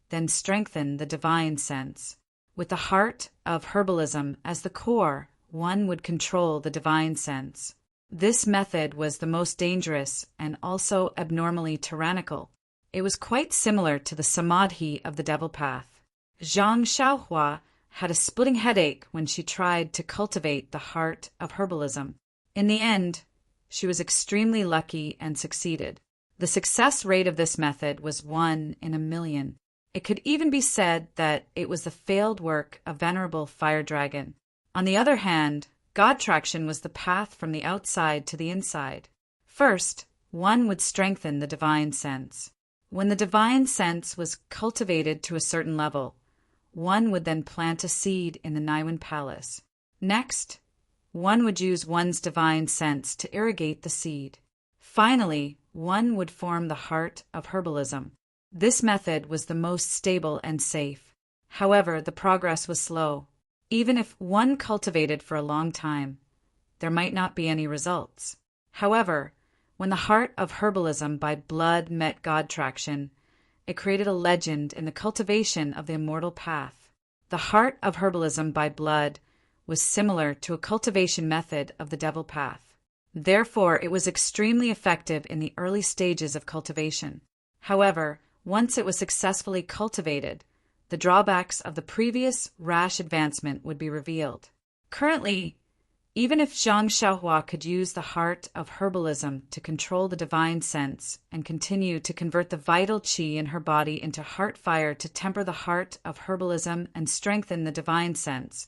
then strengthen the divine sense. With the heart of herbalism as the core, one would control the divine sense. This method was the most dangerous and also abnormally tyrannical. It was quite similar to the samadhi of the devil path. Zhang Xiaohua had a splitting headache when she tried to cultivate the heart of herbalism. In the end, she was extremely lucky and succeeded. The success rate of this method was 1 in a million. It could even be said that it was the failed work of Venerable Fire Dragon. On the other hand, God traction was the path from the outside to the inside. First, one would strengthen the divine sense. When the divine sense was cultivated to a certain level, one would then plant a seed in the Naiwan Palace. Next, one would use one's divine sense to irrigate the seed. Finally, one would form the heart of herbalism. This method was the most stable and safe. However, the progress was slow. Even if one cultivated for a long time, there might not be any results. However, when the heart of herbalism by blood met God traction, it created a legend in the cultivation of the immortal path. The heart of herbalism by blood was similar to a cultivation method of the devil path. Therefore, it was extremely effective in the early stages of cultivation. However, once it was successfully cultivated, the drawbacks of the previous rash advancement would be revealed. Currently, even if Zhang Xiaohua could use the heart of herbalism to control the divine sense and continue to convert the vital qi in her body into heart fire to temper the heart of herbalism and strengthen the divine sense,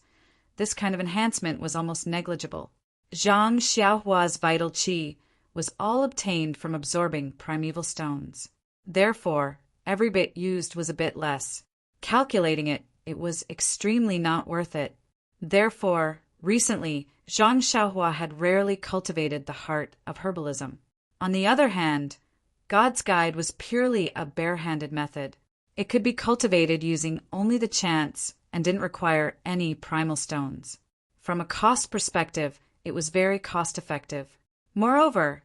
this kind of enhancement was almost negligible. Zhang Xiaohua's vital qi was all obtained from absorbing primeval stones. Therefore, every bit used was a bit less. Calculating it, it was extremely not worth it. Therefore, recently, Zhang Xiaohua had rarely cultivated the heart of herbalism. On the other hand, God's guide was purely a bare-handed method. It could be cultivated using only the chants and didn't require any primal stones. From a cost perspective, it was very cost-effective. Moreover,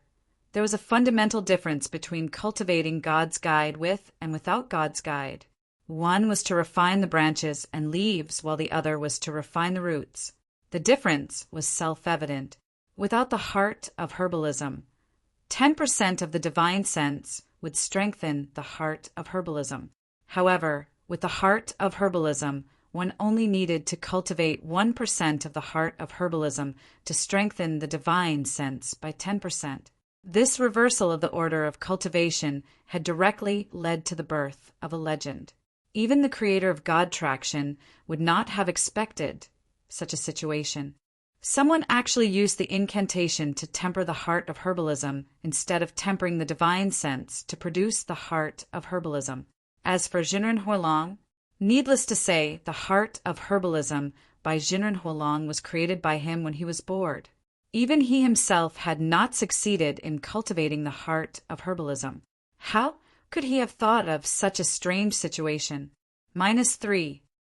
there was a fundamental difference between cultivating God's guide with and without God's guide. One was to refine the branches and leaves, while the other was to refine the roots. The difference was self-evident. Without the heart of herbalism, 10% of the divine sense would strengthen the heart of herbalism. However, with the heart of herbalism, one only needed to cultivate 1% of the heart of herbalism to strengthen the divine sense by 10%. This reversal of the order of cultivation had directly led to the birth of a legend. Even the creator of God traction would not have expected such a situation. Someone actually used the incantation to temper the heart of herbalism instead of tempering the divine sense to produce the heart of herbalism. As for Jinren Huolong, needless to say, the heart of herbalism by Jinren Huolong was created by him when he was bored. Even he himself had not succeeded in cultivating the heart of herbalism. How could he have thought of such a strange situation? -3.